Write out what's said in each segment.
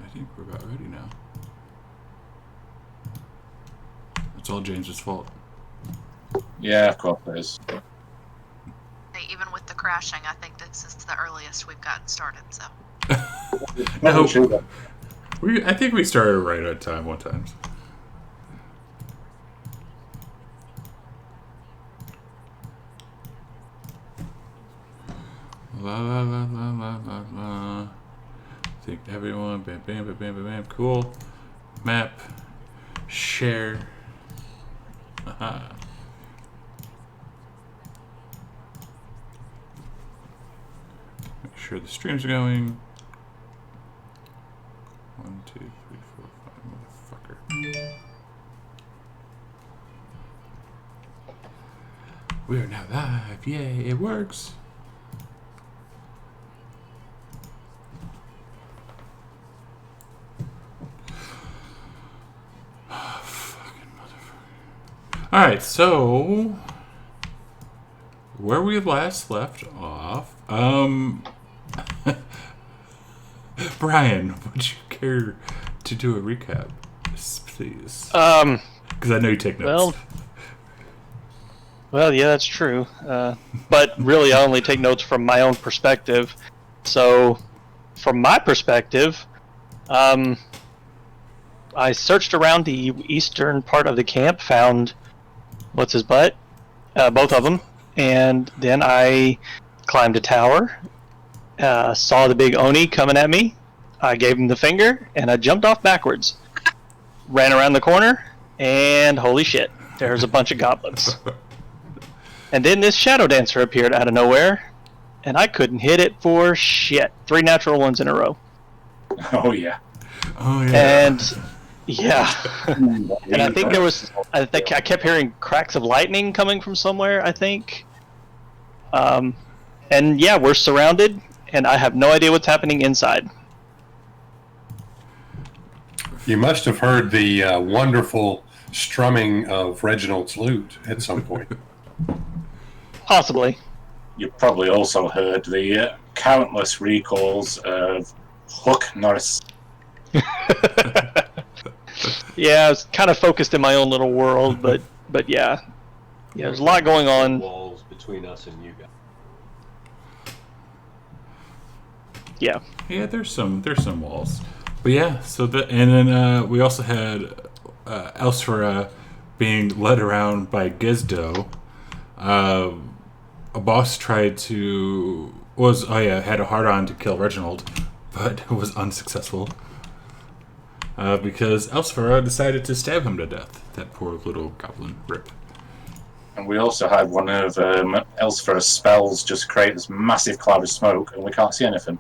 I think we're about ready now. It's all James's fault. Yeah, of course it is. Even with the crashing, I think this is the earliest we've gotten started, so. No, I think we started right on time one time. La la la la la la la. I think everyone, bam, bam, bam, bam, bam, bam. Cool. Map. Share. Aha. Make sure the stream's going. 1, 2, 3, 4, 5, motherfucker. We are now live. Yay, it works. Alright, so where we last left off, Brian, would you care to do a recap, please? Because I know you take notes. Well, yeah, that's true. But really, I only take notes from my own perspective. So, from my perspective, I searched around the eastern part of the camp, found what's his butt, both of them, and then I climbed a tower, saw the big Oni coming at me, I gave him the finger, and I jumped off backwards, ran around the corner, and holy shit, there's a bunch of goblins. And then this Shadow Dancer appeared out of nowhere, and I couldn't hit it for shit. 3 natural ones in a row. Oh yeah. Oh yeah. And yeah, and I think there was. I kept hearing cracks of lightning coming from somewhere. I think. And yeah, we're surrounded, and I have no idea what's happening inside. You must have heard the wonderful strumming of Reginald's lute at some point. Possibly. You probably also heard the countless recalls of Hook Norris. Yeah, I was kind of focused in my own little world, but yeah, there's a lot going on. Walls between us and you guys. Yeah. Yeah, there's some walls, but yeah. So and then we also had Elsfera being led around by Gizdo. A boss tried to had a hard-on to kill Reginald, but was unsuccessful. Because Elsfera decided to stab him to death. That poor little goblin rip. And we also had one of Elsfera's spells just create this massive cloud of smoke, and we can't see anything.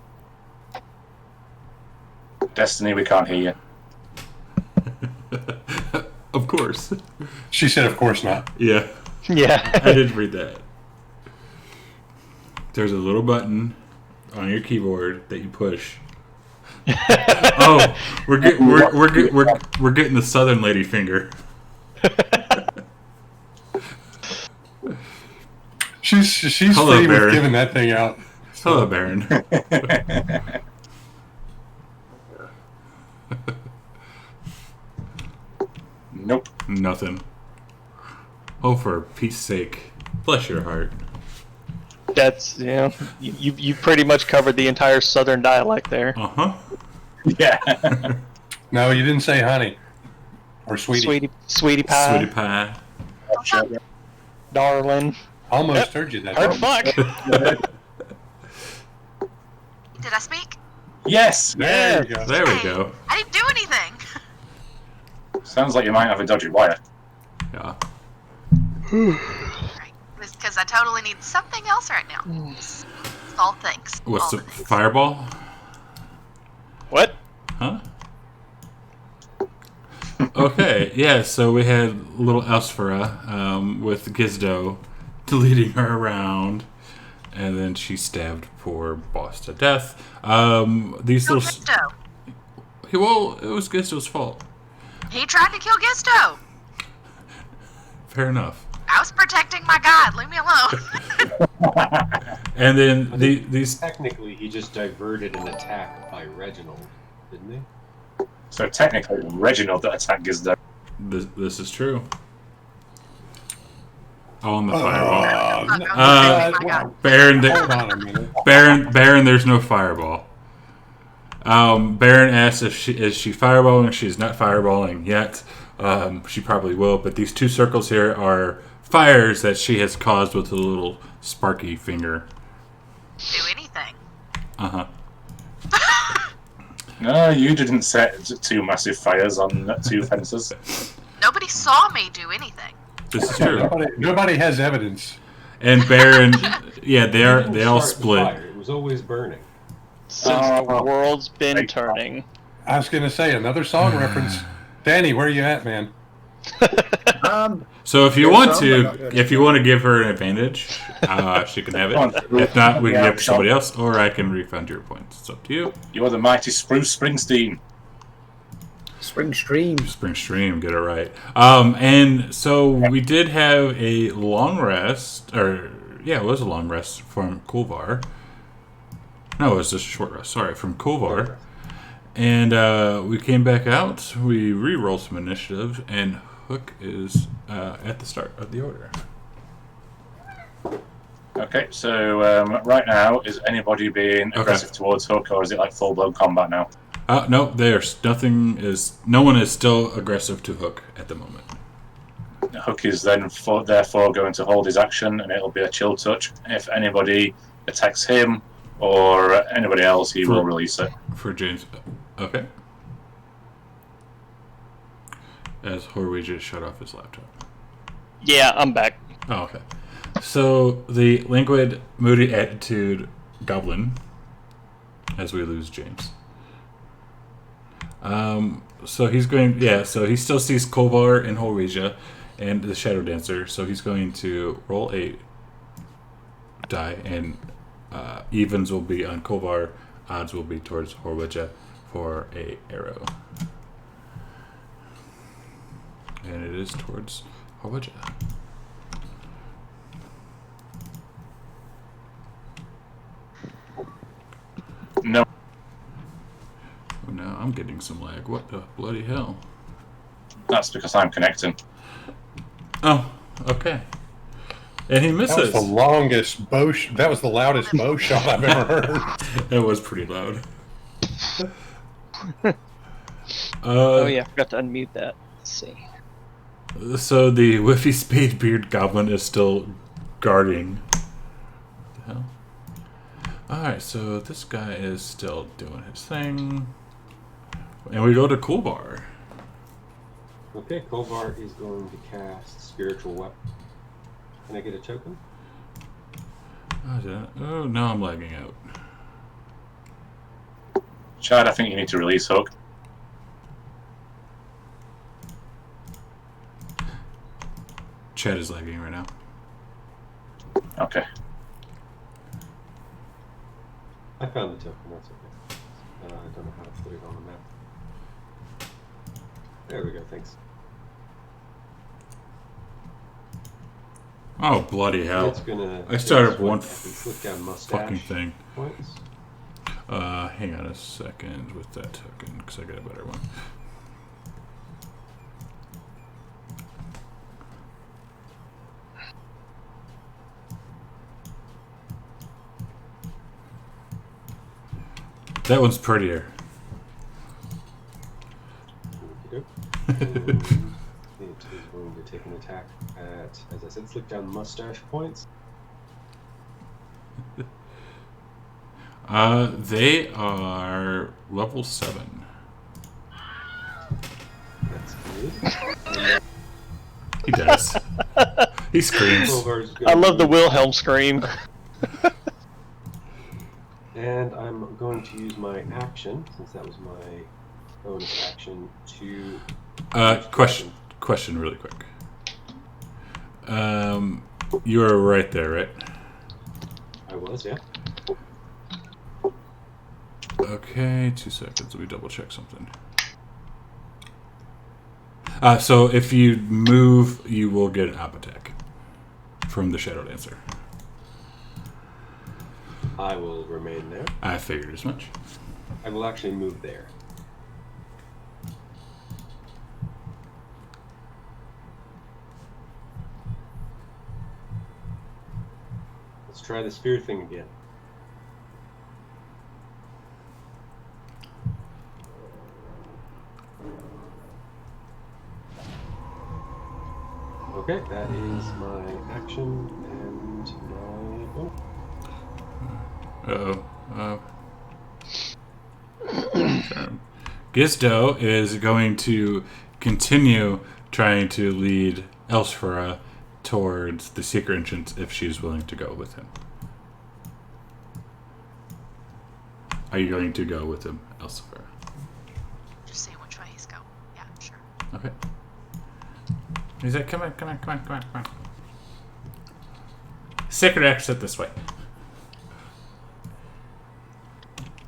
Destiny, we can't hear you. Of course. She said, of course not. Yeah. Yeah. I did read that. There's a little button on your keyboard that you push. Oh, we're getting the Southern lady finger. She's Hello, free Baron. with giving that thing out. Hello, Baron. Nope. Nothing. Oh, for peace sake, bless your heart. That's you pretty much covered the entire Southern dialect there. Uh-huh. Yeah. No, you didn't say honey. Or sweetie. Sweetie pie. Sweetie pie. Darling. Almost heard you that Heard time. fuck. Did I speak? Yes. There you go. There we Hey, go. I didn't do anything. Sounds like you might have a dodgy wire. Yeah. Right. Because I totally need something else right now. It's all things. What's all the things. fireball? What? Huh? Okay, yeah, so we had little Elsfera with Gizdo leading her around, and then she stabbed poor boss to death. These Kill little... Gisto. Well, it was Gizdo's fault. He tried to kill Gisto. Fair enough. I was protecting my god. Leave me alone. And then these... Technically, he just diverted an attack by Reginald, didn't he? So technically, Reginald that attacked Gizdo. This is true. On the fireball. Baron, Hold on a minute. Baron, there's no fireball. Baron asks if she fireballing. She's not fireballing yet. She probably will, but these 2 circles here are fires that she has caused with a little sparky finger. Do anything. Uh-huh. No, you didn't set 2 massive fires on 2 fences. Nobody saw me do anything. This is true. Nobody has evidence. And Baron, yeah, they all Start the split. fire. It was always burning. Since the world's been turning. I was going to say another song reference. Danny, where are you at, man? So if you want to give her an advantage, she can have it. If not, we can give it to somebody else, or I can refund your points. It's up to you. You are the mighty Spruce Springsteen. Spring Stream. Get it right. And so we did have a long rest, or yeah, it was a long rest from Kulvar. No, it was just a short rest. Sorry, from Kulvar. And we came back out. We re-rolled some initiative, and Hook is at the start of the order. Okay, so right now, is anybody being aggressive towards Hook, or is it like full-blown combat now? No, no one is still aggressive to Hook at the moment. Hook is then therefore going to hold his action, and it'll be a chill touch. If anybody attacks him or anybody else, he will release it. For James. Okay. As Horway just shut off his laptop. Yeah, I'm back. Oh, okay. So the languid, moody attitude goblin, as we lose James. So he's going, so he still sees Kovar and Horweja and the Shadow Dancer, so he's going to roll a die, and evens will be on Kovar, odds will be towards Horweja for a arrow. And it is towards Horweja. No. Oh, now I'm getting some lag. What the bloody hell? That's because I'm connecting. Oh, okay. And he misses. That was the longest bow. That was the loudest bow shot I've ever heard. That was pretty loud. Oh yeah, I forgot to unmute that. Let's see. So the Whiffy Spadebeard Goblin is still guarding. What the hell? Alright, so this guy is still doing his thing. And we go to Kulvar. Okay, Kovar is going to cast Spiritual Weapon. Can I get a token? Oh, now I'm lagging out. Chad, I think you need to release Hook. Chad is lagging right now. Okay. I found the token, that's okay. I don't know how to put it on the map. There we go, thanks. Oh, bloody hell. It's gonna, I started up one click down mustache fucking thing. points. Hang on a second with that token, because I got a better one. That one's prettier. It is going to take an attack at, as I said, click down mustache points. They are level 7. That's good. He does. He screams. Kovar's gonna I love the Wilhelm scream. And I'm going to use my action, since that was my bonus action, to... Question really quick. You were right there, right? I was, yeah. Okay, 2 seconds. Let me double check something. So if you move, you will get an op attack from the Shadow Dancer. I will remain there. I figured as much. I will actually move there. try the spear thing again. Okay, that is my action and my... Oh. Uh-oh. Gizdo is going to continue trying to lead Elsfera towards the secret entrance if she's willing to go with him. Are you going to go with him, Elsfera? Just seeing which way he's going. Yeah, sure. Okay. He's like, come on. Secret exit this way.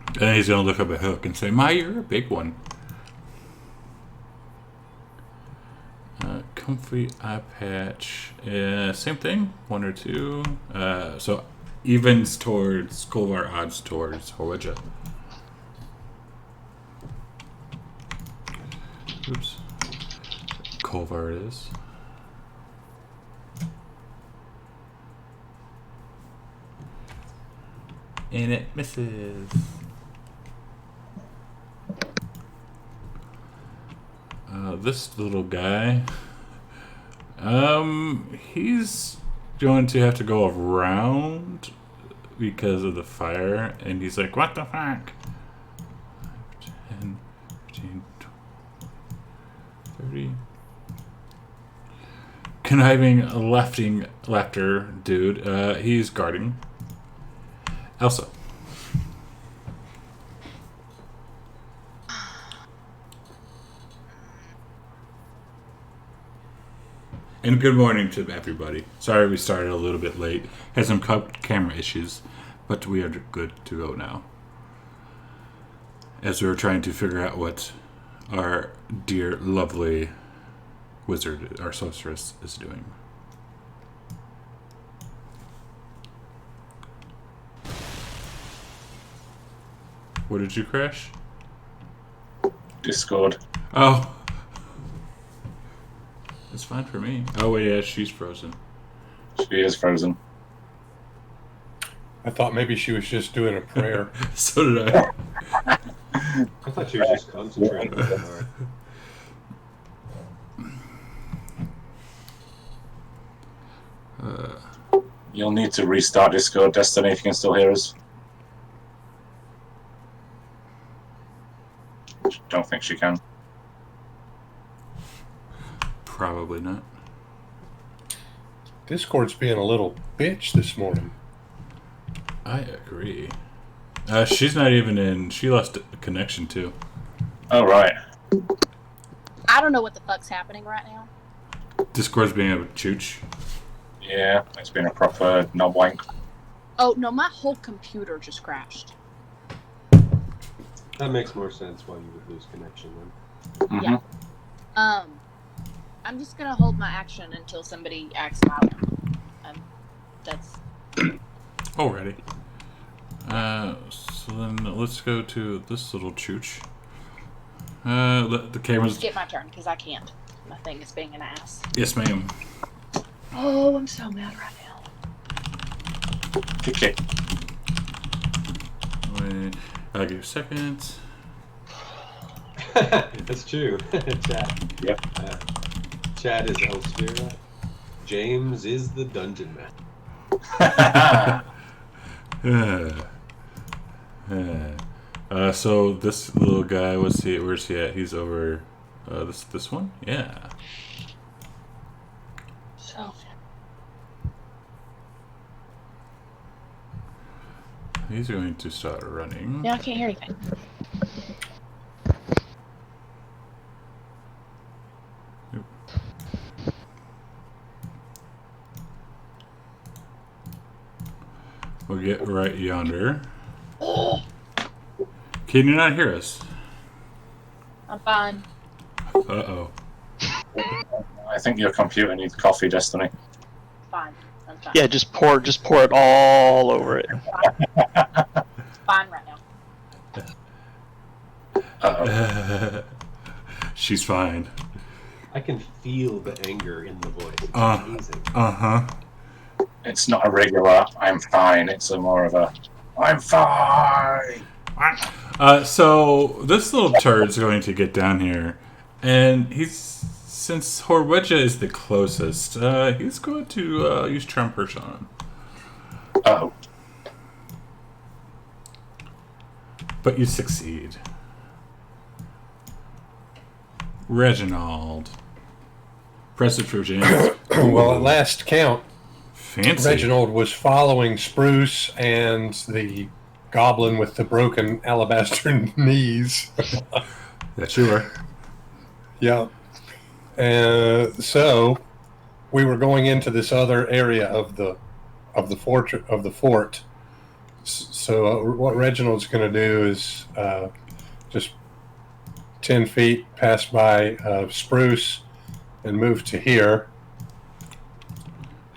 And then he's going to look up at Hook and say, "My, you're a big one." Comfy eye patch. Same thing. 1 or 2. So evens towards Kolvar, odds towards Horwedja. Oops. Kolvar it is. And it misses. This little guy, he's going to have to go around because of the fire, and he's like, "What the fuck?" 10, 15, 20, 30. Conniving, laughter dude. He's guarding Elsa. And good morning to everybody. Sorry we started a little bit late. Had some camera issues, but we are good to go now. As we were trying to figure out what our dear, lovely wizard, our sorceress, is doing. What did you crash? Discord. Oh. It's fine for me. Oh, wait, yeah, she's frozen. She is frozen. I thought maybe she was just doing a prayer. So did I. I thought she was just concentrating. You'll need to restart Discord, Destiny, if you can still hear us. Don't think she can. Probably not. Discord's being a little bitch this morning. I agree. She's not even in. She lost a connection too. Oh, right. I don't know what the fuck's happening right now. Discord's being a chooch. Yeah, it's been a proper knob wank. Oh, no, my whole computer just crashed. That makes more sense why you would lose connection then. Mm-hmm. Yeah. I'm just gonna hold my action until somebody acts loud. That's... Alrighty. So then let's go to this little chooch. The camera's... Skip my turn, because I can't. My thing is being an ass. Yes, ma'am. Oh, I'm so mad right now. Okay. Wait, I'll give you a second. That's true. Chad. Yep. Chad is Elspira. James is the dungeon man. So this little guy, where's he at? He's over this one? Yeah. So... He's going to start running. Now I can't hear anything. We'll get right yonder. Can you not hear us? I'm fine. Uh-oh. I think your computer needs coffee, Destiny. Fine. I'm fine. Yeah, just pour it all over it. Fine right now. Uh-oh. She's fine. I can feel the anger in the voice. It's amazing. Uh-huh. It's not a regular I'm fine, it's a more of a I'm fine. So this little turd's going to get down here, and since Horwedja is the closest, he's going to use Charm Person on him. Oh. But you succeed. Reginald. Press it for James. Well, at last count, Fancy. Reginald was following Spruce and the goblin with the broken alabaster knees. That you were. Yeah. So we were going into this other area of the fort. So what Reginald's going to do is just 10 feet pass by Spruce and move to here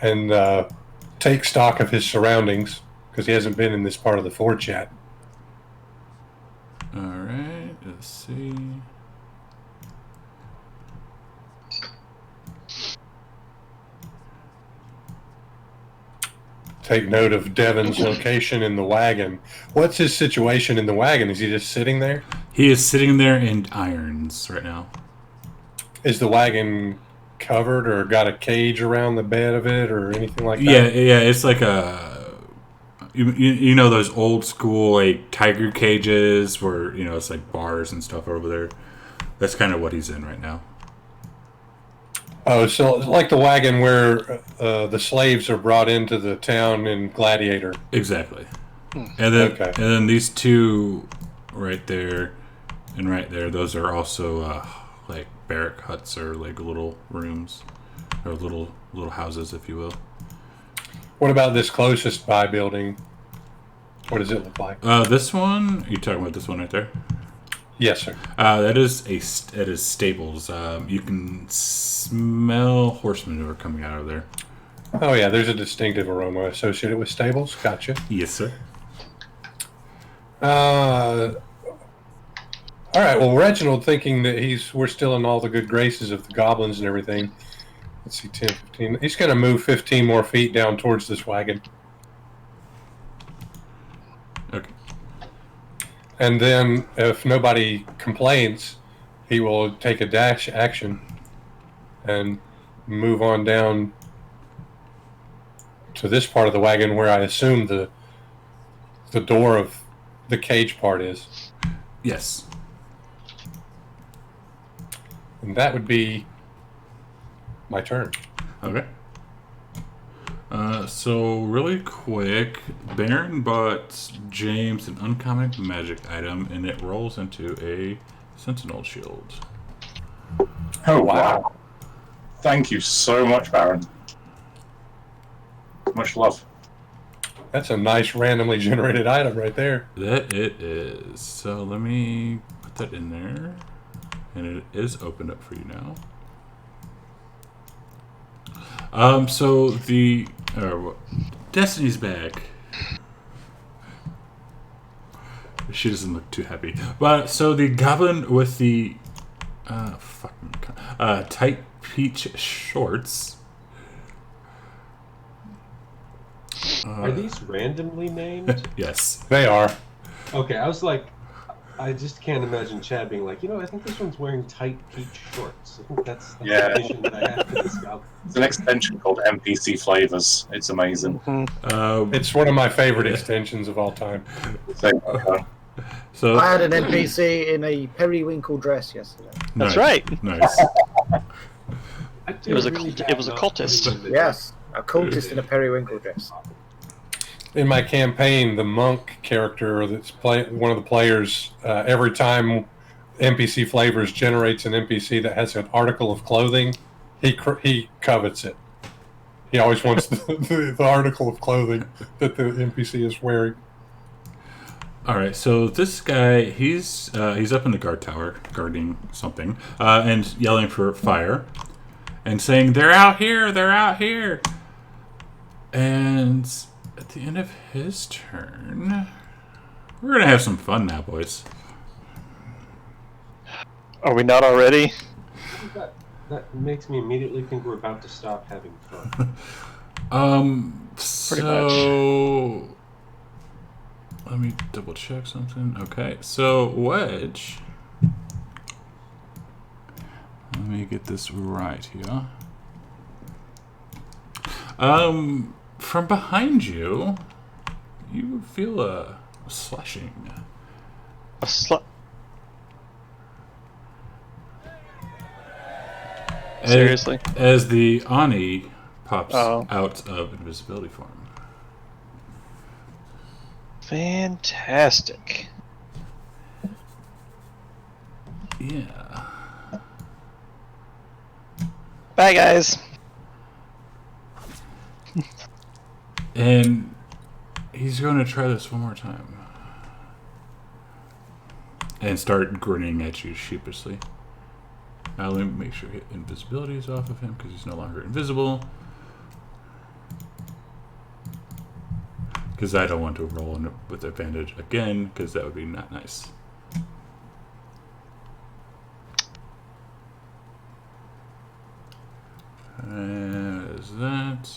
and take stock of his surroundings because he hasn't been in this part of the fort yet. All right. Let's see. Take note of Devin's location in the wagon. What's his situation in the wagon? Is he just sitting there? He is sitting there in irons right now. Is the wagon covered or got a cage around the bed of it or anything like that? Yeah. It's like you know those old school like tiger cages where it's like bars and stuff over there. That's kind of what he's in right now. Oh, so it's like the wagon where the slaves are brought into the town in Gladiator. Exactly. And then these two right there and right there, those are also like barrack huts or like little rooms or little houses, if you will. What about this closest by building? What does it look like? This one, you're talking about this one right there? Yes, sir. That is stables. You can smell horse manure coming out of there. Oh yeah, there's a distinctive aroma associated with stables. Gotcha. Yes, sir. All right. Well, Reginald, thinking that we're still in all the good graces of the goblins and everything. Let's see, 10, 15. He's going to move 15 more feet down towards this wagon. Okay. And then, if nobody complains, he will take a dash action and move on down to this part of the wagon where I assume the door of the cage part is. Yes. And that would be my turn. Okay. So really quick, Baron bought James an uncommon magic item, and it rolls into a Sentinel Shield. Oh, wow. Thank you so much, Baron. Much love. That's a nice randomly generated item right there. That it is. So let me put that in there, and it is opened up for you now. So the Destiny's back. She doesn't look too happy. But so the goblin with the tight peach shorts. Are these randomly named? Yes, They are. Okay, I was like, I just can't imagine Chad being like, I think this one's wearing tight peach shorts. I think that's the vision that I have for this goblin. It's an extension called NPC Flavors. It's amazing. It's one of my favorite extensions of all time. So I had an NPC in a periwinkle dress yesterday. That's right. Nice. It was a cultist. Yes, a cultist in a periwinkle dress. In my campaign, the monk character that's one of the players, every time NPC Flavors generates an NPC that has an article of clothing, he covets it. He always wants the article of clothing that the NPC is wearing. All right, so this guy, he's up in the guard tower, guarding something, and yelling for fire, and saying, "They're out here! They're out here!" And at the end of his turn, we're gonna have some fun now, boys. Are we not already? That makes me immediately think we're about to stop having fun. So let me double check something. Okay, so Wedge. Let me get this right here. From behind you, you feel a slashing. Seriously? As the Ani pops Oh. out of invisibility form. Fantastic. Yeah. Bye, guys. And he's going to try this one more time. And start grinning at you sheepishly. Now let me make sure invisibility is off of him because he's no longer invisible. Because I don't want to roll with advantage again because that would be not nice. As that.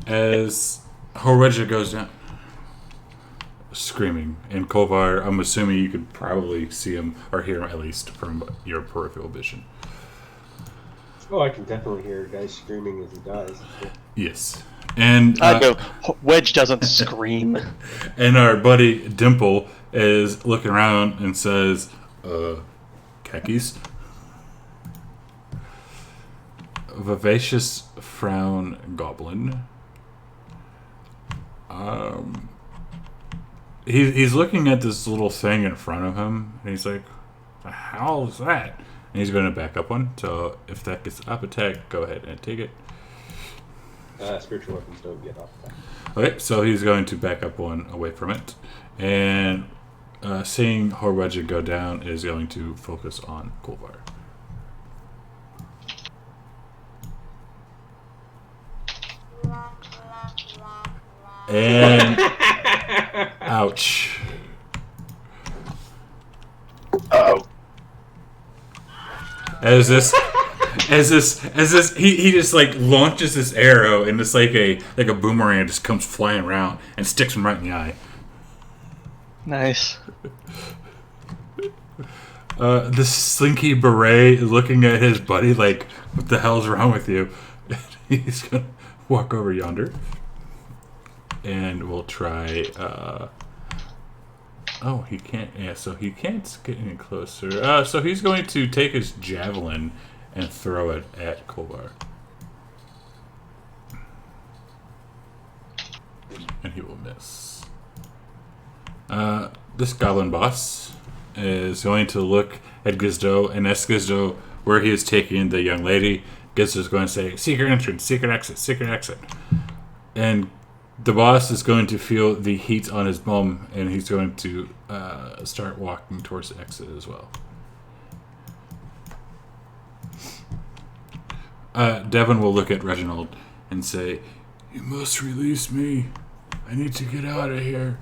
As Horweja goes down, screaming, and Kolvar, I'm assuming you could probably see him or hear him at least from your peripheral vision. Oh, I can definitely hear guys screaming as he dies. Yes. And Wedge doesn't scream. And our buddy Dimple is looking around and says, khakis? Vivacious frown goblin. He's looking at this little thing in front of him, and he's like, "The hell is that?" And he's going to back up one. So if that gets up attack, go ahead and take it. Spiritual weapons don't get off attack. Okay, so he's going to back up one away from it, and seeing Horweja go down is going to focus on Kolvar. And ouch. Uh-oh. As this he just like launches this arrow and it's like a boomerang just comes flying around and sticks him right in the eye. Nice. The slinky beret is looking at his buddy like, what the hell's wrong with you? He's gonna walk over yonder. And we'll try oh, he can't. Yeah, so he can't get any closer. So he's going to take his javelin and throw it at Kolvar. And he will miss. This goblin boss is going to look at Gizdo and ask Gizdo where he is taking the young lady. Gizdo's going to say, secret entrance, secret exit, secret exit. And the boss is going to feel the heat on his bum, and he's going to start walking towards the exit as well. Devin will look at Reginald and say, "You must release me. I need to get out of here."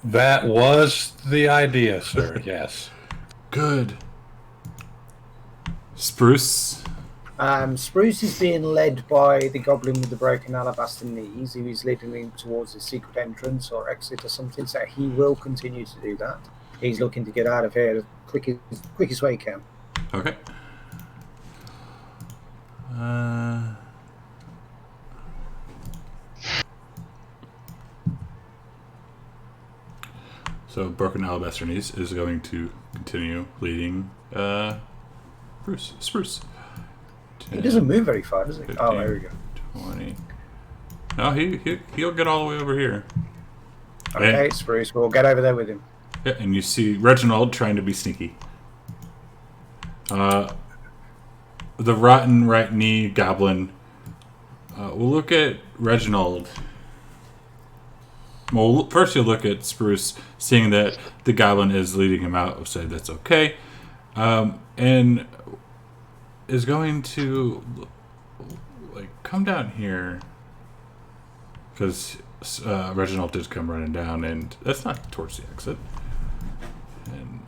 That was the idea, sir. Yes. Good. Spruce. Spruce is being led by the goblin with the broken alabaster knees, who is leading him towards the secret entrance or exit or something, so he will continue to do that. He's looking to get out of here the quickest way he can. Okay. So broken alabaster knees is going to continue leading Spruce. 10, He doesn't move very far, does he? 15, Oh, there we go. 20. No, he'll get all the way over here. Okay, And, Spruce, we'll get over there with him. yeah, and you see Reginald trying to be sneaky. The rotten right knee goblin. We'll look at Reginald. Well, first you'll look at Spruce, seeing that the goblin is leading him out. We'll say that's okay. And is going to like come down here because Reginald did come running down, and that's not towards the exit. And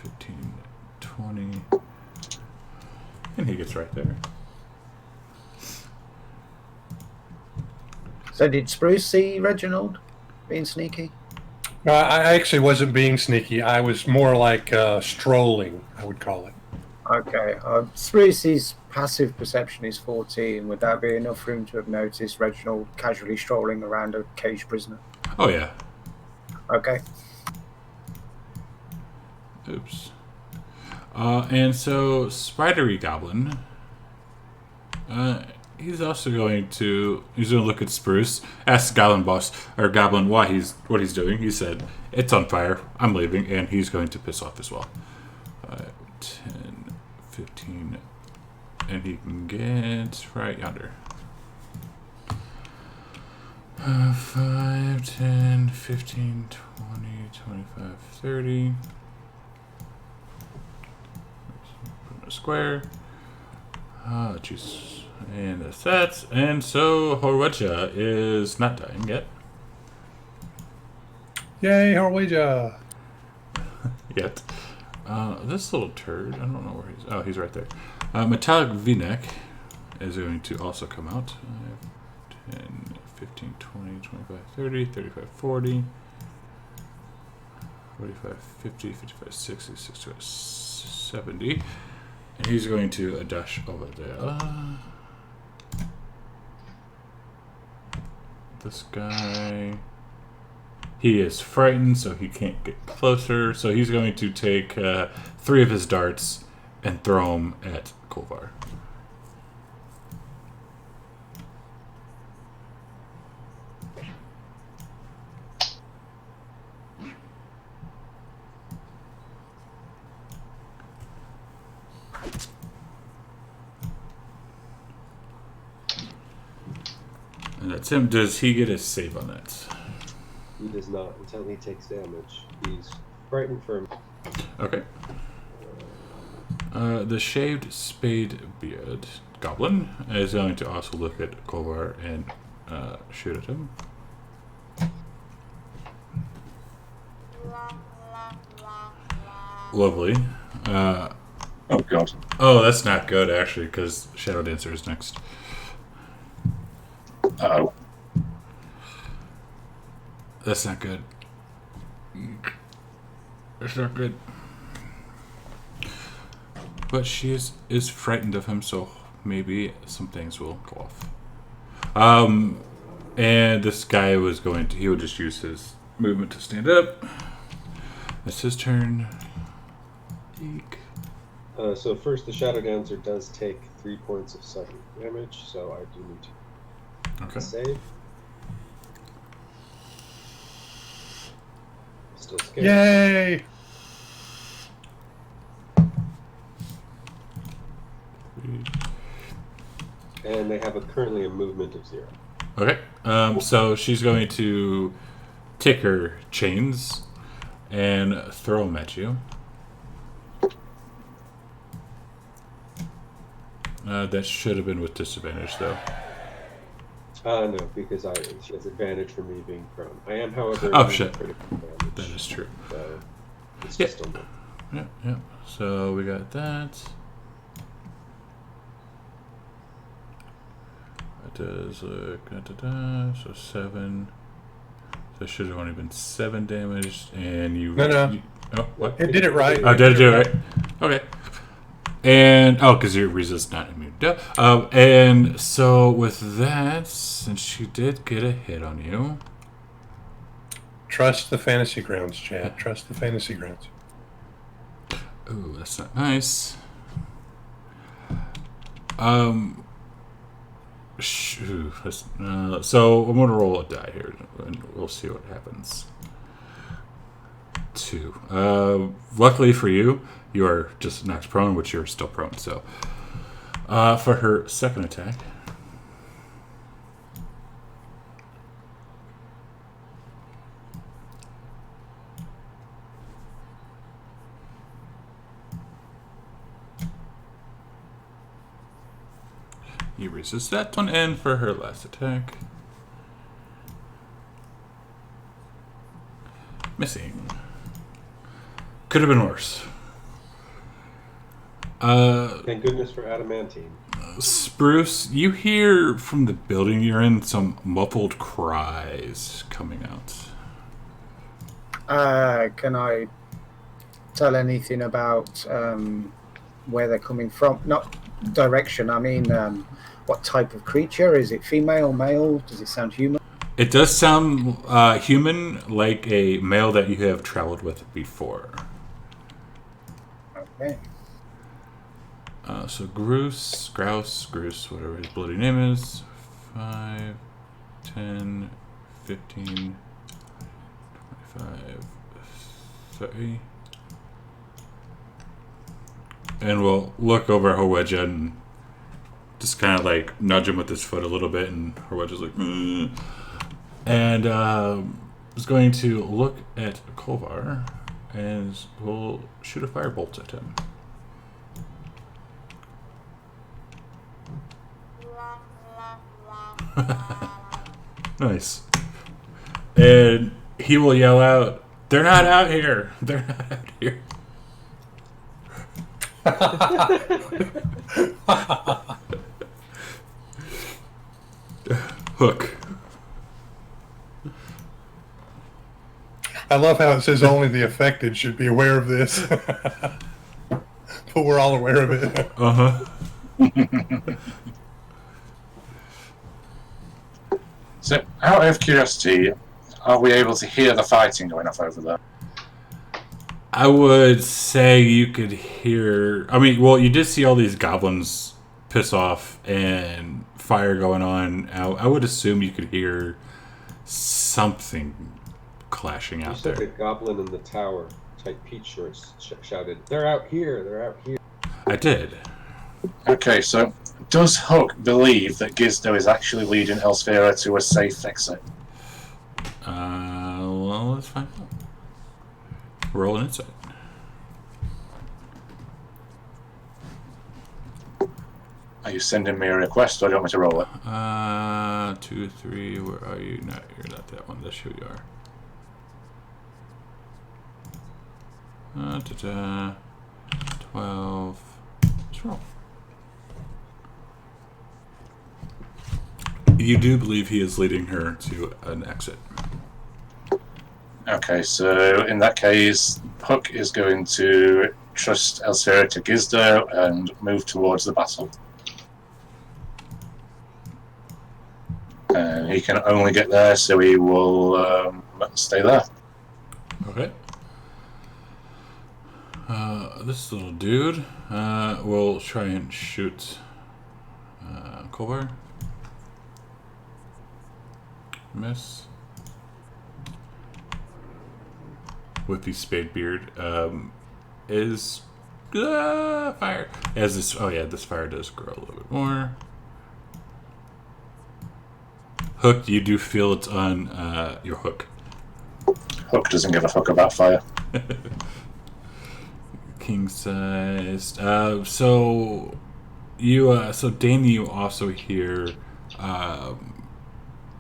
15, 20. And he gets right there. So did Spruce see Reginald being sneaky? I actually wasn't being sneaky. I was more like strolling, I would call it. Okay. Spruce's passive perception is 14. Would that be enough for him to have noticed Reginald casually strolling around a caged prisoner? Oh, yeah. Okay. Oops. And so, Spidery Goblin, he's also going to look at Spruce, ask Goblin Boss, or Goblin what he's doing. He said, "It's on fire, I'm leaving," and he's going to piss off as well. 10, 15, and he can get right yonder. 5, 10, 15, 20, 25, 30. Put in a square. Jeez. And that's that. And so Horweja is not dying yet. Yay, Horweja! Yet. This little turd, I don't know where he's... Oh, he's right there. Metallic V-neck is going to also come out. 10, 15, 20, 25, 30, 35, 40, 45, 50, 55, 60, 65, 70. And he's going to dash over there. This guy... He is frightened, so he can't get closer. So he's going to take 3 of his darts and throw them at Kolvar. And that's him. Does he get a save on that? He does not until he takes damage. He's frightened for him. Okay. The shaved spade beard goblin is going to also look at Kolvar and shoot at him. Lovely. Oh god. Oh, that's not good actually, because Shadow Dancer is next. Uh-oh. That's not good. That's not good. But she is frightened of him, so maybe some things will go off. And this guy he would just use his movement to stand up. It's his turn. Eek. So first, the Shadow Dancer does take 3 points of psychic damage, so I do need to save. Still scared. Yay! And they have currently a movement of 0. Okay. So she's going to take her chains and throw them at you. That should have been with disadvantage, though. No, because she has advantage for me being prone. I am, however, Oh, shit. critical damage. That is true. So it's Yeah. just a Yeah. So we got that. That does look. So 7. So it should have only been 7 damage, and you. No. Oh, what? It did it right. Oh, did it do it right? Okay. And because you resist not immune. Duh. And so with that, since she did get a hit on you, Trust the fantasy grounds, Chad. Trust the fantasy grounds. ooh, that's not nice. So I'm gonna roll a die here, and we'll see what happens. 2. Luckily for you, you are just knocked prone, which you're still prone. So, for her second attack, you resist that one, and for her last attack, missing. Could have been worse. Thank goodness for adamantine. Spruce, you hear from the building you're in some muffled cries coming out. Can I tell anything about where they're coming from? Not direction, I mean, what type of creature? Is it female, male? Does it sound human? It does sound human, like a male that you have traveled with before. Okay. So Groose, whatever his bloody name is. 5, 10, 15, 25, 30. And we'll look over at Horwedja and just kind of like nudge him with his foot a little bit, and Horwedja's like, and is going to look at Kolvar and we'll shoot a firebolt at him. Nice. And he will yell out, "They're not out here! They're not out here!" Hook. I love how it says only the affected should be aware of this. But we're all aware of it. Uh-huh. So, out of curiosity, are we able to hear the fighting going off over there? I would say you could hear... I mean, well, you did see all these goblins piss off and fire going on. I would assume you could hear something clashing out there. You said the goblin in the tower, type peach shorts, shouted, "They're out here! They're out here!" I did. Okay, so does Hook believe that Gizdo is actually leading Elsphera to a safe exit? Well, let's find out. Roll an insight. Are you sending me a request, or do you want me to roll it? 2, 3, where are you? No, you're not that one. That's who you are. 12. Let's roll. You do believe he is leading her to an exit. Okay, so in that case, Hook is going to trust Elsphera to Gizdo and move towards the battle. And he can only get there, so he will stay there. Okay. This little dude will try and shoot Kolvar. Miss. With the spade beard is fire. As this, oh yeah, this fire does grow a little bit more. Hook, you do feel it's on your hook. Hook doesn't give a fuck about fire. King sized. So you, so Dane, you also hear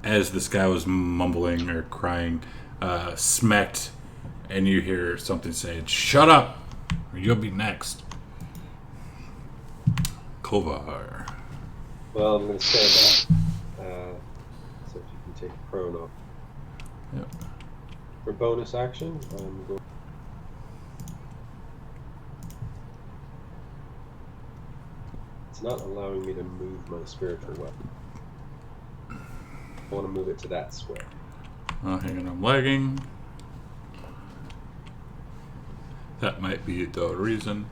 as this guy was mumbling or crying, smacked. And you hear something saying, "Shut up, or you'll be next." Kolvar. Well, I'm going to stand up. So if you can take prone off. Yep. For bonus action, I'm going. It's not allowing me to move my spiritual weapon. I want to move it to that square. Oh, hang on, I'm lagging. That might be the reason.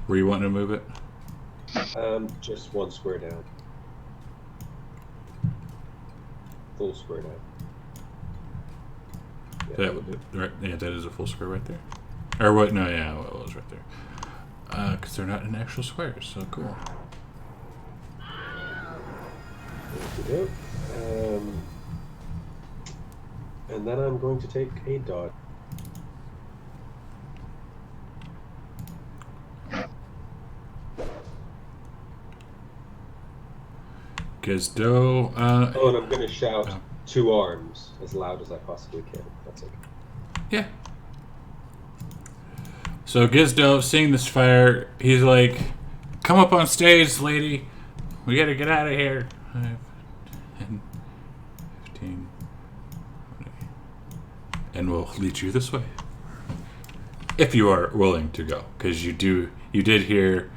Where you want to move it? Just one square down. Full square down. Yeah. That would, right? Yeah, that is a full square right there. Or what? No, yeah, well, it was right there. Because they're not in actual squares, so cool. There we go. And then I'm going to take a dodge. Gizdo. Oh, and I'm going to shout 2 arms as loud as I possibly can. That's okay. Yeah. So Gizdo, seeing this fire, he's like, "Come up on stage, lady. We gotta get out of here." 5, 10, 15, 20. And we'll lead you this way. If you are willing to go. Because you did hear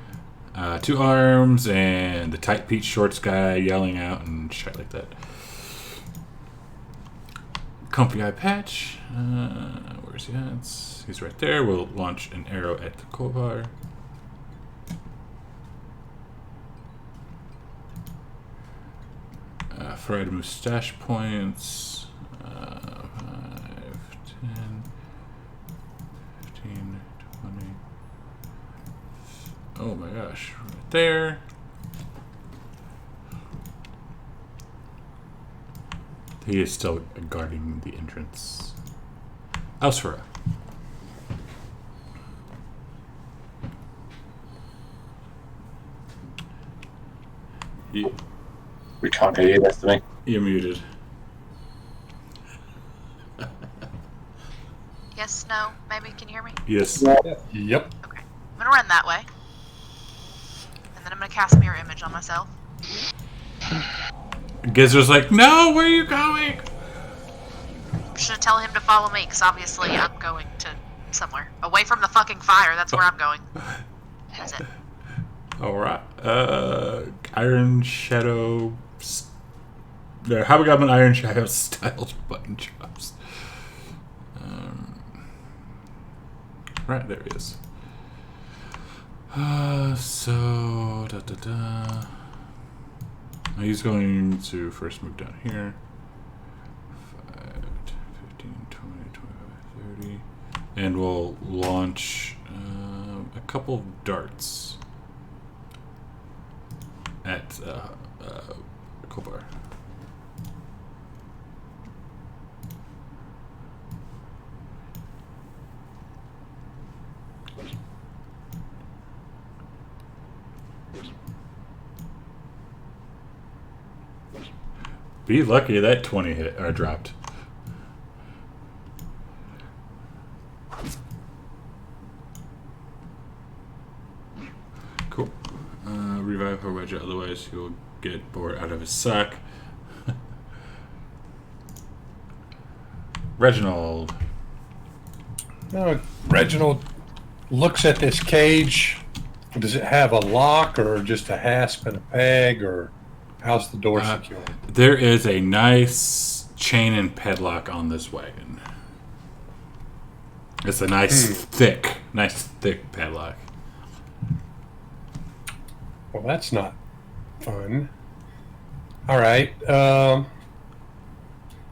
2 arms and the tight Pete Shorts guy yelling out and shit like that. Comfy Eye Patch. Where's he at? He's right there. We'll launch an arrow at the Kovar. Fried Mustache Points. 5, 10, 15, 20. Oh my gosh. Right there. He is still guarding the entrance. Elsfera. We can't hear you, Destiny. You're muted. Yes, no, maybe. Can you hear me? Yes. Yep. Okay. I'm gonna run that way. And then I'm gonna cast Mirror Image on myself. Gizer's like, "No, where are you going?" I'm just gonna tell him to follow me, because obviously I'm going to somewhere. Away from the fucking fire, that's where I'm going. That's it. Alright. Iron Shadow. There, Hobgoblin Iron Shadow styled button chops. Right, there he is. So. He's going to first move down here. 5, 15, 20, 25, 30. And we'll launch a couple of darts at Kovar. Be lucky that 20 hit or dropped. Cool. Revive Horwedge, otherwise he will get bored out of his sack. Reginald. Reginald looks at this cage. Does it have a lock or just a hasp and a peg, or how's the door secured? There is a nice chain and padlock on this wagon. It's a nice thick padlock. Well, that's not fun. All right.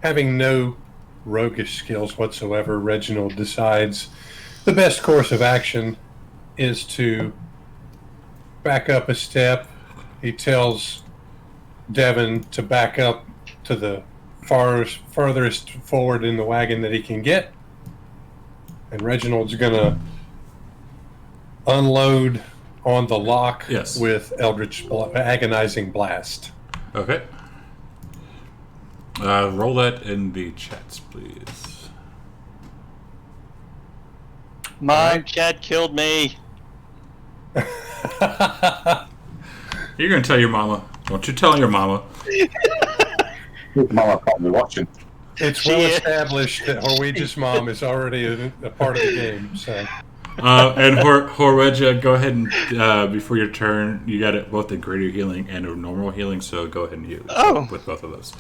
Having no roguish skills whatsoever, Reginald decides the best course of action is to back up a step. He tells Devin to back up to the furthest forward in the wagon that he can get. And Reginald's going to unload on the lock with Eldritch Agonizing Blast. Okay. Roll that in the chats, please. My cat killed me. You're going to tell your mama. Don't you tell your mama. Mama can't be watching. It's well established that Horwege's mom is already a part of the game. So, and Horweja, go ahead and before your turn, you got both the greater healing and a normal healing. So go ahead and heal with both of those.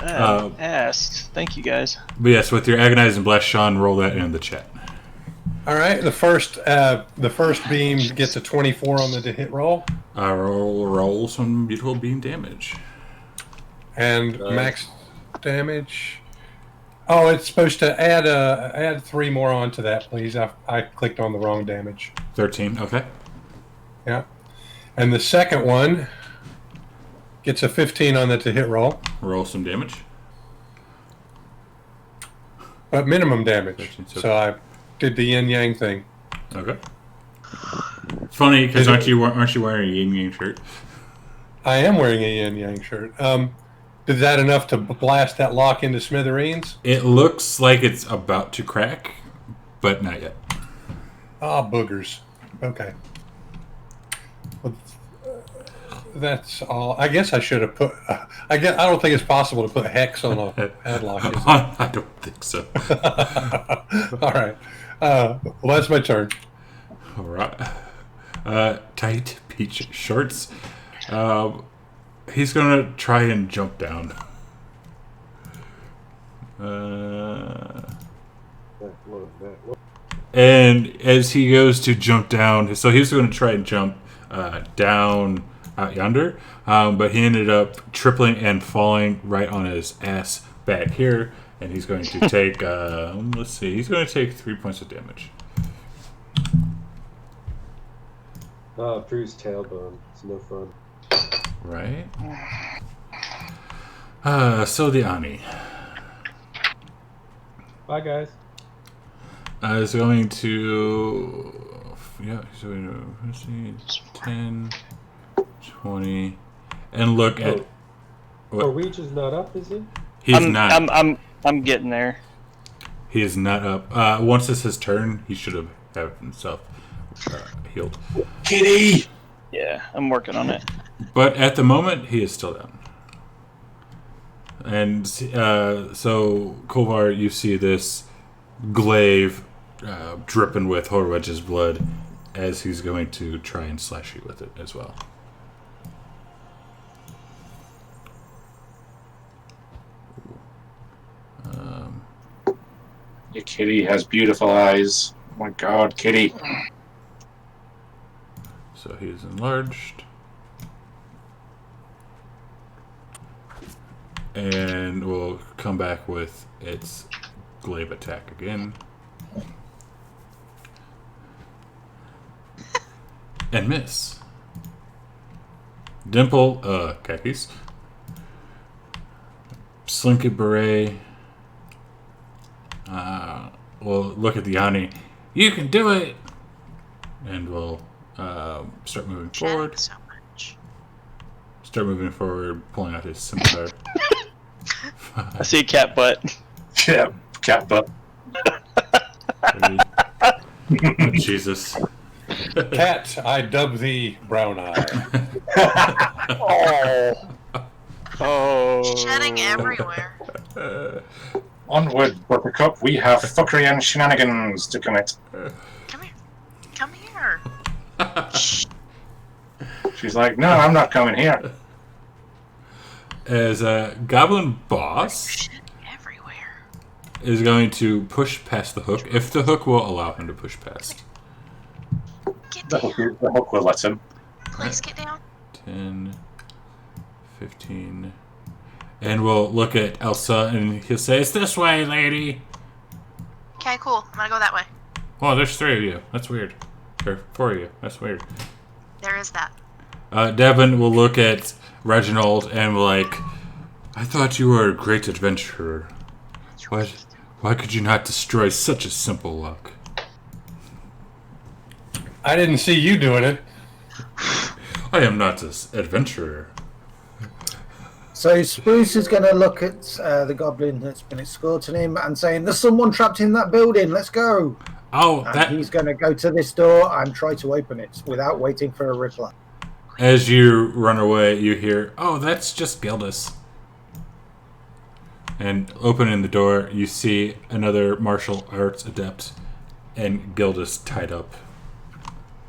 Asked. Thank you, guys. But yes, with your agonizing blast, Sean, roll that in the chat. All right, the first beam gets a 24 on the hit roll. Roll some beautiful beam damage. And max damage. Oh, it's supposed to add 3 more onto that, please. I clicked on the wrong damage. 13. Okay. Yeah, and the second one gets a 15 on the to hit roll. Roll some damage. But minimum damage. 13, so I did the yin yang thing. Okay. It's funny because aren't you wearing a yin yang shirt? I am wearing a yin yang shirt. Is that enough to blast that lock into smithereens? It looks like it's about to crack, but not yet. Ah, boogers. Okay. Well, that's all. I guess I should have put. I don't think it's possible to put hex on a padlock. Is it? I don't think so. All right. Well, that's my turn. All right. Tight peach shorts. He's gonna try and jump down. And as he goes to jump down, so he was going to try and jump down out yonder, but he ended up tripling and falling right on his ass back here, and he's going to take, let's see, he's going to take 3 points of damage. Oh, Drew's tailbone. It's no fun. Right. So the Ani. Bye, guys. Is going to, he's going to, let's see, 10, 20, and look at. What? Reach is not up, is he? He's not. I'm getting there. He is not up. Once it's his turn, he should have himself healed. Kitty! Yeah, I'm working on it. But at the moment, he is still down. And so, Kolvar, you see this glaive dripping with Horwedge's blood as he's going to try and slash you with it as well. Your kitty has beautiful eyes. Oh my god, kitty. So he is enlarged. And we'll come back with its glaive attack again. And miss. Dimple, khakis. Slinky Beret. We'll look at the Ani. You can do it! And we'll start moving forward. So much. Start moving forward, pulling out his scimitar. I see a cat butt. Yeah, cat butt. Oh, Jesus. Cat, I dub thee Brown Eye. Oh. Shedding everywhere. Onward, Buttercup. We have fuckery and shenanigans to commit. Come here. Come here. Shh. She's like, no, I'm not coming here. As a goblin boss Shit everywhere. is going to push past the hook, if the hook will allow him to push past. Get The down. hook will let him. Please get down. 10, 15. And we'll look at Elsa and he'll say, "It's this way, lady." Okay, cool. I'm gonna go that way. Oh, there's 3 of you. That's weird. Or 4 of you. That's weird. There is that. Devin will look at Reginald and will like, "I thought you were a great adventurer. Why could you not destroy such a simple lock?" I didn't see you doing it. I am not an adventurer. So Spruce is going to look at the goblin that's been escorting him and saying, "There's someone trapped in that building. Let's go." Oh, And he's going to go to this door and try to open it without waiting for a reply. As you run away, you hear, "Oh, that's just Gildus." And opening the door, you see another martial arts adept and Gildus tied up.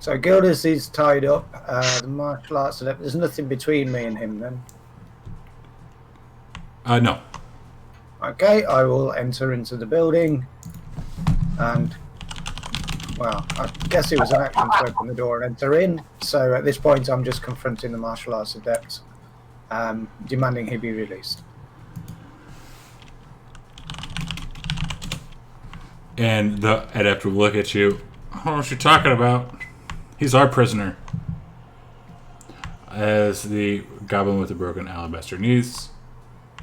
So Gildus is tied up. The martial arts adept. There's nothing between me and him then. No. Okay, I will enter into the building, and well, I guess it was an action to open the door and enter in. So at this point, I'm just confronting the martial arts adept, demanding he be released. And the adept will look at you. "What you talking about? He's our prisoner." As the goblin with the broken alabaster knees,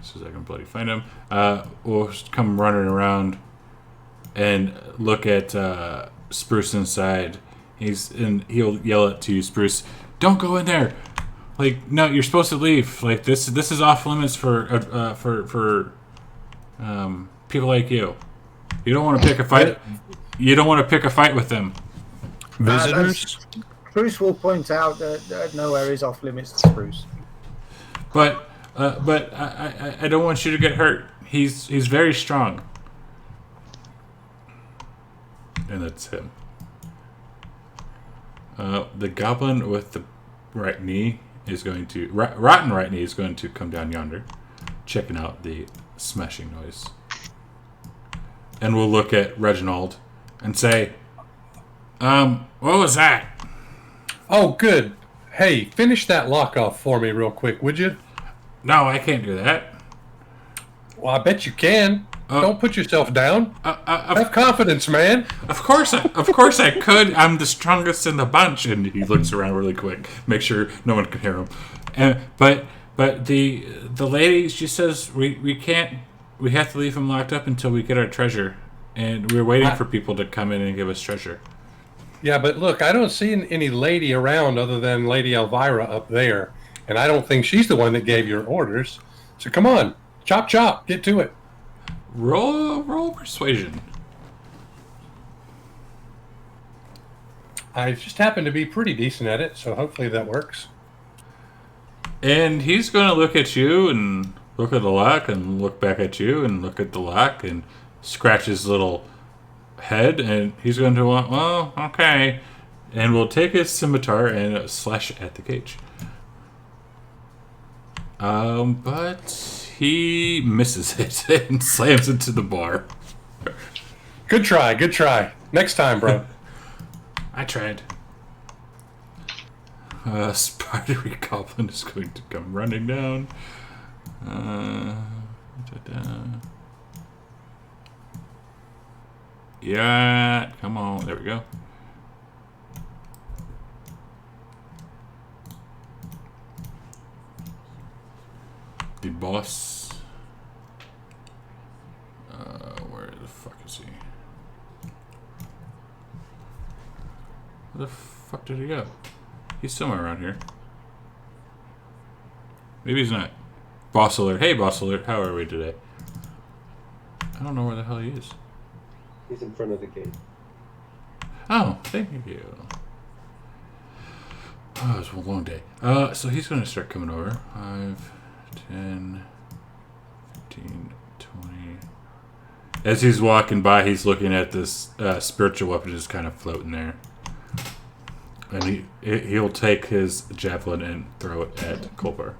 so I can bloody find him, will come running around and look at Spruce inside. He'll yell at to you, "Spruce, don't go in there! Like, no, you're supposed to leave. Like, this is off limits for people like you. You don't want to pick a fight. You don't want to pick a fight with them. Visitors? Bruce will point out that nowhere is off limits to Bruce. But I don't want you to get hurt. He's very strong. And that's him. The goblin with the right knee is going to rotten right knee is going to come down yonder, checking out the smashing noise, and we'll look at Reginald and say, "What was that?" Oh, good. Hey, finish that lock off for me real quick, would you? No, I can't do that. Well, I bet you can. Don't put yourself down. Have confidence, man. Of course I could. I'm the strongest in the bunch. And he looks around really quick, make sure no one can hear him. But the lady, she says we can't. We have to leave him locked up until we get our treasure, and we're waiting for people to come in and give us treasure. Yeah, but look, I don't see any lady around other than Lady Elvira up there, and I don't think she's the one that gave your orders. So come on, chop, get to it. Roll persuasion. I just happen to be pretty decent at it, so hopefully that works. And he's going to look at you and look at the lock and look back at you and look at the lock and scratch his little head, and he's going to want, well, okay. And we'll take his scimitar and slash at the cage. But he misses it and slams into the bar. Good try. Next time, bro. I tried. Spidery Goblin is going to come running down. Yeah, come on. There we go. The boss. Where the fuck is he? Where the fuck did he go? He's somewhere around here. Maybe he's not. Boss alert. Hey, boss alert. How are we today? I don't know where the hell he is. He's in front of the gate. Oh, thank you. Oh, it was a long day. So he's going to start coming over. 5, 10, 15, 20. As he's walking by, he's looking at this spiritual weapon just kind of floating there. And he'll take his javelin and throw it at Kolbar.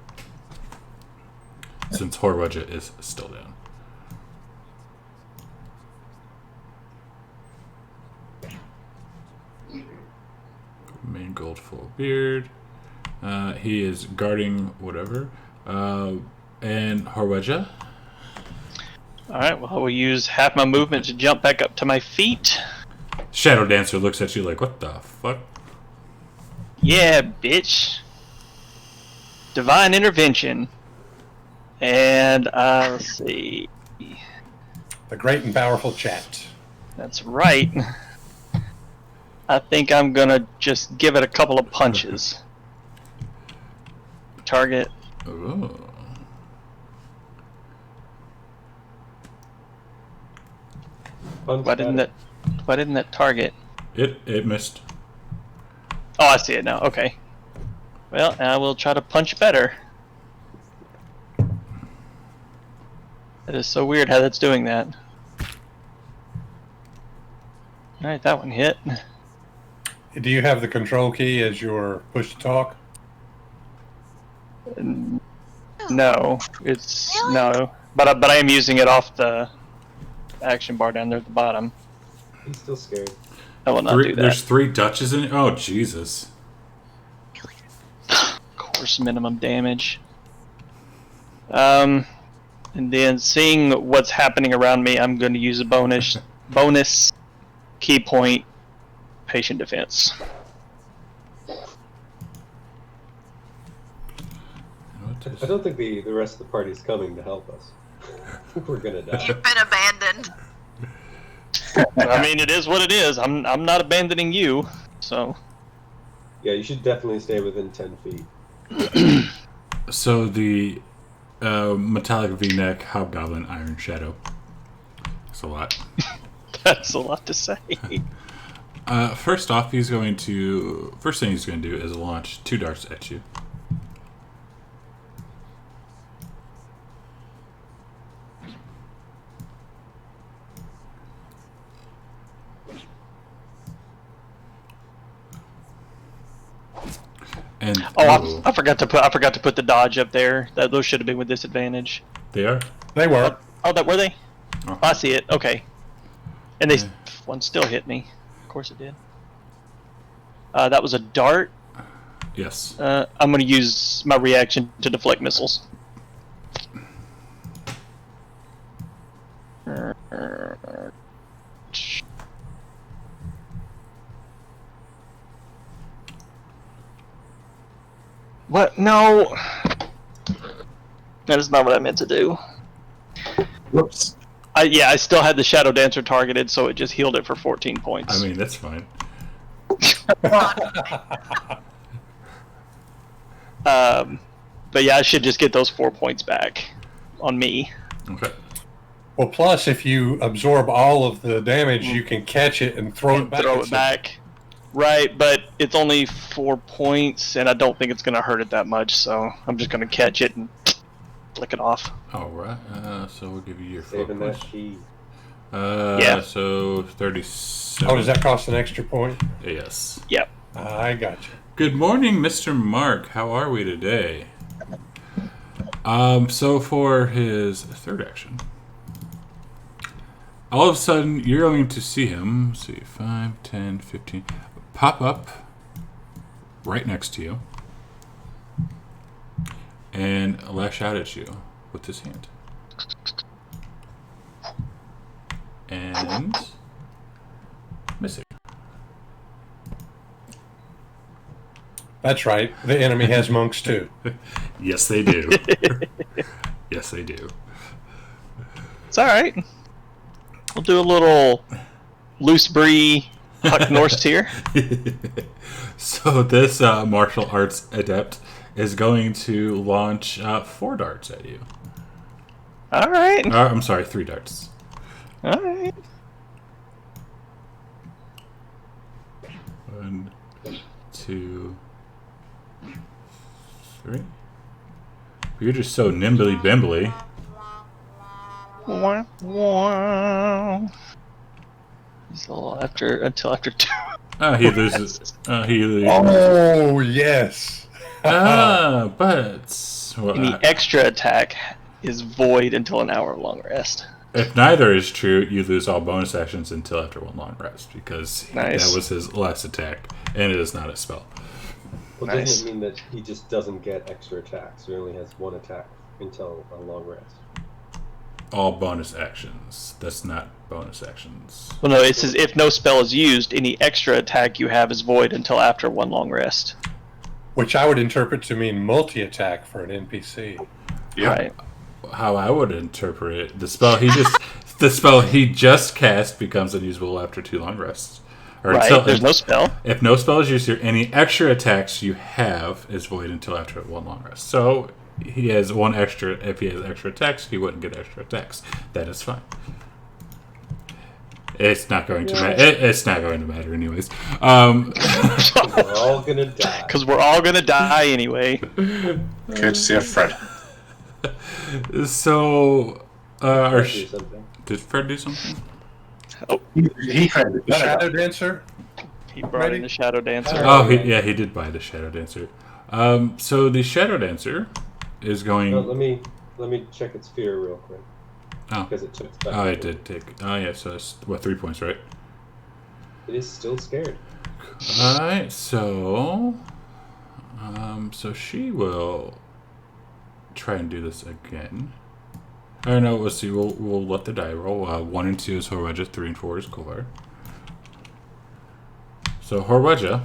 Since Horwaja is still down. Main gold full beard. He is guarding whatever. And Horwaja. Alright, well, I will use half my movement to jump back up to my feet. Shadow Dancer looks at you like, what the fuck? Yeah, bitch. Divine Intervention. And, let's see. The great and powerful chat. That's right. I think I'm gonna just give it a couple of punches. Target. Ooh. Why didn't that target? It missed. Oh, I see it now. Okay. Well, I will try to punch better. That is so weird how that's doing that. Alright, that one hit. Do you have the control key as your push to talk? No, it's no. But I am using it off the action bar down there at the bottom. He's still scared. I will not do that. There's 3 Dutches in it? Oh, Jesus. Course minimum damage. And then seeing what's happening around me, I'm going to use a bonus key point patient defense. I don't think the rest of the party's coming to help us. We're gonna die. You've been abandoned. I mean, it is what it is. I'm not abandoning you, so. Yeah, you should definitely stay within 10 feet. So the metallic V-neck hobgoblin Iron Shadow. That's a lot. That's a lot to say. First off, first thing he's going to do is launch 2 darts at you. And I forgot to put the dodge up there. Those should have been with disadvantage. They are. They were. Oh, that were they? Oh. I see it. Okay. And one still hit me. Of course it did. That was a dart. Yes. I'm going to use my reaction to deflect missiles. What? No. That is not what I meant to do. Whoops. I still had the Shadow Dancer targeted, so it just healed it for 14 points. I mean, that's fine. But yeah, I should just get those 4 points back on me. Okay. Well, plus if you absorb all of the damage, you can catch it and throw it back. Throw it back. Right, but it's only 4 points, and I don't think it's going to hurt it that much, so I'm just going to catch it and flick it off. All right. So we'll give you your 4 Saving that points. key. Yeah. So 37. Oh, does that cost an extra point? Yes. Yep. I got you. Good morning, Mr. Mark. How are we today? So for his third action, all of a sudden you're going to see him, let's see, 5, 10, 15, pop up right next to you and lash out at you with his hand. And missing. That's right. The enemy has monks too. Yes, they do. Yes, they do. It's alright. We'll do a little loose brie Huck Norse tier. So this martial arts adept is going to launch 4 darts at you. Alright. I'm sorry, 3 darts. Alright. 1, 2, 3. You're just so nimbly bimbly. Wah, wah. He's a little until after 2. He loses. He loses. Oh, yes. But well, Any extra attack is void until an hour long rest. if neither is true, you lose all bonus actions until after 1 long rest because Nice. that was his last attack, and it is not a spell. Well, Nice. doesn't it mean that he just doesn't get extra attacks? He only has 1 attack until a long rest. All bonus actions. That's not bonus actions. Well, no, it says if no spell is used, any extra attack you have is void until after 1 long rest. Which I would interpret to mean multi-attack for an NPC. Yeah. Right. How I would interpret it, the spell he just cast becomes unusable after 2 long rests. Or Right. There's no spell. If no spell is used here, any extra attacks you have is void until after 1 long rest. So he has 1 extra. If he has extra attacks, he wouldn't get extra attacks. That is fine. It's not going to matter. It's not going to matter anyways. We're all gonna die. Because we're all going to die anyway. Good to see a Fred. So, Do something. did Fred do something? He had the Shadow Dancer? He brought in the Shadow Dancer. Oh, he did buy the Shadow Dancer. So the Shadow Dancer is going. Oh, let me check its fear real quick. Oh. Because it took its back. Oh, it did take. Oh, yeah. So it's 3 points, right? It is still scared. All right. So, so she will try and do this again. Or no, let's see. We'll let the die roll. 1 and 2 is Horweja. 3 and 4 is Kovar. So Horweja.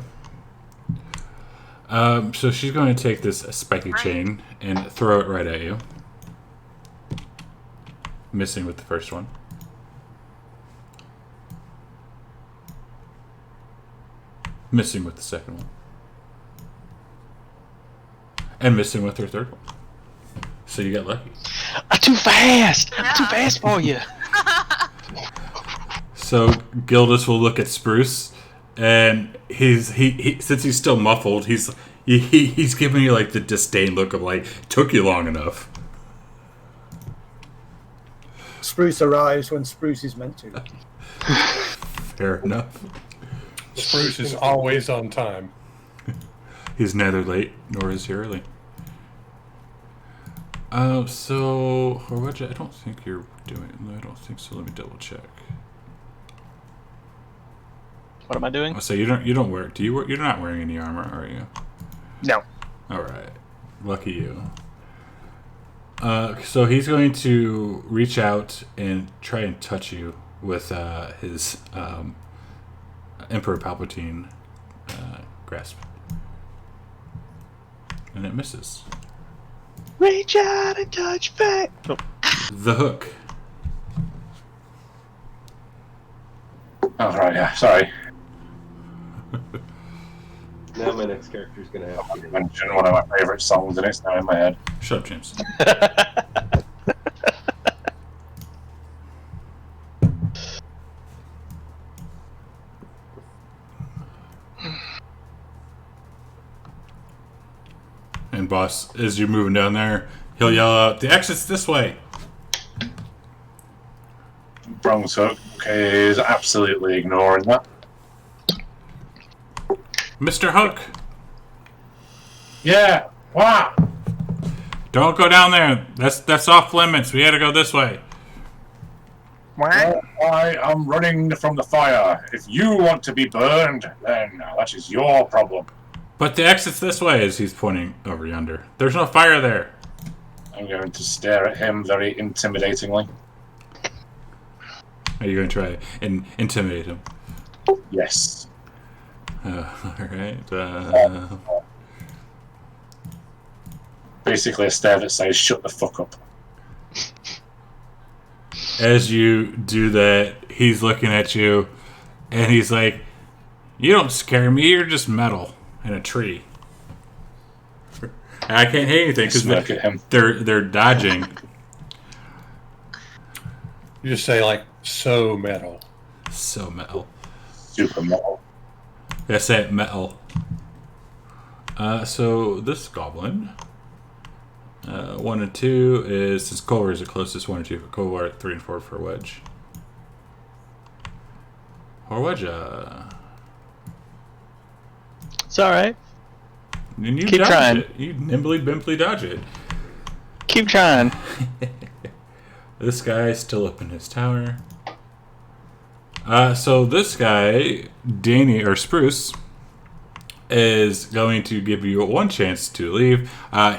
So she's going to take this spiky chain and throw it right at you. Missing with the first one. Missing with the second one. And missing with her third one. So you got lucky. I'm too fast! I'm too fast for you! So Gildas will look at Spruce, and he since he's still muffled, he's giving you like the disdain look of like, took you long enough. Spruce arrives when Spruce is meant to. Fair enough. Spruce is always on time. He's neither late nor is he early. So Horwedge, I don't think you're doing it. No, I don't think so. Let me double check. What am I doing? Oh, so you don't wear? Do you wear? You're not wearing any armor, are you? No. All right, lucky you. So he's going to reach out and try and touch you with his Emperor Palpatine grasp, and it misses. Reach out and touch back. Oh. The hook. Oh, right, yeah, sorry. Now my next character is going to have I mentioned one of my favourite songs and it's now in my head. Shut up, James. And boss, as you're moving down there, he'll yell out, "The exit's this way." Bronze Hook is absolutely ignoring that. Mr. Hook, Yeah, wow. don't go down there. That's off limits. We gotta go this way. Well, I am running from the fire. If you want to be burned, then that is your problem. But the exit's this way, as he's pointing over yonder. There's no fire there. I'm going to stare at him very intimidatingly. Are you going to try and intimidate him? Yes. Alright. Basically a stare that says, shut the fuck up. As you do that, he's looking at you, and he's like, "You don't scare me, you're just metal in a tree." And I can't hit anything Smirk at him. because they're dodging. You just say like, so metal. So metal. Super metal. I say it metal. So this goblin, 1 and 2 is, since Culver is the closest, 1 and 2 for Culver, 3 and 4 for Wedge. Or Wedge. It's alright. And you Keep dodge trying. it. You nimbly bimply dodge it. Keep trying. This guy's still up in his tower. So this guy, Danny or Spruce, is going to give you one chance to leave.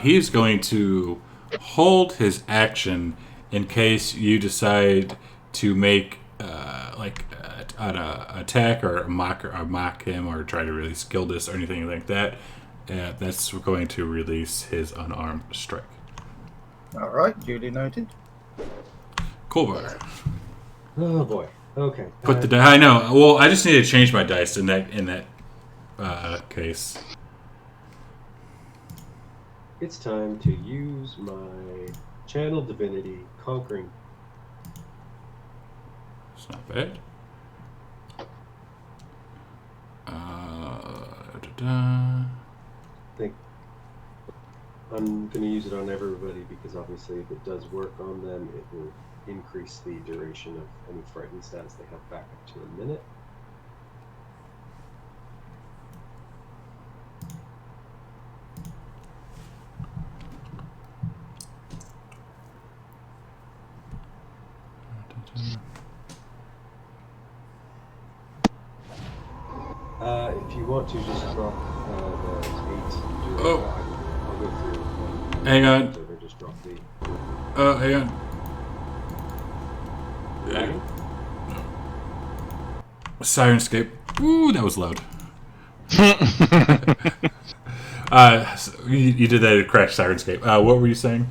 He's going to hold his action in case you decide to make an attack or mock him or try to release Gildas or anything like that. That's going to release his unarmed strike. All right, duly noted. Culver. Oh boy. Okay. Put the die. I know. Well, I just need to change my dice in that case. It's time to use my Channel Divinity Conquering. It's not bad. I think I'm going to use it on everybody because obviously if it does work on them, it will increase the duration of any frightened stats they have back up to a minute. If you want to just drop the 8 during I'll go through. Hang on. Just drop the. Hang on. Sirenscape. Ooh, that was loud. So you did that at Crash Sirenscape. What were you saying?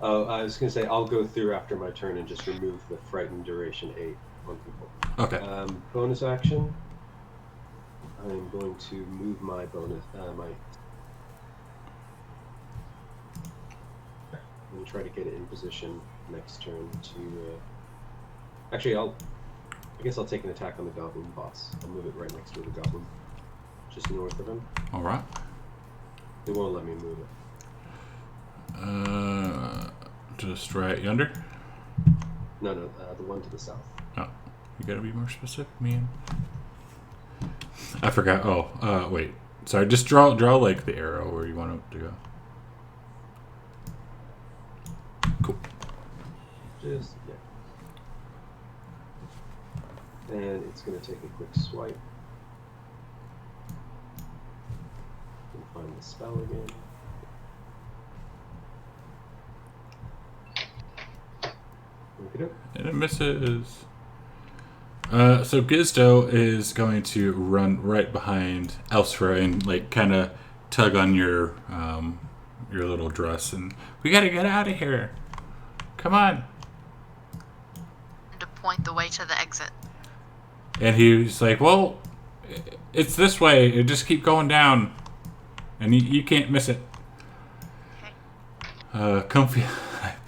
Oh, I was going to say I'll go through after my turn and just remove the frightened duration 8 on people. Okay. Bonus action. I'm going to move my bonus, my going to try to get it in position next turn to... Actually, I guess I'll take an attack on the goblin boss. I'll move it right next to the goblin. Just north of him. Alright. They won't let me move it. Just right yonder? No, the one to the south. Oh, you gotta be more specific, man. I forgot. Oh, wait. Sorry, just draw like the arrow where you want it to go. Cool. Just, yeah. And it's going to take a quick swipe. And find the spell again. And it misses. So Gizdo is going to run right behind Elsfra and like kind of tug on your little dress, and we gotta get out of here. Come on. And to point the way to the exit. And he's like, "Well, it's this way. Just keep going down, and you can't miss it." Okay. Comfy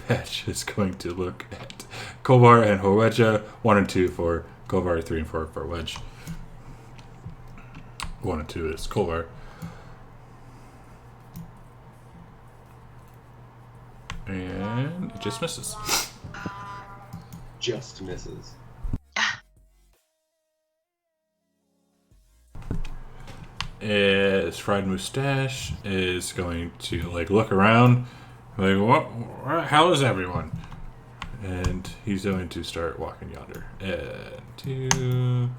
Patch is going to look at Kovar and Horwedja, 1 and 2 for Kovar, 3 and 4 for Wedge. 1 and 2 is Kovar. And it just misses. Just misses. His fried mustache is going to like look around, like what? How is everyone? And he's going to start walking yonder. And 2,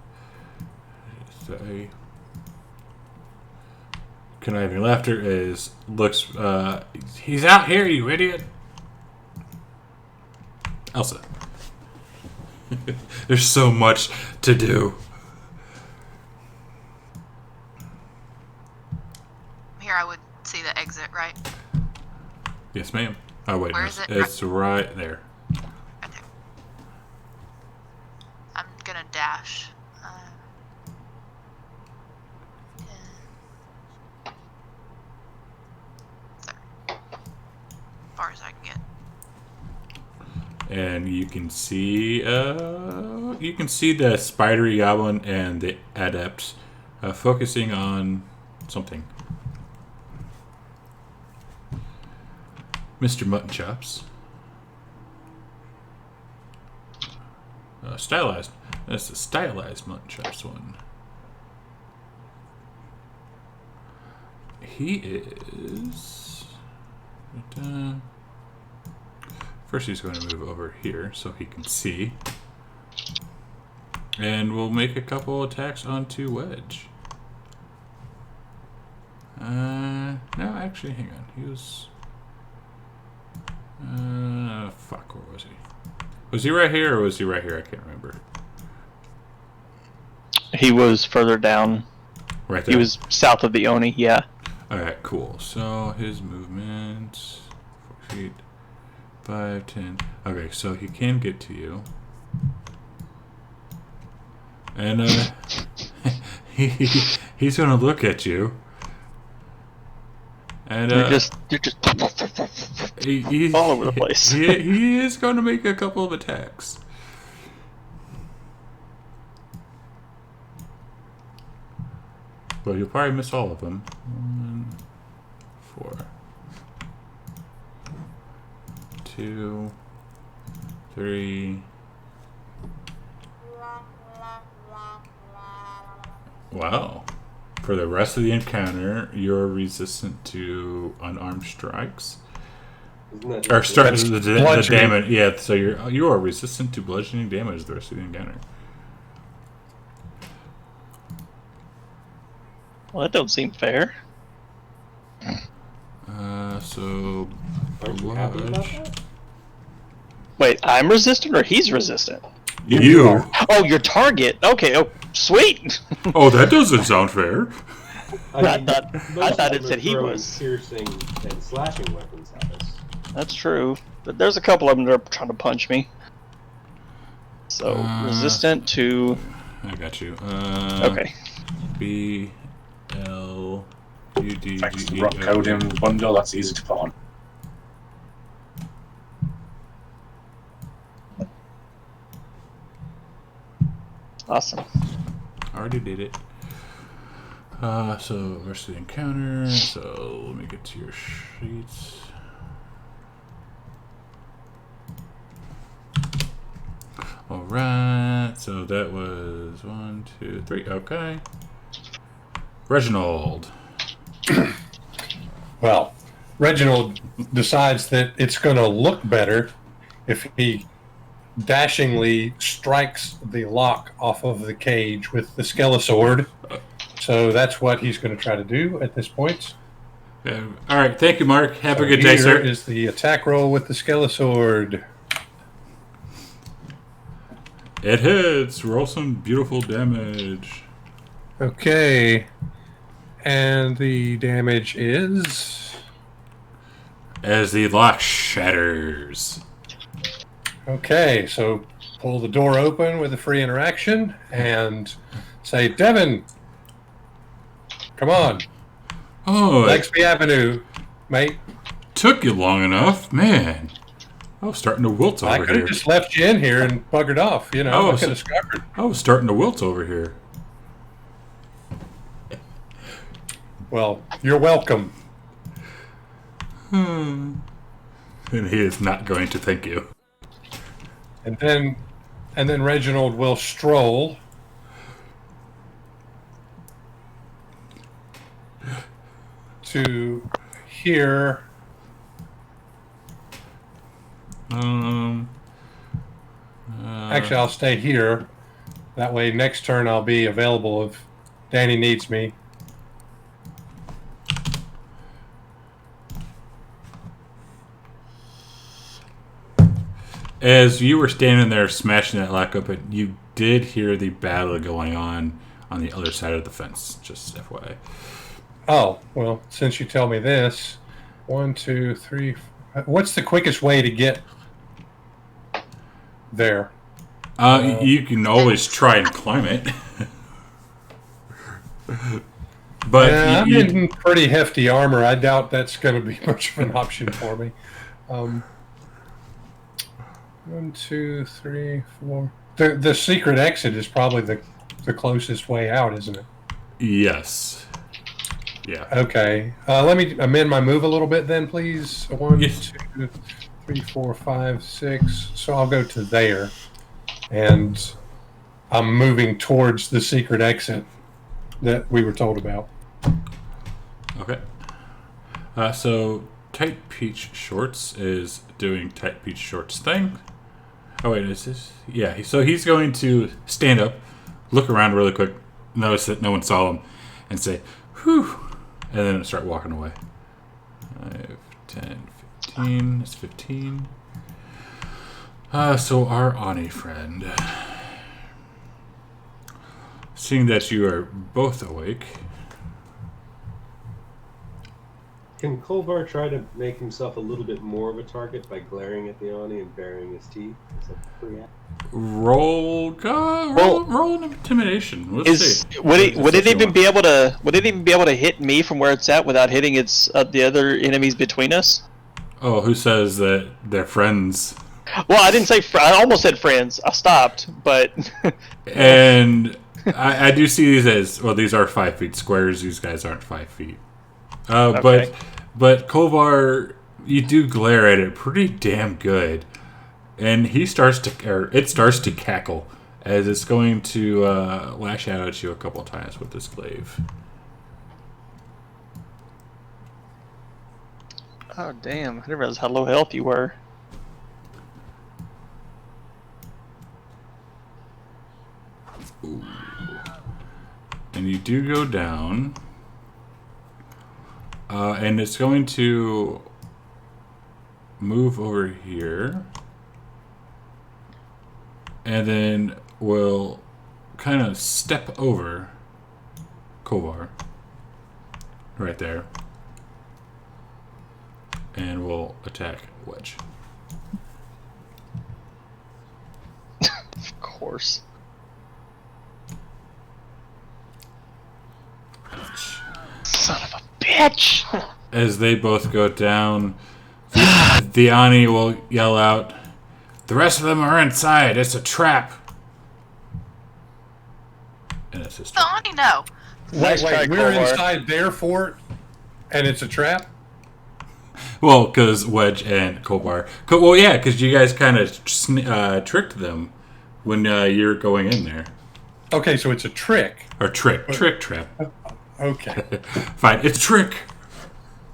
3. Conniving laughter is looks. He's out here, you idiot. Elsa. There's so much to do. Here I would see the exit, right? Yes, ma'am. Oh, wait. Where No, is it? it's right there. Right there. I'm gonna dash. As far as I can get. And you can see the spidery goblin and the adept focusing on something. Mr. Mutton Chops. Stylized. That's the stylized Mutton Chops one. He is... First he's going to move over here so he can see. And we'll make a couple attacks onto Wedge. No, actually, hang on. He was... fuck, where was he? Was he right here or was he right here? I can't remember. He was further down. Right there? He was south of the Oni, yeah. Alright, cool. So his movement... 4 feet... 5, 10... Okay, so he can get to you. And, he's gonna look at you. And, You're just he's all over the place. he is going to make a couple of attacks. But you'll probably miss all of them. 1, 4, 2, 3. Wow. For the rest of the encounter, you're resistant to unarmed strikes. Isn't that Or start That's the bludgeoning. damage. Yeah, so you are resistant to bludgeoning damage the rest of the encounter. Well, that don't seem fair. So Aren't you happy about bludge. that? Wait, I'm resistant or he's resistant? You. Oh, your target. Okay, oh, sweet. Oh, that doesn't sound fair. I thought most of it them said are he throwing was. piercing and slashing weapons at us. That's true. But there's a couple of them that are trying to punch me. So, resistant to... I got you. Okay. B L U D Thanks to G E rock O. coding bundle, that's easy to put on. Awesome. Already did it. So rest of the encounter. So let me get to your sheets. All right. So that was 1, 2, 3. Okay. Reginald. Well, Reginald decides that it's going to look better if he dashingly strikes the lock off of the cage with the Skelisword. So that's what he's going to try to do at this point. All right. Thank you, Mark. Have a good Here day, sir. is the attack roll with the Skelisword. It hits. Roll some beautiful damage. Okay. And the damage is... As the lock shatters. Okay, so pull the door open with a free interaction and say, Devin, come on. Oh, Lexby Avenue, mate. took you long enough. Man, I was starting to wilt over I here. could have just left you in here and buggered off, you know. Oh, I could have scuppered. I was starting to wilt over here. Well, you're welcome. And he is not going to thank you. And then Reginald will stroll to here. Actually, I'll stay here. That way, next turn I'll be available if Danny needs me. As you were standing there smashing that lock open, you did hear the battle going on the other side of the fence. Just FYI. Oh, well, since you tell me this, 1, 2, 3. What's the quickest way to get there? You can always try and climb it. But yeah, I'm in pretty hefty armor. I doubt that's going to be much of an option for me. 1, 2, 3, 4. The secret exit is probably the closest way out, isn't it? Yes. Yeah. Okay. Let me amend my move a little bit then, please. 1, Yes. 2, 3, 4, 5, 6. So I'll go to there. And I'm moving towards the secret exit that we were told about. Okay. So Tight Peach Shorts is doing Tight Peach Shorts thing. Oh wait, is this? Yeah. So he's going to stand up, look around really quick, notice that no one saw him, and say, "Whew," and then start walking away. 5, 10, 15. It's 15. So our Ani friend, seeing that you are both awake. Can Kolvar try to make himself a little bit more of a target by glaring at the Ani and baring his teeth? Is that free act? Roll an intimidation. Let's see. Would it even be able to hit me from where it's at without hitting its the other enemies between us? Oh, who says that they're friends? Well, I didn't say. I almost said friends. I stopped, but. And I do see these as well. These are 5 feet squares. These guys aren't 5 feet. Okay. But Kolvar, you do glare at it pretty damn good, and it starts to cackle as it's going to lash out at you a couple of times with this glaive. Oh damn! I didn't realize how low health you were. Ooh. And you do go down. And it's going to move over here. And then we'll kind of step over Kolvar. Right there. And we'll attack Wedge. Of course. Son of a bitch! As they both go down, the Ani will yell out, "The rest of them are inside. It's a trap." and it's his So turn. I know. Nice try, we're Colbar. inside their fort, and it's a trap? Well, because Wedge and Colbar. Well, yeah, because you guys kind of tricked them when you're going in there. Okay, so it's a trick. Or trick trap. Okay. Fine, it's a trick.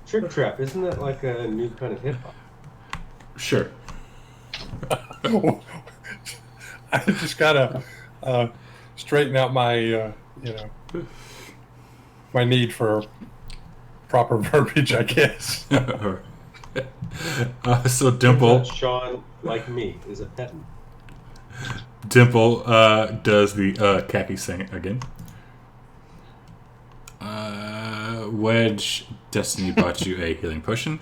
Trick trap, isn't that like a new kind of hip hop? Sure. I just gotta straighten out my, my need for proper verbiage, I guess. So Dimple, Sean, like me, is a pedant. Dimple does the khaki thing again. Wedge, Destiny bought you a healing potion.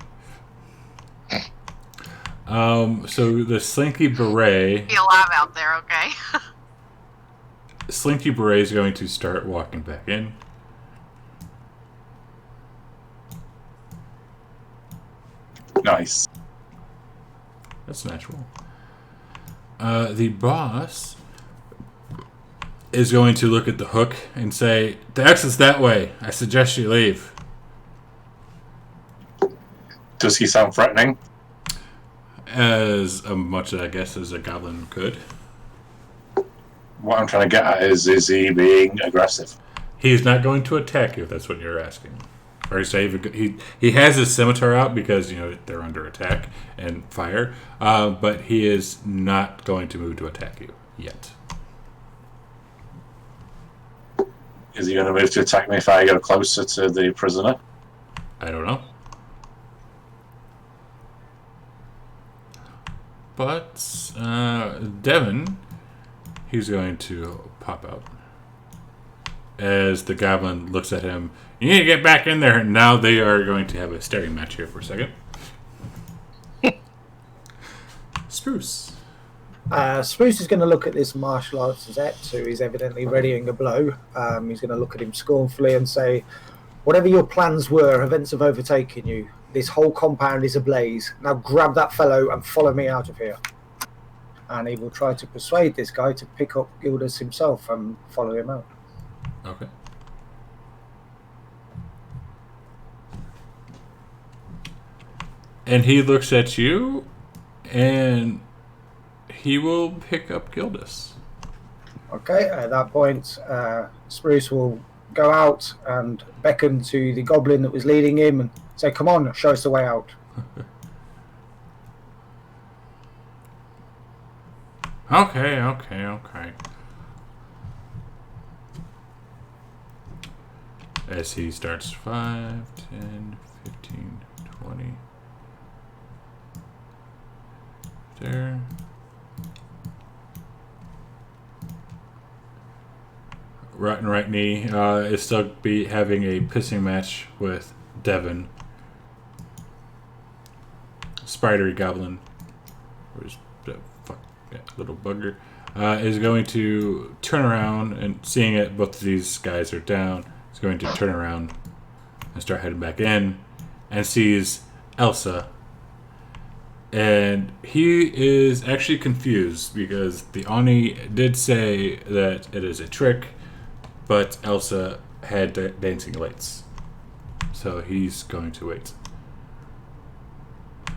So the Slinky Beret. Be alive out there, okay? Slinky Beret is going to start walking back in. Nice. That's natural. The boss is going to look at the hook and say, "The exit's that way. I suggest you leave." Does he sound threatening? As much, I guess, as a goblin could. What I'm trying to get at is he being aggressive? He's not going to attack you if that's what you're asking. Or he has his scimitar out because they're under attack and fire, but he is not going to move to attack you yet. Is he going to move to attack me if I go closer to the prisoner? I don't know. But Devin, he's going to pop out. As the goblin looks at him, "You need to get back in there." Now they are going to have a staring match here for a second. Spruce. Spruce is going to look at this martial arts adept who is evidently readying a blow. He's going to look at him scornfully and say, "Whatever your plans were, events have overtaken you. This whole compound is ablaze. Now grab that fellow and follow me out of here." And he will try to persuade this guy to pick up Gildas himself and follow him out. Okay. And he looks at you, and he will pick up Gildas. Okay, at that point, Spruce will go out and beckon to the goblin that was leading him and say, "Come on, show us the way out." Okay. As he starts 5, 10, 15, 20. There. Rotten right knee is still be having a pissing match with Devin. Spidery goblin. Where's the fuck? Yeah, little bugger. Is going to turn around and seeing it, both of these guys are down. Is going to turn around and start heading back in, and sees Elsa. And he is actually confused because the Oni did say that it is a trick, but Elsa had dancing lights. So he's going to wait.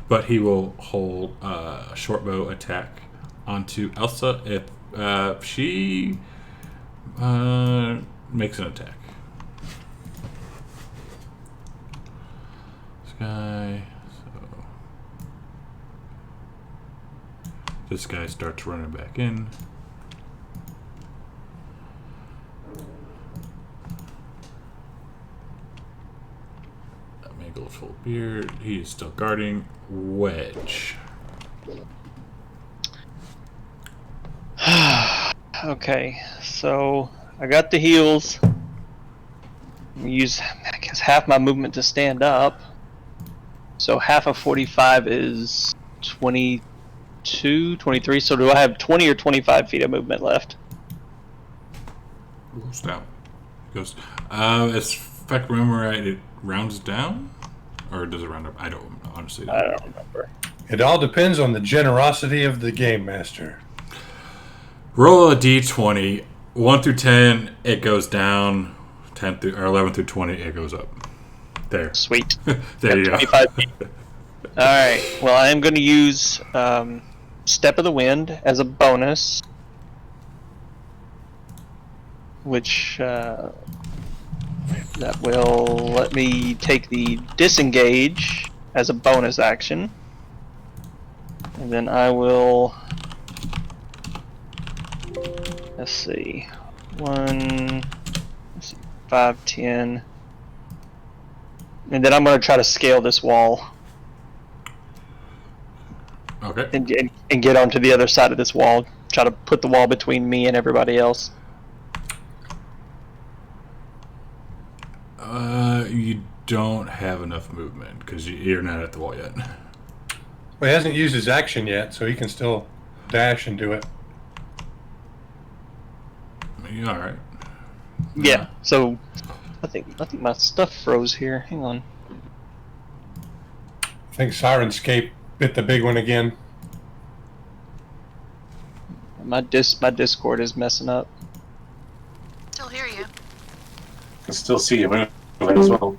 But he will hold a short bow attack onto Elsa if she makes an attack. This guy. So this guy starts running back in. Mangled full beard. He is still guarding Wedge. Okay, so I got the heals. Use, I guess, half my movement to stand up. So half of 45 is 22, 23. So do I have 20 or 25 feet of movement left? Goes down. Goes. As if I can remember right, it rounds down, or does it round up? I don't honestly. I don't remember. It all depends on the generosity of the game master. Roll a d20. 1 through 10, it goes down. 10 through or 11 through 20, it goes up. There. Sweet. There you go. 25 feet. All right. Well, I am going to use Step of the Wind as a bonus, which that will let me take the Disengage as a bonus action, and then I will. Let's see. 5, 10. And then I'm going to try to scale this wall. Okay. And get onto the other side of this wall. Try to put the wall between me and everybody else. You don't have enough movement because you're not at the wall yet. Well, he hasn't used his action yet, so he can still dash and do it. You're all right. Yeah. So I think my stuff froze here. Hang on. I think Sirenscape bit the big one again. My Discord is messing up. Still hear you. I can still see you moving as well.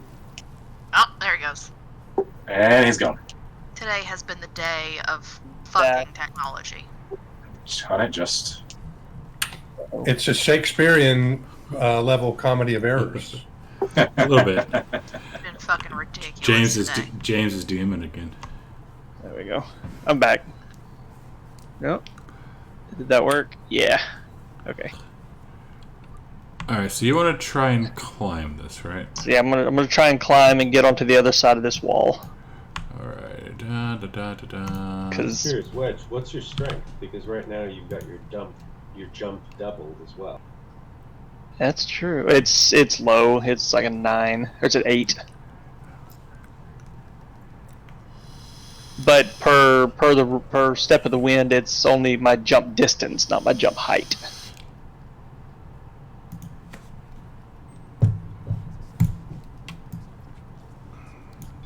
Oh, there he goes. And he's gone. Today has been the day of fucking technology. On it just. It's a Shakespearean level comedy of errors. A little bit. It's been fucking ridiculous. James is DMing again. There we go. I'm back. Yep. Did that work? Yeah. Okay. All right, so you want to try and climb this, right? So yeah, I'm gonna try and climb and get onto the other side of this wall. All right. Da da da da da. Cause Here's Wedge. What's your strength? Because right now you've got your jump doubled as well. that's true. It's low. It's like a 9. Or it's an 8. But per Step of the Wind, it's only my jump distance, not my jump height.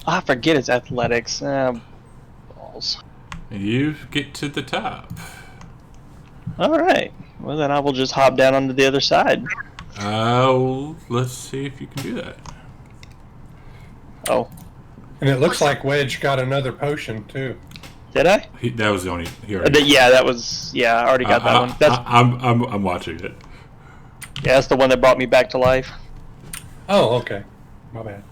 I forget it's athletics. Balls. You get to the top. All right. Well, then I will just hop down onto the other side. Let's see if you can do that. Oh, And it looks like Wedge got another potion, too. did I? That was the only. He already, Yeah, that was. Yeah, I already got that one. That's I'm watching it. yeah, that's the one that brought me back to life. Oh, okay. My bad.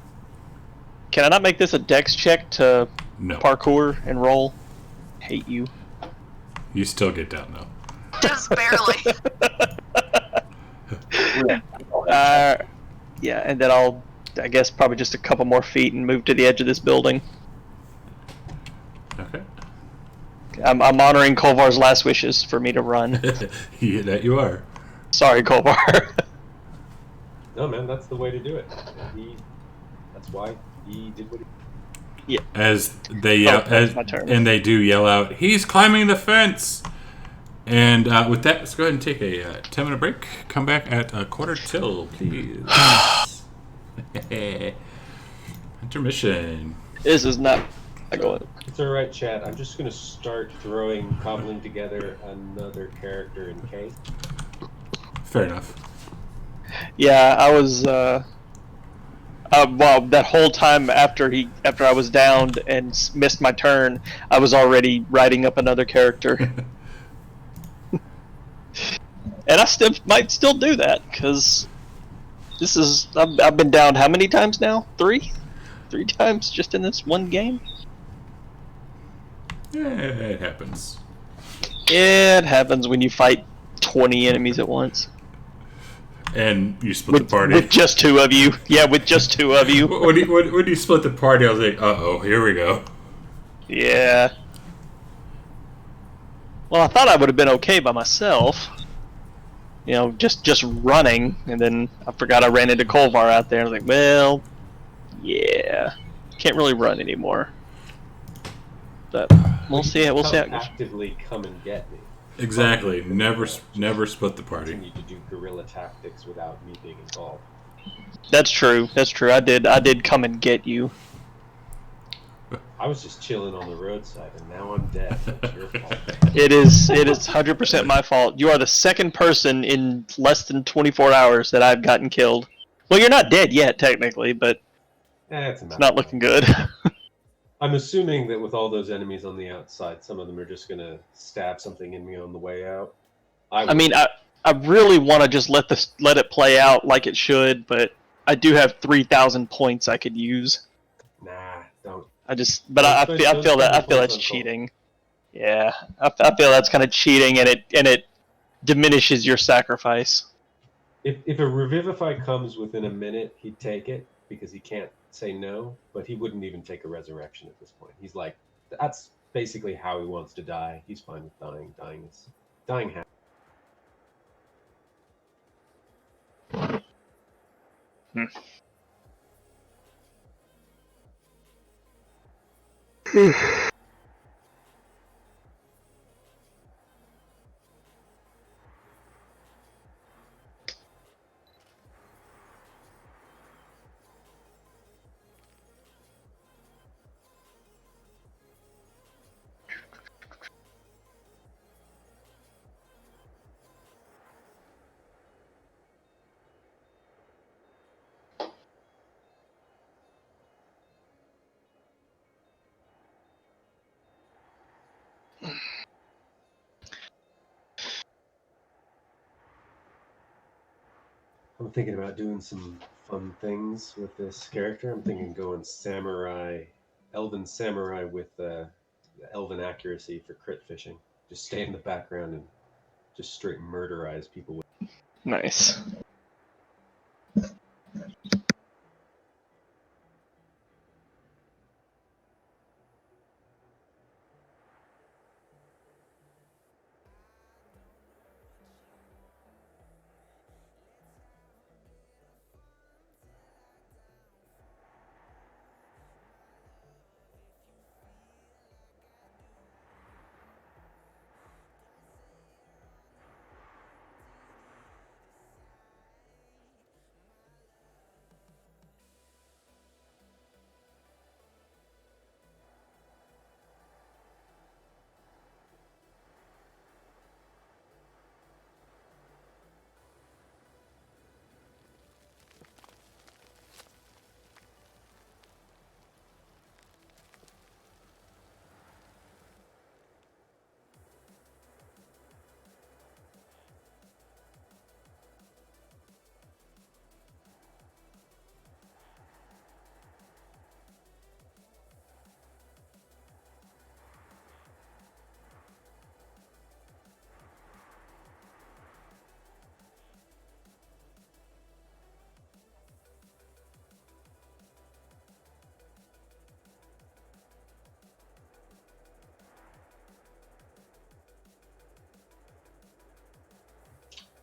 Can I not make this a dex check to No, parkour and roll? Hate you. you still get down though. Just barely. Yeah, and then I guess probably just a couple more feet and move to the edge of this building. Okay. I'm honoring Kolvar's last wishes for me to run. Yeah, that you are. Sorry, Kolvar. No, man, that's the way to do it. That's why he did what he As they yell, that's my turn. and they do yell out, "He's climbing the fence!" And with that, let's go ahead and take a 10-minute break. Come back at a quarter till, please. Intermission. This is not. I go. It's alright, chat. I'm just going to start cobbling together another character in case. Fair enough. Yeah, I was. Well, that whole time after I was downed and missed my turn, I was already writing up another character. And I might still do that because this is I've been down how many times now? 3 times just in this one game. Yeah, it happens. It happens when you fight 20 enemies at once. And you split the party. With just 2 of you. Yeah, with just 2 of you. When you split the party, I was like, uh-oh, here we go. Yeah. Well, I thought I would have been okay by myself. You know, just running, and then I forgot I ran into Kolvar out there. I was like, well, yeah, can't really run anymore. But we'll see. We'll see how it goes. Actively come and get me. Exactly. Never split the party. Continue to do guerrilla tactics without me being involved. That's true. That's true. I did come and get you. I was just chilling on the roadside, and now I'm dead. It's your fault. It is 100% my fault. You are the second person in less than 24 hours that I've gotten killed. Well, you're not dead yet, technically, but it's not looking good. I'm assuming that with all those enemies on the outside, some of them are just going to stab something in me on the way out. I mean, I really want to just let it play out like it should, but I do have 3,000 points I could use. Nah, don't. I Don't feel spend that's points on Cole. cheating. Yeah, I feel that's kind of cheating, and it diminishes your sacrifice. If a Revivify comes within a minute, he'd take it because he can't say no, but he wouldn't even take a resurrection at this point. He's like, that's basically how he wants to die. He's fine with dying. Dying happy. I'm thinking about doing some fun things with this character. I'm thinking going samurai, elven samurai with elven accuracy for crit fishing. Just stay in the background and just straight murderize people. Nice.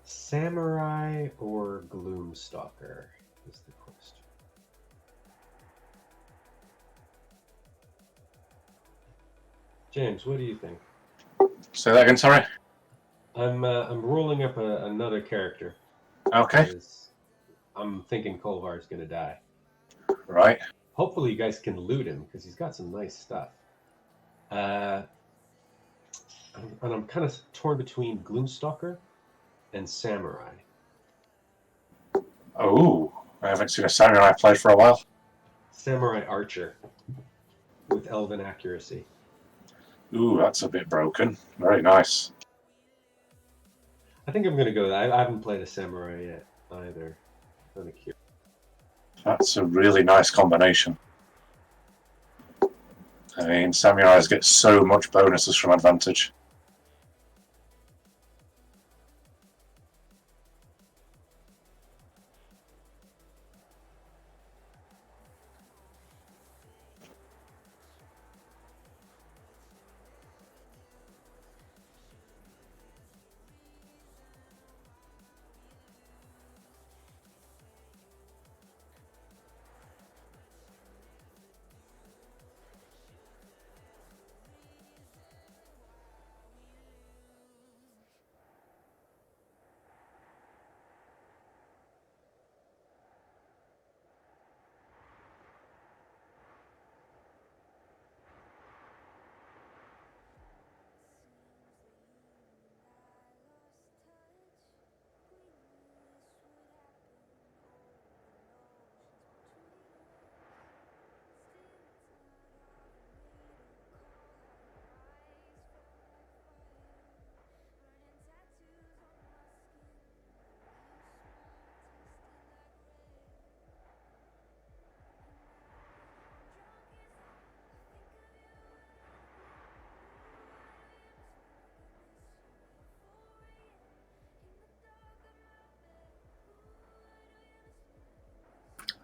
Samurai or Gloomstalker is the question. James, what do you think? Say that again, sorry. I'm rolling up another character. Okay. I'm thinking Kolvar's gonna die. Right. Hopefully you guys can loot him because he's got some nice stuff. And I'm kind of torn between Gloomstalker and Samurai. Oh, I haven't seen a samurai play for a while. Samurai Archer with elven accuracy. Ooh, that's a bit broken. Very nice. I think I'm going to go with that. I haven't played a Samurai yet either. Kind of curious. That's a really nice combination. I mean, samurais get so much bonuses from advantage.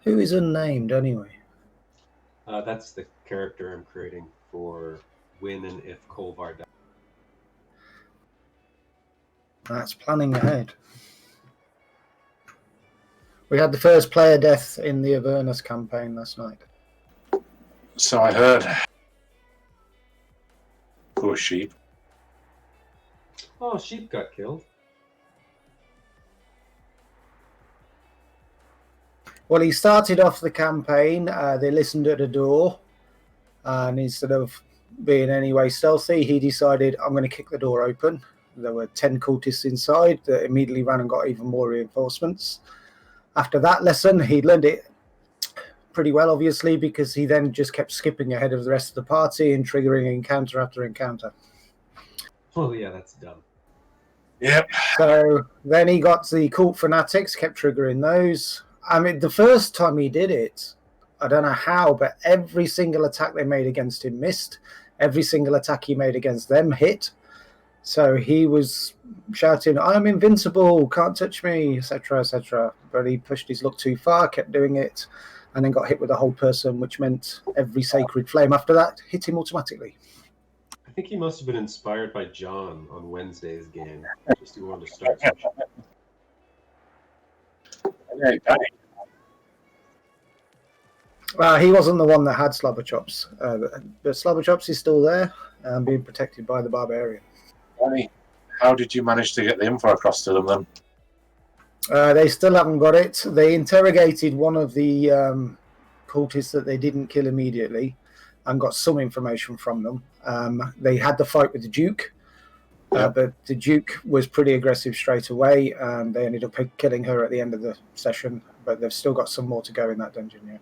Who is unnamed anyway? That's the character I'm creating for when and if Kolvar dies. That's planning ahead. We had the first player death in the Avernus campaign last night. So I heard. Poor sheep. Oh, sheep got killed. Well, he started off the campaign. They listened at the door, and instead of being anyway stealthy, he decided, I'm going to kick the door open. There were 10 cultists inside that immediately ran and got even more reinforcements. After that lesson, he learned it pretty well, obviously, because he then just kept skipping ahead of the rest of the party and triggering encounter after encounter. Oh, yeah, that's dumb. Yep. So then he got the cult fanatics, kept triggering those. I mean, the first time he did it, I don't know how, but every single attack they made against him missed. Every single attack he made against them hit. So he was shouting, I'm invincible, can't touch me, etc., etc. But he pushed his luck too far, kept doing it, and then got hit with a whole person, which meant every sacred flame after that hit him automatically. I think he must have been inspired by John on Wednesday's game. Just he wanted to start some Hey, Danny. He wasn't the one that had Slobber Chops, but Slobber Chops is still there, being protected by the Barbarian. Danny, how did you manage to get the info across to them then? They still haven't got it. They interrogated one of the cultists that they didn't kill immediately and got some information from them. They had the fight with the Duke, but the Duke was pretty aggressive straight away, and they ended up killing her at the end of the session, but they've still got some more to go in that dungeon yet.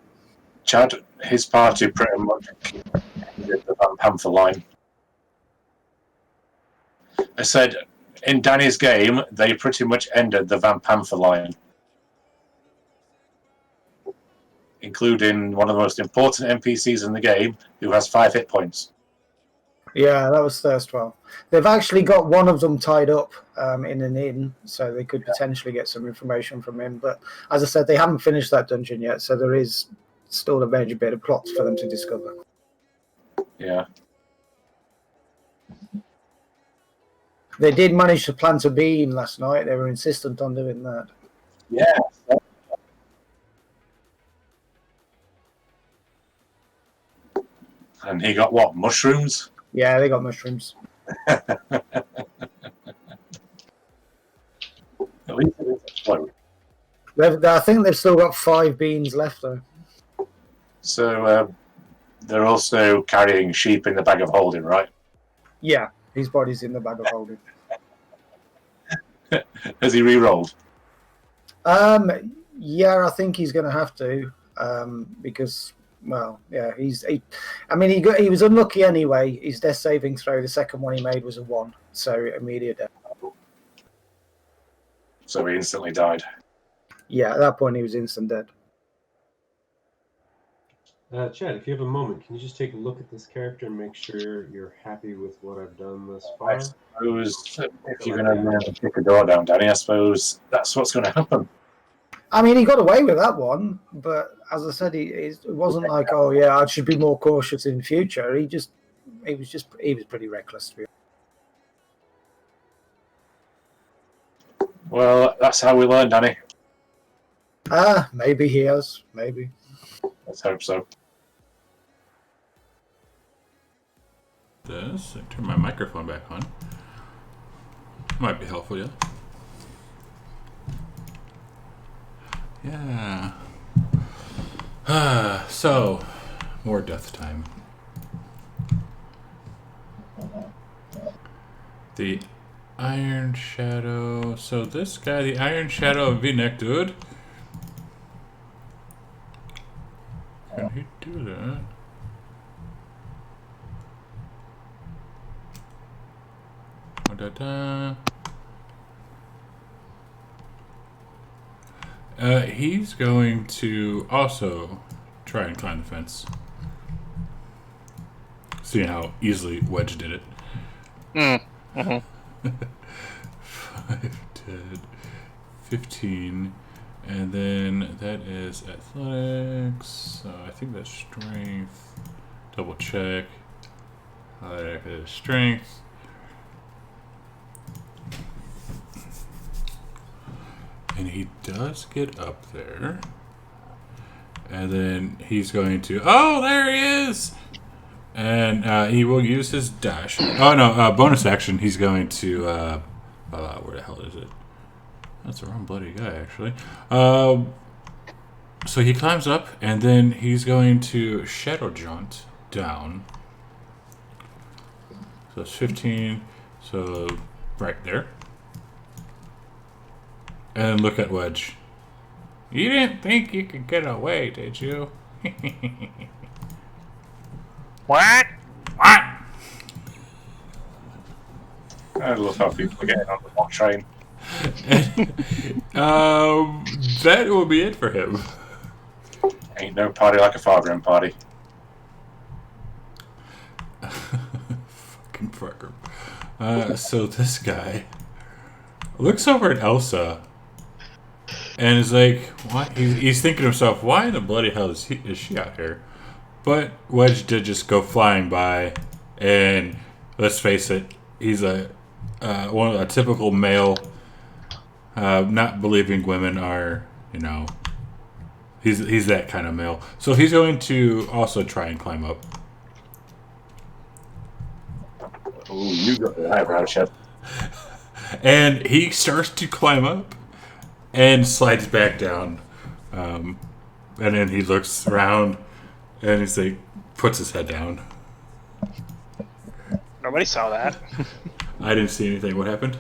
Chad, his party pretty much did the Van Panther line. I said, in Danny's game, they pretty much ended the Van Panther line, including one of the most important NPCs in the game, who has 5 hit points. Yeah, that was Thirstwell. They've actually got one of them tied up in an inn, so they could potentially get some information from him. But as I said, they haven't finished that dungeon yet, so there is still a major bit of plot for them to discover. Yeah. They did manage to plant a bean last night. They were insistent on doing that. Yeah. And he got what? Mushrooms? Yeah, they got mushrooms. At least it is explode. I think they've still got 5 beans left, though. So they're also carrying sheep in the bag of holding, right? Yeah, his body's in the bag of holding. Has he re-rolled? Yeah, I think he's going to have to, because, well, yeah, he was unlucky anyway. His death saving throw, the second one he made was a 1, so immediate death. So he instantly died. Yeah, at that point he was instant dead. Chad, if you have a moment, can you just take a look at this character and make sure you're happy with what I've done thus far? I suppose if you're going to kick a door down, Danny, I suppose that's what's going to happen. I mean, he got away with that one, but as I said, it wasn't like, oh yeah, I should be more cautious in future. He was pretty reckless, to be honest. Well, that's how we learn, Danny. Maybe he has, maybe. Let's hope so. This, I turn my microphone back on. Might be helpful, yeah. Yeah. So, more death time. The Iron Shadow. So this guy, the Iron Shadow of V-neck, dude. Can he do that? He's going to also try and climb the fence. Seeing how easily Wedge did it. 5, 10, 15, And then that is athletics. So I think that's strength. Double check. That is strength. And he does get up there. And then he's going to... Oh, there he is! And he will use his dash. Oh, no, bonus action. He's going to... where the hell is it? That's the wrong bloody guy, actually. So he climbs up, and then he's going to shadow jaunt down. So it's 15. So right there. And look at Wedge. You didn't think you could get away, did you? What? What? I love how people are getting on the mock train. That will be it for him. Ain't no party like a fathering party. Fucking fucker. So this guy looks over at Elsa and is like, "What?" He's thinking to himself, "Why in the bloody hell is she out here?" But Wedge did just go flying by, and let's face it, he's a typical male. Not believing women are, he's that kind of male. So he's going to also try and climb up. Oh, you got the eyebrow shut. And he starts to climb up and slides back down. And then he looks around and he's like, puts his head down. Nobody saw that. I didn't see anything. What happened?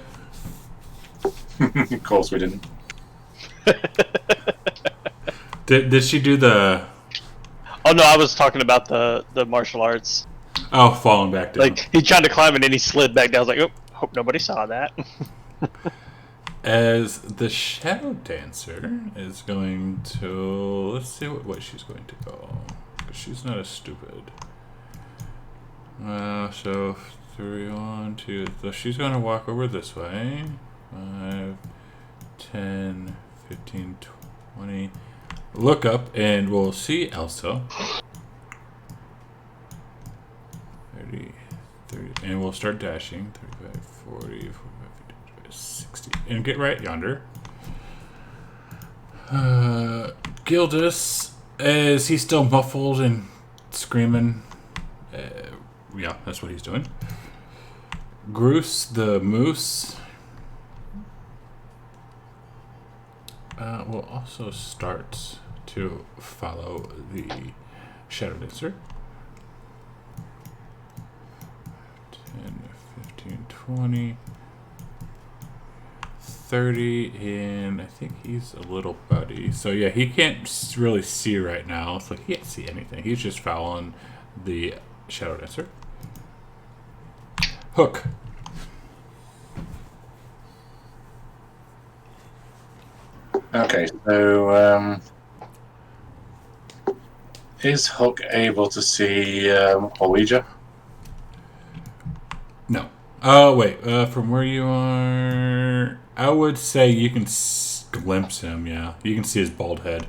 Of course we didn't. Did she do the... Oh no, I was talking about the martial arts. Oh, falling back down. Like, he tried to climb and then he slid back down. I was like, oh, hope nobody saw that. As the Shadow Dancer is going to... Let's see what way she's going to go. Because she's not as stupid. So, 3, 1, 2... So she's going to walk over this way. 5, 10, 15, 20... Look up and we'll see Elsa. 30, and we'll start dashing. 35, 40, 45, 55, 60. And get right yonder. Gildas, is he still muffled and screaming? Yeah, that's what he's doing. Groose the Moose will also start to follow the Shadow Dancer. 10, 15, 20, 30, and I think he's a little buddy. So yeah, he can't really see right now, so he can't see anything. He's just following the Shadow Dancer. Hook. Okay, so is Hook able to see Ouija? No. Oh, wait. From where you are, I would say you can glimpse him, yeah. You can see his bald head.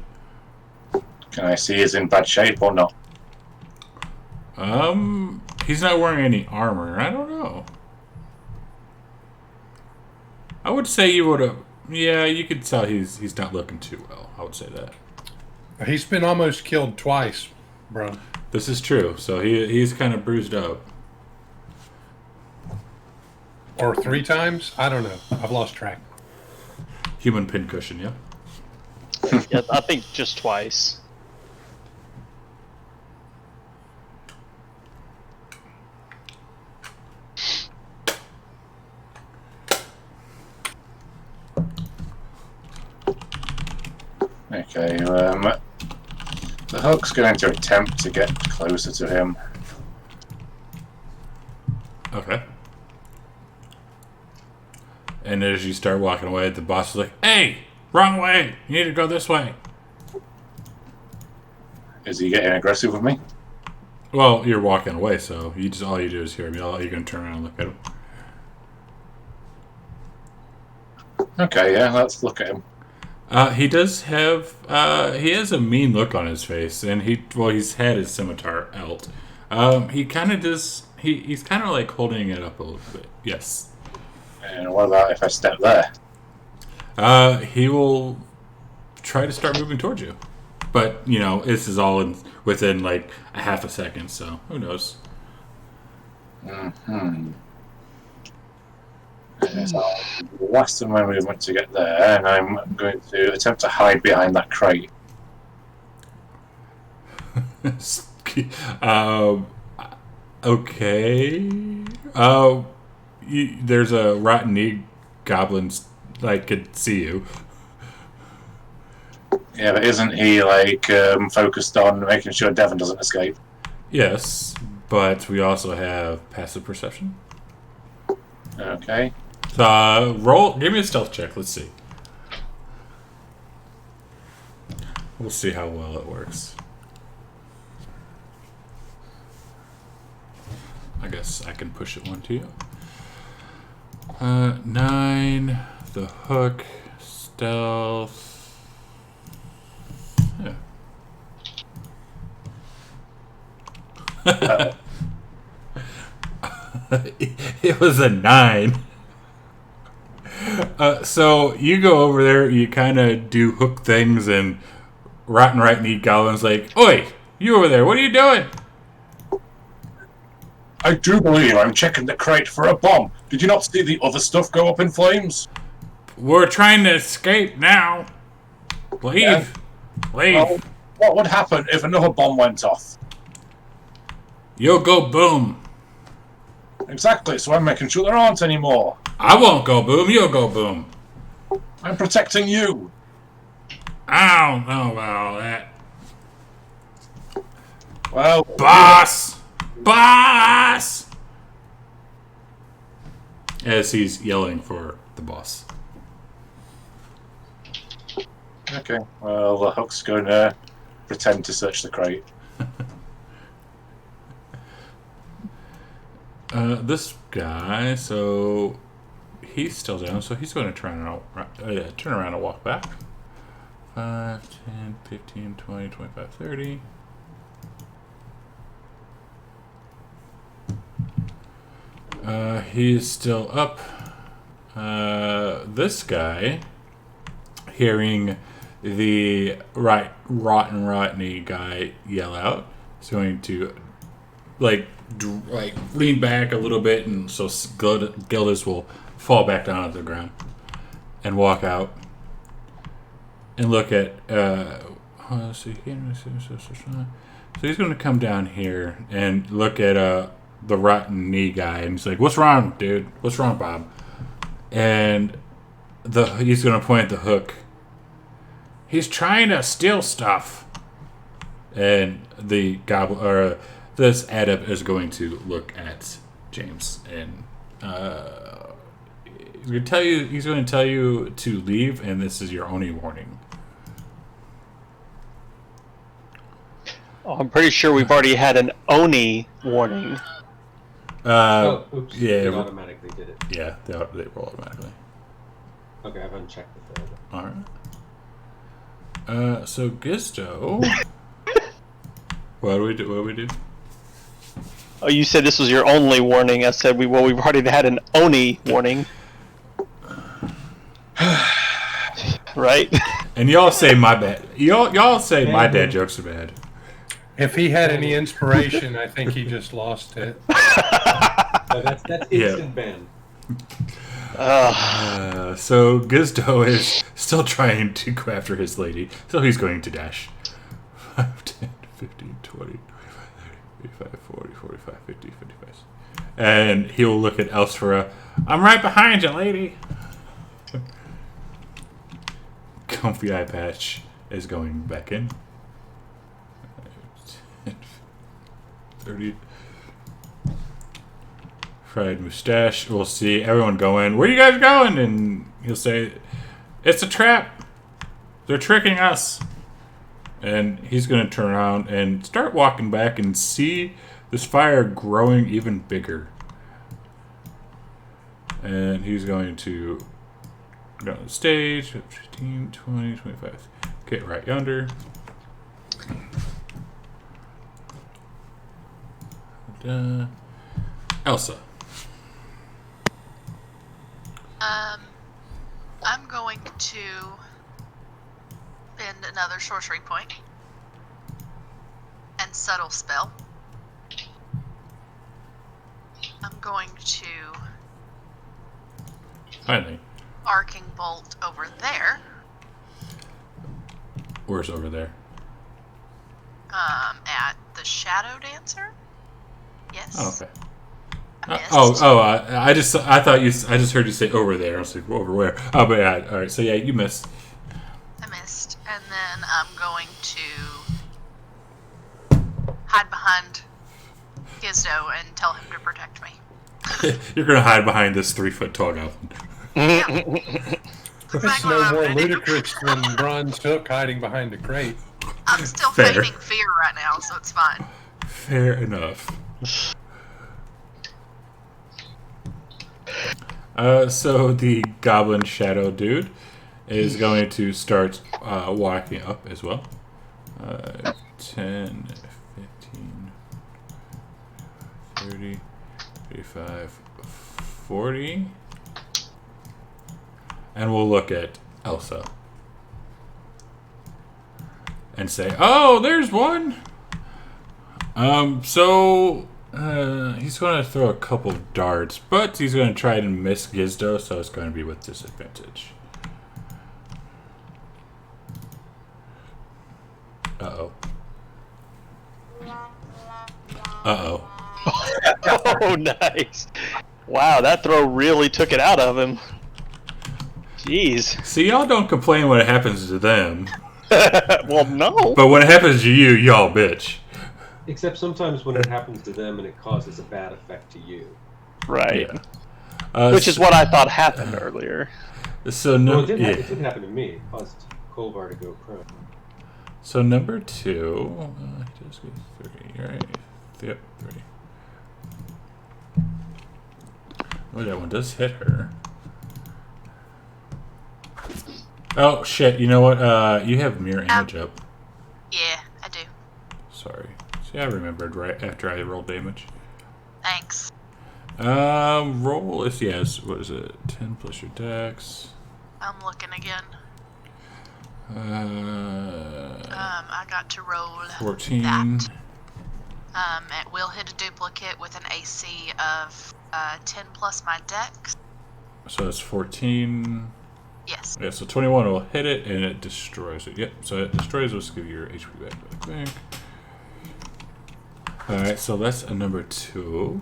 Can I see he's in bad shape or not? He's not wearing any armor. I don't know. I would say you would have... Yeah, you could tell he's not looking too well. I would say that. He's been almost killed twice, bro. This is true. So he's kind of bruised up. Or 3 times? I don't know. I've lost track. Human pincushion, yeah? Yeah, I think just twice. Okay, the Hook's going to attempt to get closer to him. Okay. And as you start walking away, the boss is like, "Hey, wrong way. You need to go this way." Is he getting aggressive with me? Well, you're walking away, so all you do is hear him yell. You're going to turn around and look at him. Okay, yeah, let's look at him. He does have. He has a mean look on his face, and he's had his scimitar out. He kind of does. He's kind of like holding it up a little bit. Yes. And what about if I step there? He will try to start moving towards you, but this is all within like a half a second. So who knows? Mm-hmm. So less than my movement to get there, and I'm going to attempt to hide behind that crate. Okay. There's a rotten egg goblin that could see you. Yeah, but isn't he focused on making sure Devon doesn't escape? Yes, but we also have passive perception. Okay. So give me a stealth check. Let's see. We'll see how well it works. I guess I can push it one to you. 9, the hook, stealth. Yeah. It was a 9. So you go over there, you kind of do hook things, and Rotten Right Knee Goblin's like, "Oi, you over there, what are you doing?" I do believe I'm checking the crate for a bomb. Did you not see the other stuff go up in flames? We're trying to escape now. Leave. Yeah. Leave. Well, what would happen if another bomb went off? You'll go boom. Exactly, so I'm making sure there aren't any more. I won't go boom, you'll go boom. I'm protecting you. I don't know about that. Well, Boss! Boss! As he's yelling for the boss. okay. Well, the hook's going to pretend to search the crate. This guy, so he's still down, so he's going to turn around and walk back. 5, 10, 15, 20, 25, 30. He's still up. This guy, hearing the rotten guy yell out, is going to lean back a little bit, and so Gildus will fall back down to the ground and walk out and look at. So he's going to come down here and look at the rotten knee guy, and he's like, "What's wrong, dude? What's wrong, Bob?" And he's going to point at the hook. He's trying to steal stuff, and the goblin or this adept is going to look at James, and he's going to tell you to leave, and this is your only warning. Oh, I'm pretty sure we've already had an Oni warning. Oops. Yeah, It automatically did it. Yeah, they roll automatically. Okay, I've unchecked the third. All right. So Gisto, what do we do? Oh, you said this was your only warning. I said we've already had an Oni warning. Right? And y'all say my bad. Y'all say my dad jokes are bad. If he had any inspiration, I think he just lost it. No, that's instant ban. So Gizdo is still trying to go after his lady, so he's going to dash. 5, 10, 15, 20, 25, 30, 35, 40, 45, 50, 55. And he'll look at Elsfera. I'm right behind you, lady. Comfy eye patch is going back in. 30. Fried mustache. We'll see everyone go in. Where are you guys going? And he'll say, "It's a trap. They're tricking us." And he's going to turn around and start walking back and see this fire growing even bigger. And he's going to Go on the stage. 15, 20, 25. Get right yonder. Elsa. I'm going to spend another sorcery point and subtle spell. I'm going to Finally. arcing bolt over there. Where's over there? At the Shadow Dancer. Yes. Oh, okay. I missed. I just heard you say over there. I was like, over where? Oh, but yeah. All right. So yeah, you missed. I missed, and then I'm going to hide behind Gizdo and tell him to protect me. You're gonna hide behind this 3-foot tall goblin. It's Exactly no what I'm more gonna do. ludicrous than Bronze Hook hiding behind a crate. I'm still Fair. feigning fear right now, so it's fine. Fair enough. So the goblin shadow dude is going to start walking up as well. 10, 15, 30, 35, 40. And we'll look at Elsa. And say, oh, there's one! He's going to throw a couple darts, but he's going to try and miss Gizdo, so it's going to be with disadvantage. Uh-oh. Uh-oh. Oh, nice. Wow, that throw really took it out of him. Jeez. See, y'all don't complain when it happens to them, Well, no. but when it happens to you, y'all bitch. Except sometimes when it happens to them and it causes a bad effect to you. Right. Yeah. Which is what I thought happened earlier. So Well, no, it yeah. didn't happen to me. It caused Kolvar to go prone. So number 2, he does get 3, right? Yep, 3. Oh, that one does hit her. Oh shit! You know what? You have mirror image up. Yeah, I do. Sorry. See, I remembered right after I rolled damage. Thanks. Roll is yes. What is it? 10 plus your dex. I'm looking again. Uh, I got to roll 14. that. It will hit a duplicate with an AC of 10 plus my dex. So it's 14. Yes. Yeah, so 21 will hit it and it destroys it. Yep, so it destroys it. Let's give you your HP back really quick. Alright, so that's a number 2.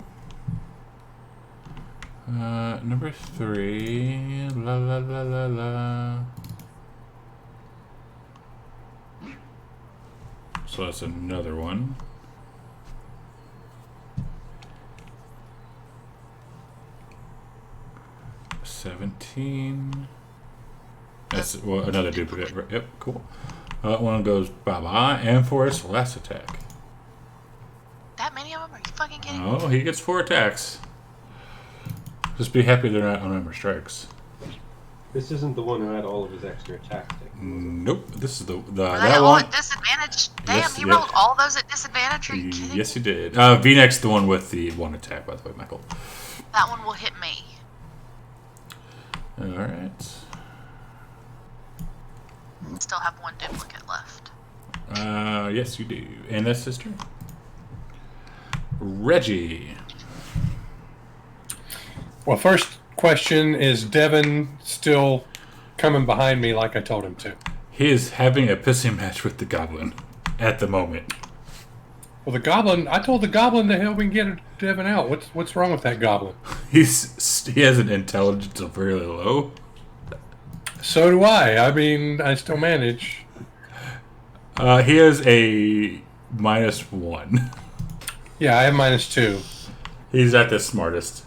Number 3. La la la la la. So that's another one. $17. That's another duplicate. Yep, cool. That one goes bye-bye. And for its last attack. That many of them? Are you fucking kidding me? Oh, he gets 4 attacks. Just be happy they're not unarmored strikes. This isn't the one who had all of his extra attacks taken. Nope. This is the Were they that all one. at disadvantage? Damn, Yes, you yeah. rolled all those at disadvantage? Are you kidding Yes, me? he did. V-Neck's the one with the 1 attack, by the way, Michael. That one will hit me. All right. Still have 1 duplicate left. Yes, you do. And that's his turn. Reggie. Well, first question, is Devin still coming behind me like I told him to? He is having a pissing match with the goblin at the moment. Well, the goblin, I told the goblin to help me get Devin out. What's wrong with that goblin? He has an intelligence of really low. So do I. I mean, I still manage. He has a -1. Yeah, I have -2. He's at the smartest.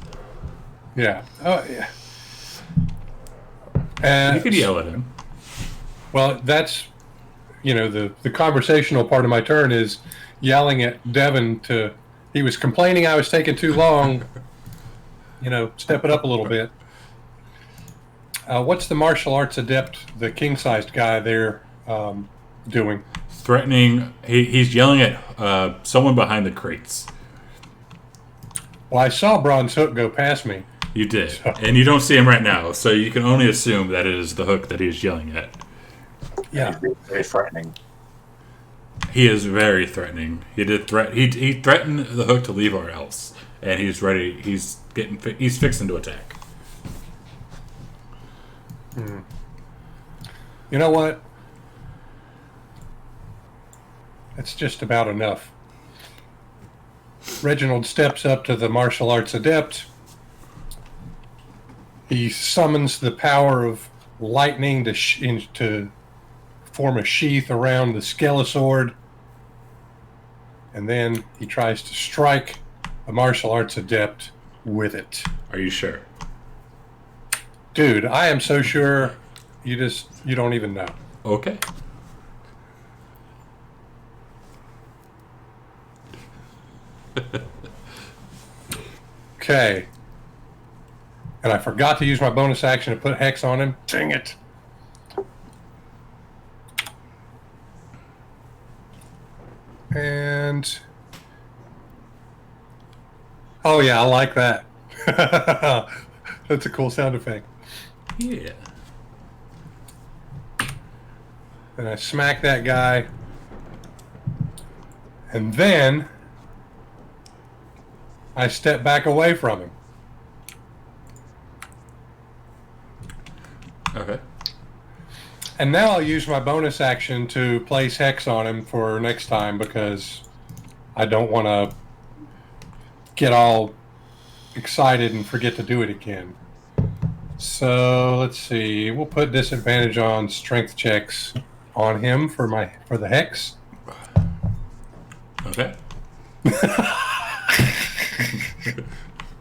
Yeah. Oh, yeah. You could yell at him. Well, that's, the conversational part of my turn is yelling at Devin to, he was complaining I was taking too long, step it up a little bit. What's the martial arts adept, the king-sized guy there, doing? Threatening. He's yelling at someone behind the crates. Well, I saw Bronze Hook go past me. You did. And you don't see him right now, so you can only assume that it is the Hook that he's yelling at. Yeah. He's very threatening. He is very threatening. He did he threatened the Hook to leave or else. And he's ready. He's fixing to attack. You know what? That's just about enough. Reginald steps up to the martial arts adept. He summons the power of lightning to form a sheath around the Skelisword. And then he tries to strike a martial arts adept with it. Are you sure? Dude, I am so sure you don't even know. Okay. Okay. And I forgot to use my bonus action to put Hex on him. Dang it. And... oh yeah, I like that. That's a cool sound effect. Yeah. And I smack that guy. And then I step back away from him. Okay. And now I'll use my bonus action to place Hex on him for next time because I don't want to get all excited and forget to do it again. So let's see. We'll put disadvantage on strength checks on him for the Hex. Okay.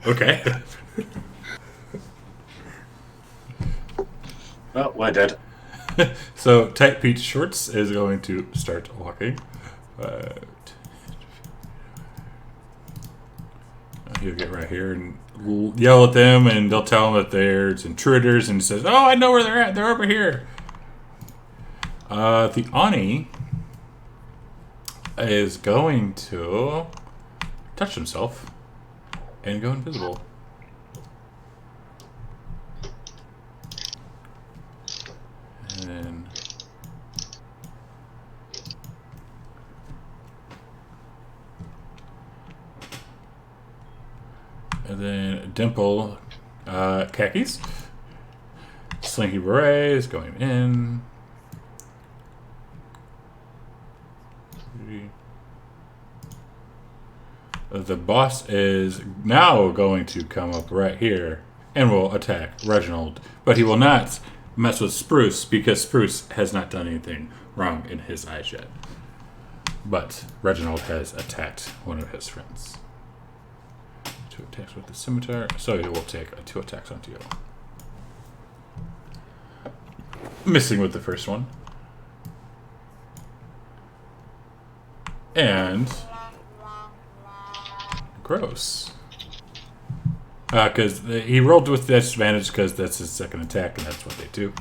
Okay. Well, we're dead. So Tight Pete Shorts is going to start walking. He'll get right here and yell at them, and they'll tell him that there's intruders, and he says, "Oh, I know where they're at. They're over here." The Ani is going to touch himself and go invisible. And then Dimple, khakis. Slinky Beret is going in. The boss is now going to come up right here and will attack Reginald. But he will not mess with Spruce because Spruce has not done anything wrong in his eyes yet. But Reginald has attacked one of his friends. 2 attacks with the scimitar, so he will take 2 attacks onto you. Missing with the first one. And... gross. Because he rolled with disadvantage because that's his second attack, and that's what they do.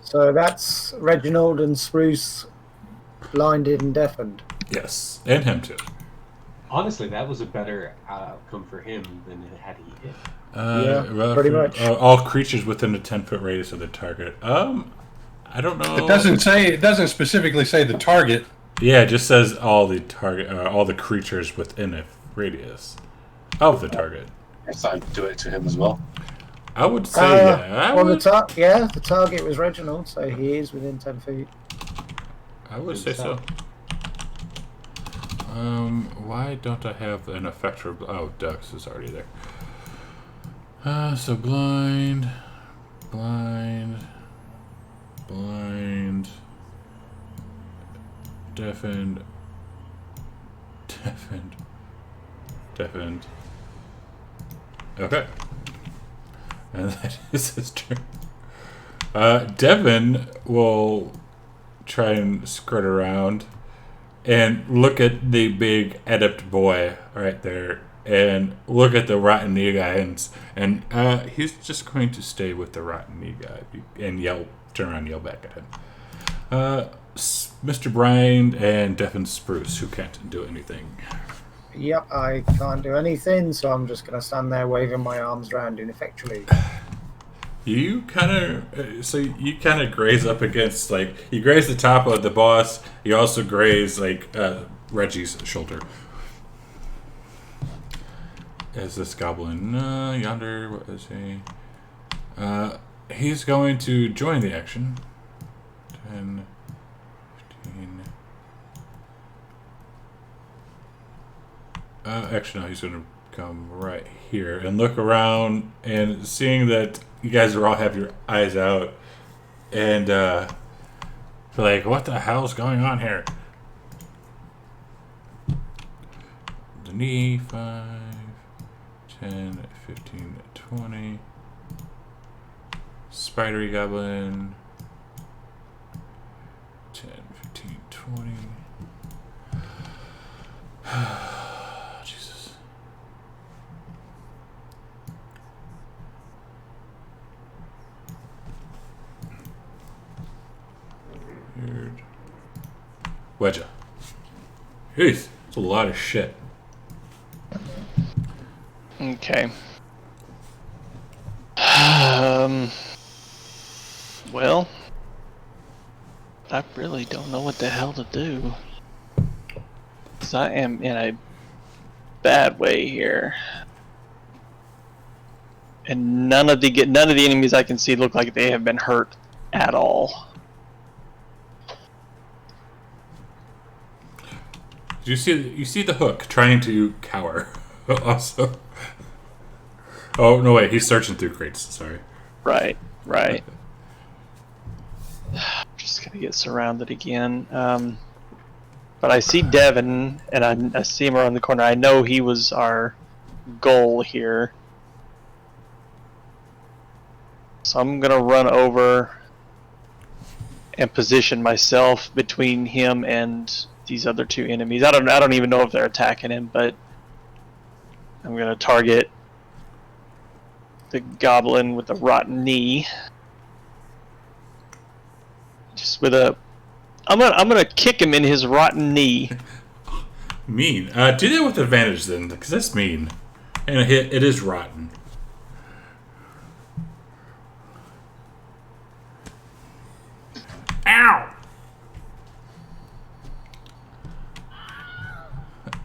So that's Reginald and Spruce blinded and deafened. Yes, and him too. Honestly, that was a better outcome for him than had he hit. Yeah, pretty much. All creatures within a 10-foot radius of the target. I don't know. It doesn't specifically say the target. Yeah, it just says all the creatures within a radius of the target. I thought I'd do it to him as well. I would say yeah. The target was Reginald, so he is within 10 feet. I would say so. Why don't I have an effect for... oh, Dux is already there. So blind, deafened. Okay. And that is his turn. Devin will try and skirt around and look at the big adept boy right there and look at the rotten knee guy, and he's just going to stay with the rotten knee guy and turn around and yell back at him. Mr. Bryan and Devin Spruce, who can't do anything. Yep, I can't do anything, so I'm just going to stand there waving my arms around ineffectually. You kind of graze up against, like, you graze the top of the boss. You also graze, like, Reggie's shoulder. Is this goblin yonder? What is he? He's going to join the action. 10, 15. Actually, no, he's going to come right here and look around, and seeing that you guys all have your eyes out, and like, what the hell's going on here? The knee, 5, 10, 15, 20. Spidery goblin. 10, 15, 20. Jesus. Weird. Wedja. Jeez, it's a lot of shit. Okay. Well, I really don't know what the hell to do. 'Cause I am in a bad way here. And none of the enemies I can see look like they have been hurt at all. You see the Hook trying to cower. Also. Oh no! Wait, he's searching through crates. Sorry. Right. Just gonna get surrounded again. But I see Devin, and I see him around the corner. I know he was our goal here. So I'm gonna run over and position myself between him and these other two enemies. I don't even know if they're attacking him, but I'm gonna target the goblin with the rotten knee. Just with a, I'm gonna kick him in his rotten knee. Mean. Do that with advantage then, because that's mean, and it is rotten. Ow!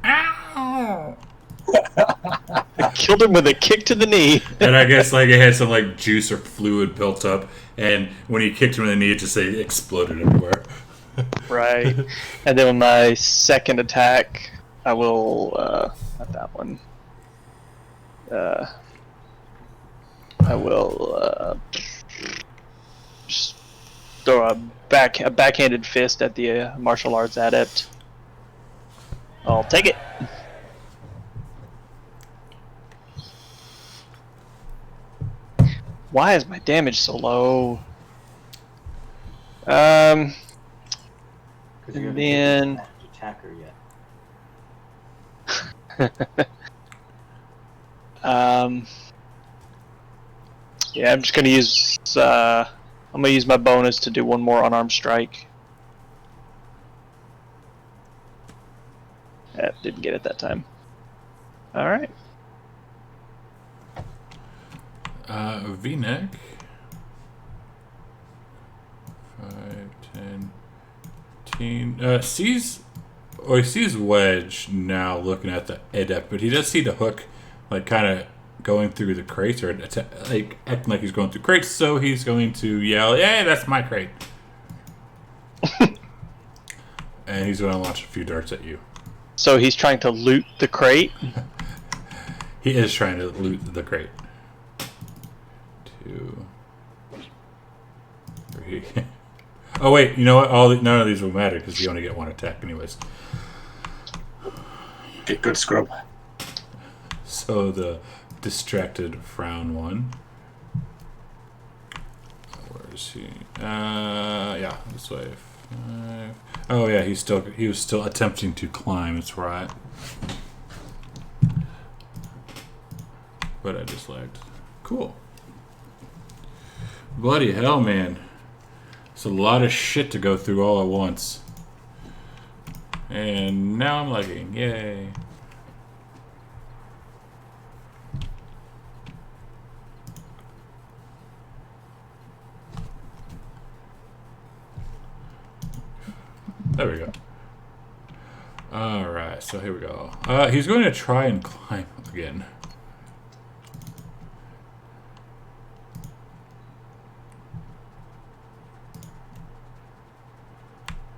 Ow! I killed him with a kick to the knee. And I guess like it had some like juice or fluid built up, and when he kicked him in the knee, it just exploded everywhere. Right. And then with my second attack, I will not that one. I will just throw a backhanded fist at the martial arts adept. I'll take it. Why is my damage so low? Because you And haven't then attacker yet. yeah, I'm just gonna use my bonus to do one more unarmed strike. Didn't get it that time. All right. V-neck. 5, 10, 15. He sees Wedge now looking at the adept, but he does see the Hook, like kind of going through the crates, or like acting like he's going through crates. So he's going to yell, "Hey, that's my crate!" And he's going to launch a few darts at you. So he's trying to loot the crate. He is trying to loot the crate. 2, 3. Oh wait, you know what? None of these will matter because you only get one attack, anyways. Get good scrub. So the distracted frown one. Where is he? Yeah, this way. 5. Oh yeah, he was still attempting to climb. That's right. but I just lagged. Cool. Bloody hell, man. It's a lot of shit to go through all at once. And now I'm lagging. Yay. There we go. Alright, so here we go. He's going to try and climb again.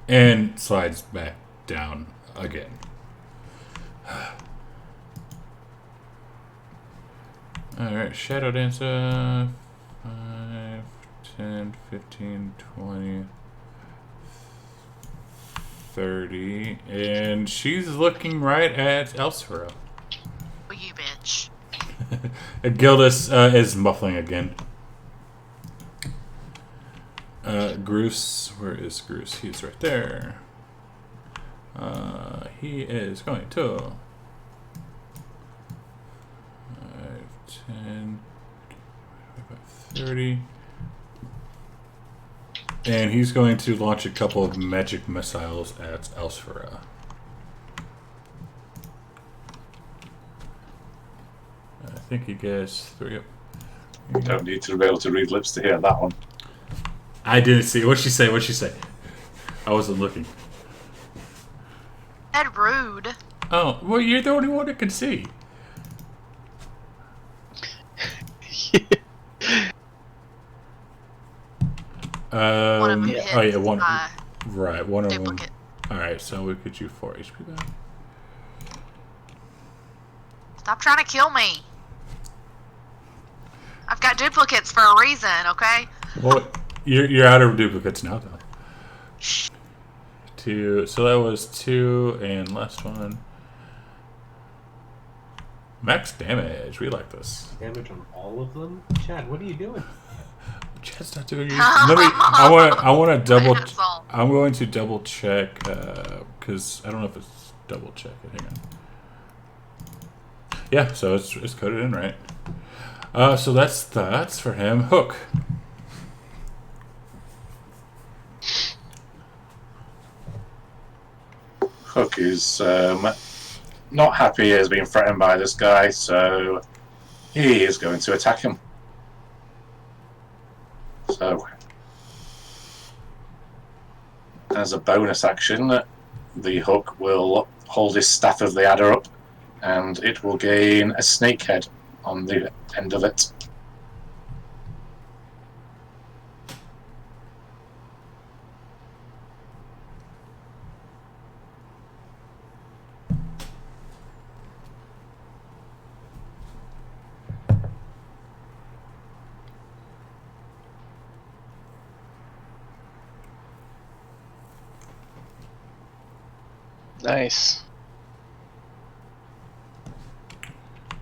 And slides back down again. Alright, Shadow Dancer. 5, 10, 15, 20, 30. And she's looking right at Elsfera. Oh, you bitch. Gildas is muffling again. Groose, where is Groose? He's right there. He is going to 5, 10, 30. And he's going to launch a couple of magic missiles at Elsfera. I think he gets 3 up. You don't need to be able to read lips to hear that one. I didn't see. What'd she say? What'd she say? I wasn't looking. That rude. Oh, well, you're the only one that can see. One of them Oh hits yeah, one. my Right, one of them. duplicate. All right, so we get you 4 HP back. Stop trying to kill me. I've got duplicates for a reason, okay? Well, you're out of duplicates now, though. 2. So that was 2, and last one. Max damage. We like this. Damage on all of them? Chad, what are you doing? Chad's not doing it. Let me. I want to double. That's all. I'm going to double check because I don't know if it's double check. Hang on. Yeah, so it's coded in right. So that's for him. Hook. Hook is not happy he has been threatened by this guy, so he is going to attack him. So, as a bonus action, the Hook will hold his Staff of the Adder up, and it will gain a snake head on the end of it. Nice.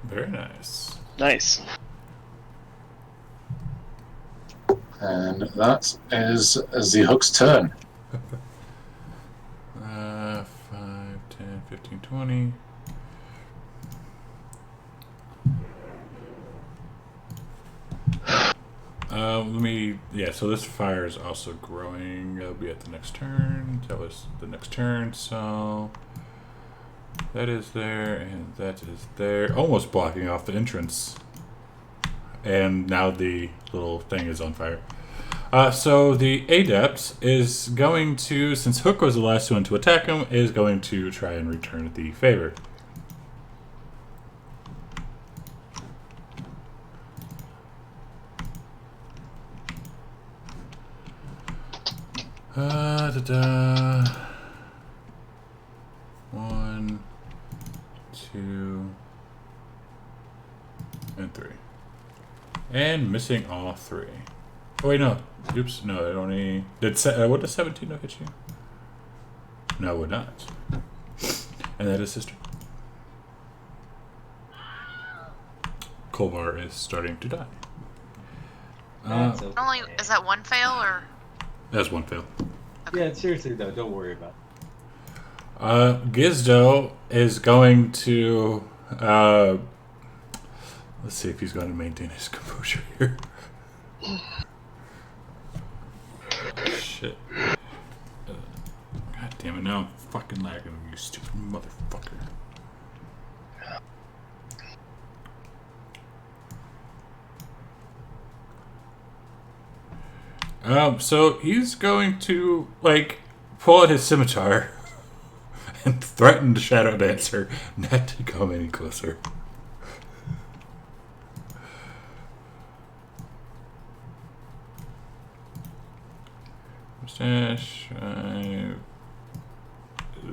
Very nice. Nice. And that is the Hook's turn. 5, 10, 15, 20. So this fire is also growing. It'll be at the next turn. That was the next turn, so that is there, and that is there. Almost blocking off the entrance. And now the little thing is on fire. So the Adept is going to, since Hook was the last one to attack him, is going to try and return the favor. One, 2, and 3. And missing all 3. Oh wait, no. Oops, no, it only... what does 17 look at you? No, it would not. And that is sister. Kolvar is starting to die. Only is that one fail or? That's one fail. Yeah, seriously though, don't worry about it. Gizdo is going to Let's see if he's going to maintain his composure here. Shit. God damn it, now I'm fucking lagging, you stupid motherfucker. So he's going to, like, pull out his scimitar and threaten the Shadow Dancer not to come any closer. Mustache.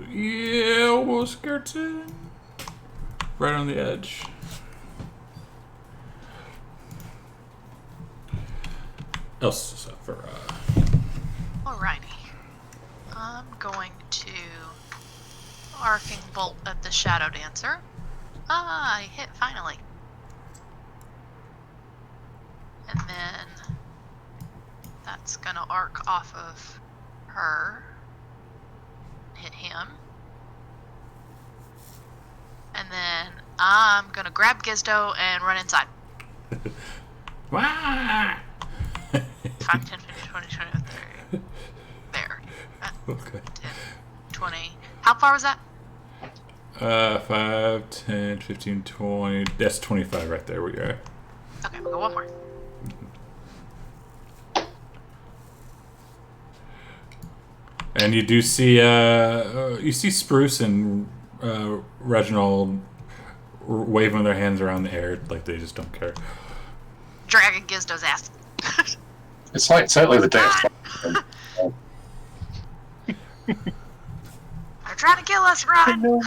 Yeah, almost skirts in. Right on the edge. Else is up for Alrighty. I'm going to arcing bolt at the Shadow Dancer. Ah, I hit finally. And then that's gonna arc off of her. Hit him. And then I'm gonna grab Gizdo and run inside. Wah! 5, 10, 15, 20, 30. There. Okay. 10, 20. How far was that? 5, 10, 15, 20. That's 25 right there where you're at. Okay, we'll go one more. And you do see, you see Spruce and Reginald waving their hands around the air like they just don't care. Dragging Gizdo's ass. It's like totally the day of They're trying to kill us, run! No.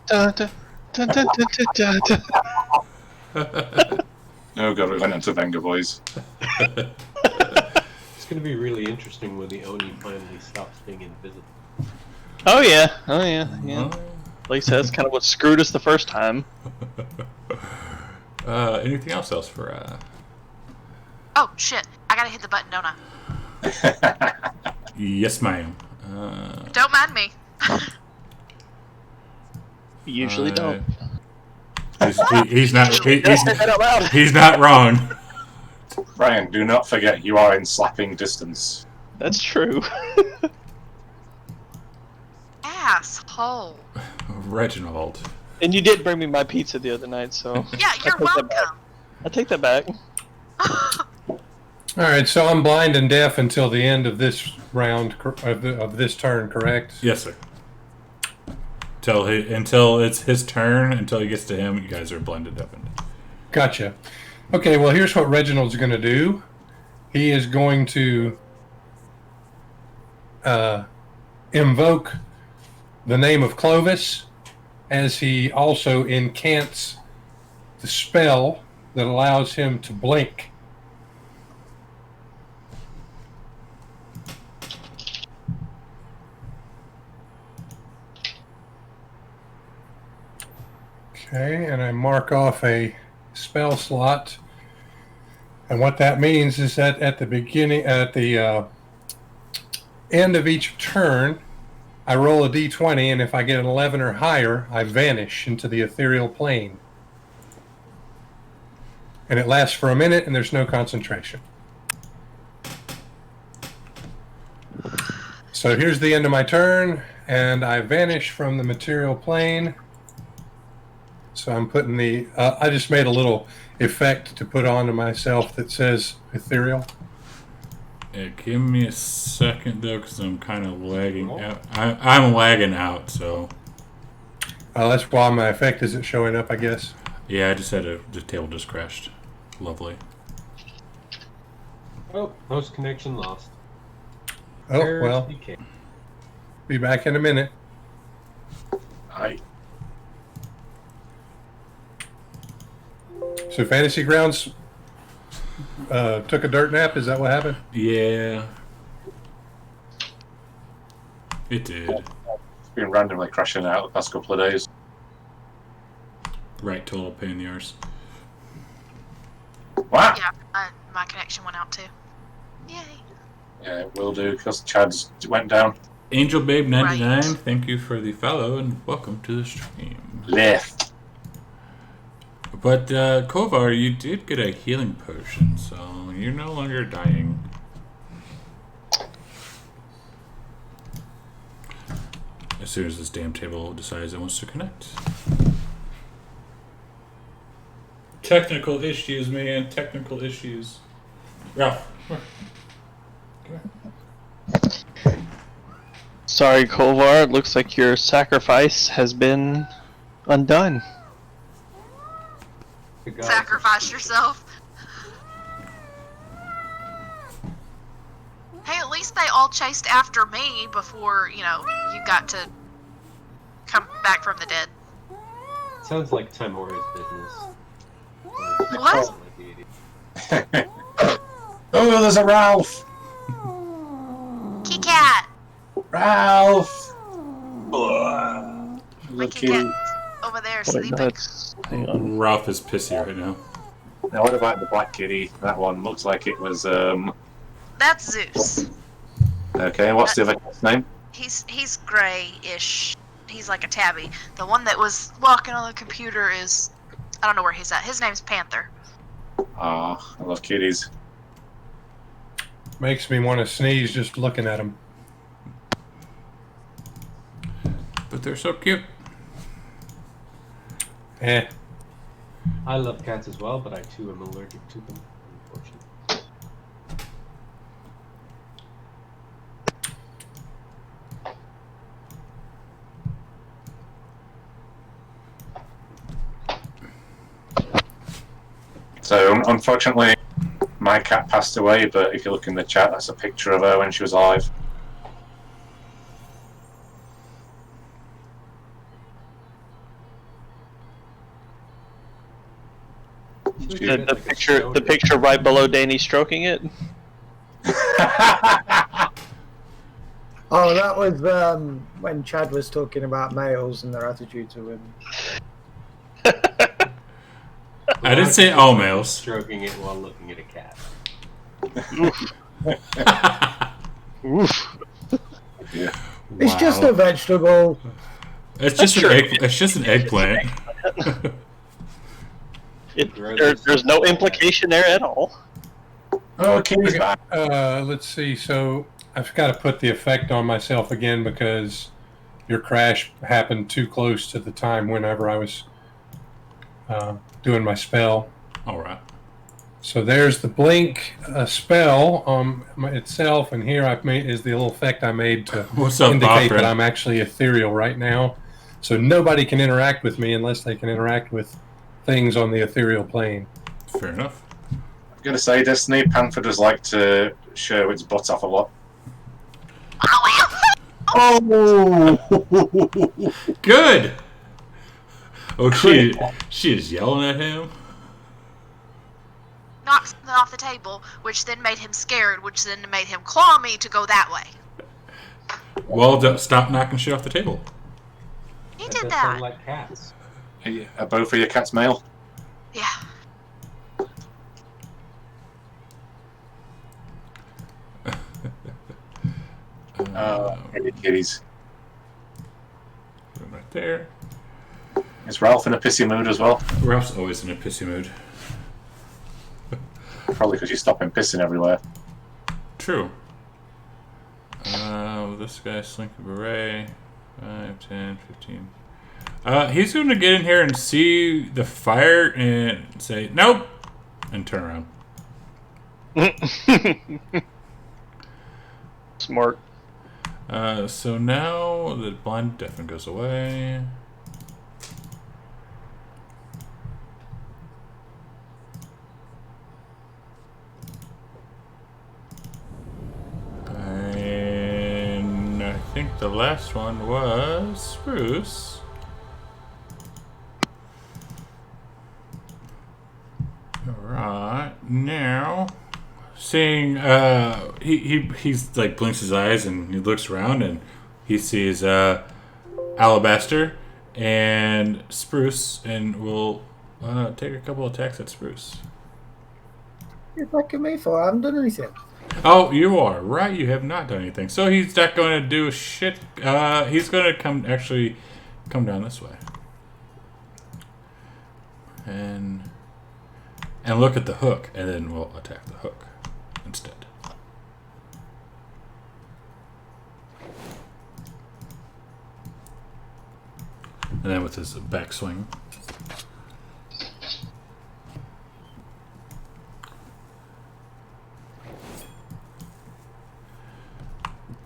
Dun, dun, dun, dun, dun, dun, dun. Oh god, we went into Venga Boys. It's going to be really interesting when the Oni finally stops being invisible. Oh yeah. At least that's kind of what screwed us the first time. Anything else for Oh, shit. I gotta hit the button, don't I? Yes, ma'am. Don't mind me. You usually don't. He's not. Say that out loud. He's not wrong. Brian, do not forget you are in slapping distance. That's true. Asshole. Reginald. And you did bring me my pizza the other night, so Yeah, you're welcome. I take that back. All right, so I'm blind and deaf until the end of this round of this turn, correct? Yes, sir. Until it's his turn, until he gets to him, you guys are blended up. Gotcha. Okay, well, here's what Reginald's going to do. He is going to invoke the name of Clovis, as he also incants the spell that allows him to blink. Okay, and I mark off a spell slot. And what that means is that at the end of each turn, I roll a d20, and if I get an 11 or higher, I vanish into the ethereal plane. And it lasts for a minute, and there's no concentration. So here's the end of my turn, and I vanish from the material plane. So I'm putting the... I just made a little effect to put onto myself that says ethereal. Yeah, give me a second though, because I'm kind of lagging out. I'm lagging out, so. That's why my effect isn't showing up, I guess. Yeah, I just had the table just crashed. Lovely. Oh, host connection lost. Oh, well. Be back in a minute. Hi. So Fantasy Grounds took a dirt nap? Is that what happened? Yeah. It did. It's been randomly crashing out the past couple of days. Right, total pain in the arse. What? Yeah, my connection went out too. Yay. Yeah, it will do, because Chad's went down. Angel Babe 99, Right. Thank you for the follow and welcome to the stream. Left. But Kovar, you did get a healing potion, so you're no longer dying. As soon as this damn table decides it wants to connect. Technical issues, man. Technical issues. Ralph. Come here. Sorry, Kolvar. It looks like your sacrifice has been undone. Sacrifice yourself. Hey, at least they all chased after me before, you got to come back from the dead. Sounds like Timora's business. What? Oh, there's a Ralph! Key cat! Ralph! My Looking. key cat over there Wait, sleeping. hang on. Ralph is pissy right now. Now, what about the black kitty? That one looks like it was. That's Zeus. Okay, what's the other cat's name? He's grayish. He's like a tabby. The one that was walking on the computer is, I don't know where he's at. His name's Panther. Ah, I love kitties. Makes me want to sneeze just looking at them. But they're so cute. Eh. I love cats as well, but I too am allergic to them, unfortunately. So, unfortunately, my cat passed away, but if you look in the chat, that's a picture of her when she was alive. The picture right below Danny stroking it. Oh, that was when Chad was talking about males and their attitude to women. I didn't say all males. Stroking it while looking at a cat. Oof. Yeah. It's just a vegetable. It's just an egg. It's just an eggplant. There's no implication there at all. Oh, kitty's back. Let's see. So I've got to put the effect on myself again because your crash happened too close to the time whenever I was doing my spell. All right. So there's the blink spell itself, and here I've made is the little effect I made to What's up, indicate Bob? that I'm actually ethereal right now. So nobody can interact with me unless they can interact with things on the ethereal plane. Fair enough. I'm going to say, Destiny, Panther does like to show its butt off a lot. Oh, good. Oh, she is yelling at him. Knocked something off the table, which then made him scared, which then made him claw me to go that way. Well, stop knocking shit off the table. He That did does that. sound like cats. Are both of your cats male? Yeah. Kitties. Right there. Is Ralph in a pissy mood as well? Ralph's always in a pissy mood. Probably because you stop him pissing everywhere. True. This guy, Slinky Beret. 5, 10, 15. He's going to get in here and see the fire and say, nope! And turn around. Smart. So now the blind deafen goes away. And I think the last one was Spruce. Alright, now seeing he's like blinks his eyes and he looks around and he sees Alabaster and Spruce and will take a couple attacks at Spruce. You're fucking me for? I haven't done anything. Oh, you are right. You have not done anything. So he's not going to do shit. He's going to come down this way. And and look at the hook, and then we'll attack the hook instead. And then with his backswing.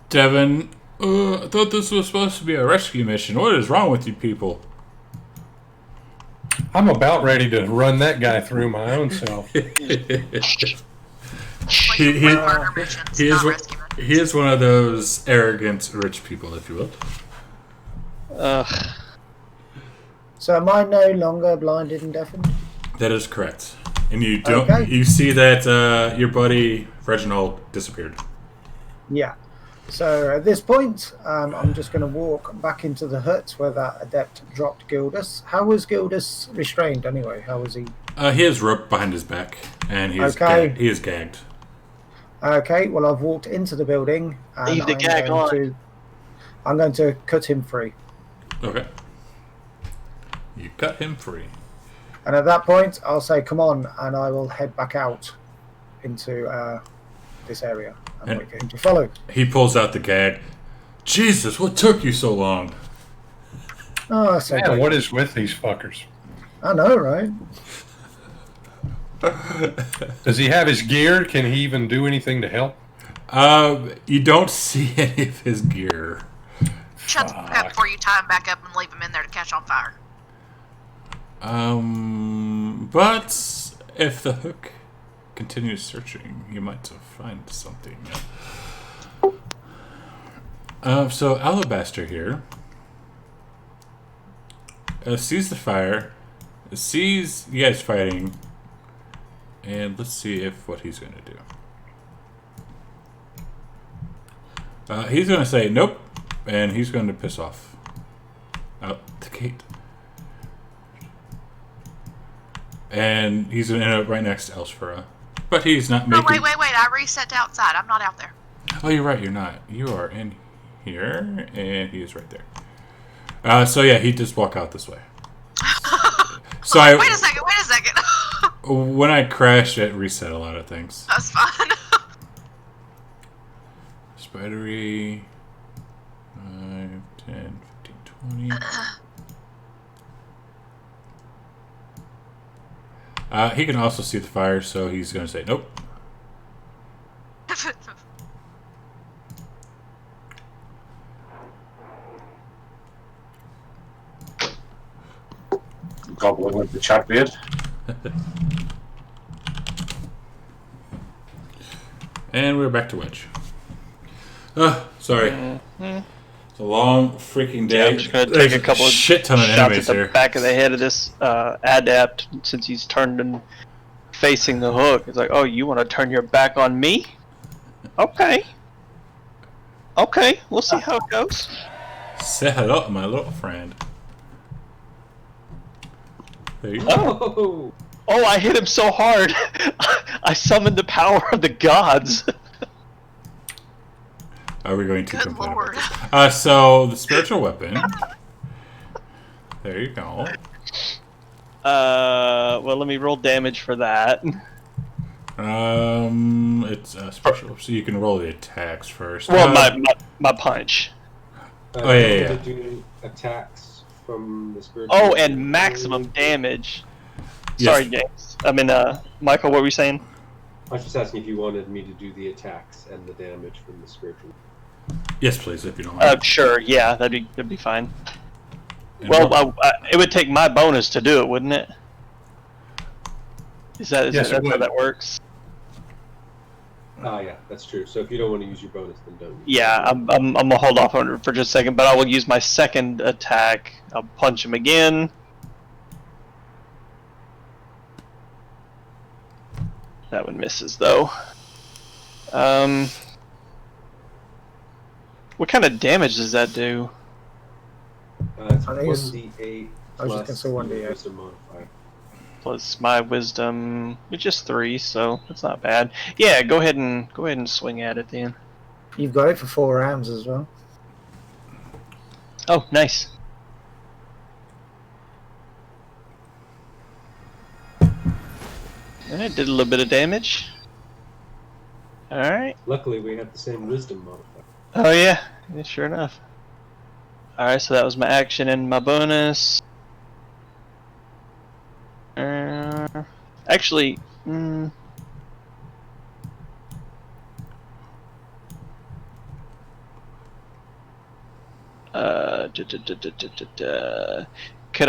Devin, I thought this was supposed to be a rescue mission. What is wrong with you people? I'm about ready to run that guy through my own self. Like murder missions, he not is rescue missions. he is one of those arrogant rich people, if you will. So am I no longer blinded and deafened? That is correct. And you don't. Okay. You see that your buddy Reginald disappeared. Yeah. So at this point, I'm just going to walk back into the hut where that adept dropped Gildas. How was Gildas restrained anyway? How was he? He has rope behind his back, and he is Okay. he is gagged. Okay, well I've walked into the building and Leave the gag on. I'm going to cut him free. Okay. You cut him free. And at that point, I'll say, come on, and I will head back out into this area and wait for him to follow. He pulls out the gag. Jesus, what took you so long? Oh, that's okay. Man, what is with these fuckers? I know, right? Does he have his gear? Can he even do anything to help? You don't see any of his gear. Shut the fuck up before you tie him back up and leave him in there to catch on fire. But if the hook continues searching, you might find something. So Alabaster here sees the fire, sees you guys fighting, and let's see what he's going to do. He's going to say nope, and he's going to piss off out the gate. And he's going to end up right next to Elsfera. But he's not making... Oh, wait. I reset to outside. I'm not out there. Oh, you're right. You're not. You are in here, and he is right there. So, yeah, he just walk out this way. So Wait a second. When I crashed, it reset a lot of things. That's fine. Spidery... 5, 10, 15, 20... he can also see the fire, so he's going to say nope. Goblin with the chat beard. And we're back to Wedge. Sorry. It's a long freaking day. Yeah, I'm just going to take a couple of shit ton of shots enemies at the here. back of the head of this adept since he's turned and facing the hook. It's like, oh, you want to turn your back on me? Okay. Okay, we'll see how it goes. Say hello to my little friend. There you go. Oh! Oh, I hit him so hard. I summoned the power of the gods. Are we going to Good complain lord. about this? So, the spiritual weapon. There you go. Well, let me roll damage for that. It's special, so you can roll the attacks first. Well, my punch. Oh, yeah. To do attacks from the spiritual. Oh, and maximum damage. Sorry, James. I mean, Michael, what were you saying? I was just asking if you wanted me to do the attacks and the damage from the spiritual. Yes, please, if you don't mind. Sure. Yeah, that'd be fine. And Well, it would take my bonus to do it, wouldn't it? Is that Yes, it that's how would. that works? Yeah, that's true. So if you don't want to use your bonus, then don't. Yeah, I'm gonna hold off on it for just a second, but I will use my second attack. I'll punch him again. That one misses though. What kind of damage does that do? It's I think it's- 1d8 I was just plus gonna say 1d8. your wisdom modifier. Plus my wisdom, which is 3, so that's not bad. Yeah, go ahead and swing at it then. You've got it for 4 rounds as well. Oh, nice. Alright, did a little bit of damage. Alright. Luckily, we have the same wisdom modifier. Oh yeah, sure enough. Alright, so that was my action and my bonus. Actually, could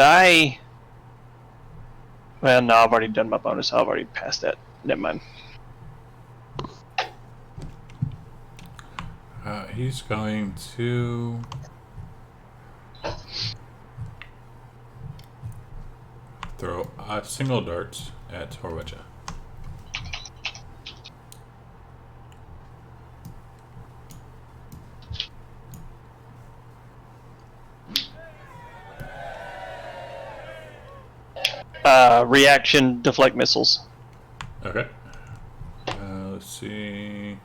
I? Well, no, I've already done my bonus. I've already passed that. Never mind. He's going to throw a single dart at Horwecha. Reaction, deflect missiles. Okay. Let's see.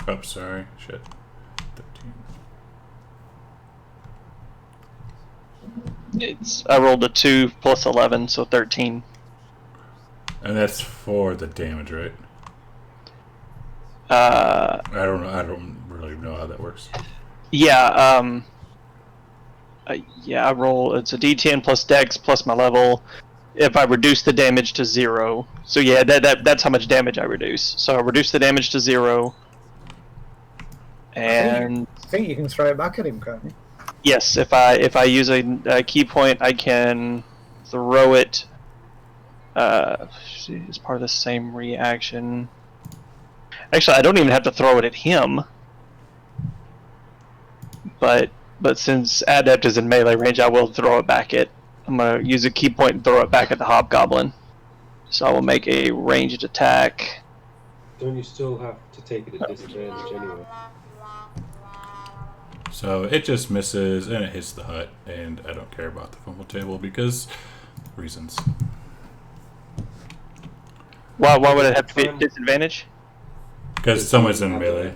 Oh, sorry. Shit. 13. I rolled a 2 plus 11, so 13. And that's for the damage, right? I don't really know how that works. Yeah, I roll. It's a D10 plus Dex plus my level. If I reduce the damage to 0, so yeah, that's how much damage I reduce. So I reduce the damage to 0, and I think you can throw it back at him, can't you? yes, if I use a key point, I can throw it. As part of the same reaction. Actually, I don't even have to throw it at him, but since Adept is in melee range, I will throw it back at... I'm going to use a key point and throw it back at the Hobgoblin. So I will make a ranged attack. Don't you still have to take it at disadvantage anyway? So it just misses and it hits the hut, and I don't care about the fumble table because reasons. Why would it have to be at disadvantage? Because someone's in melee.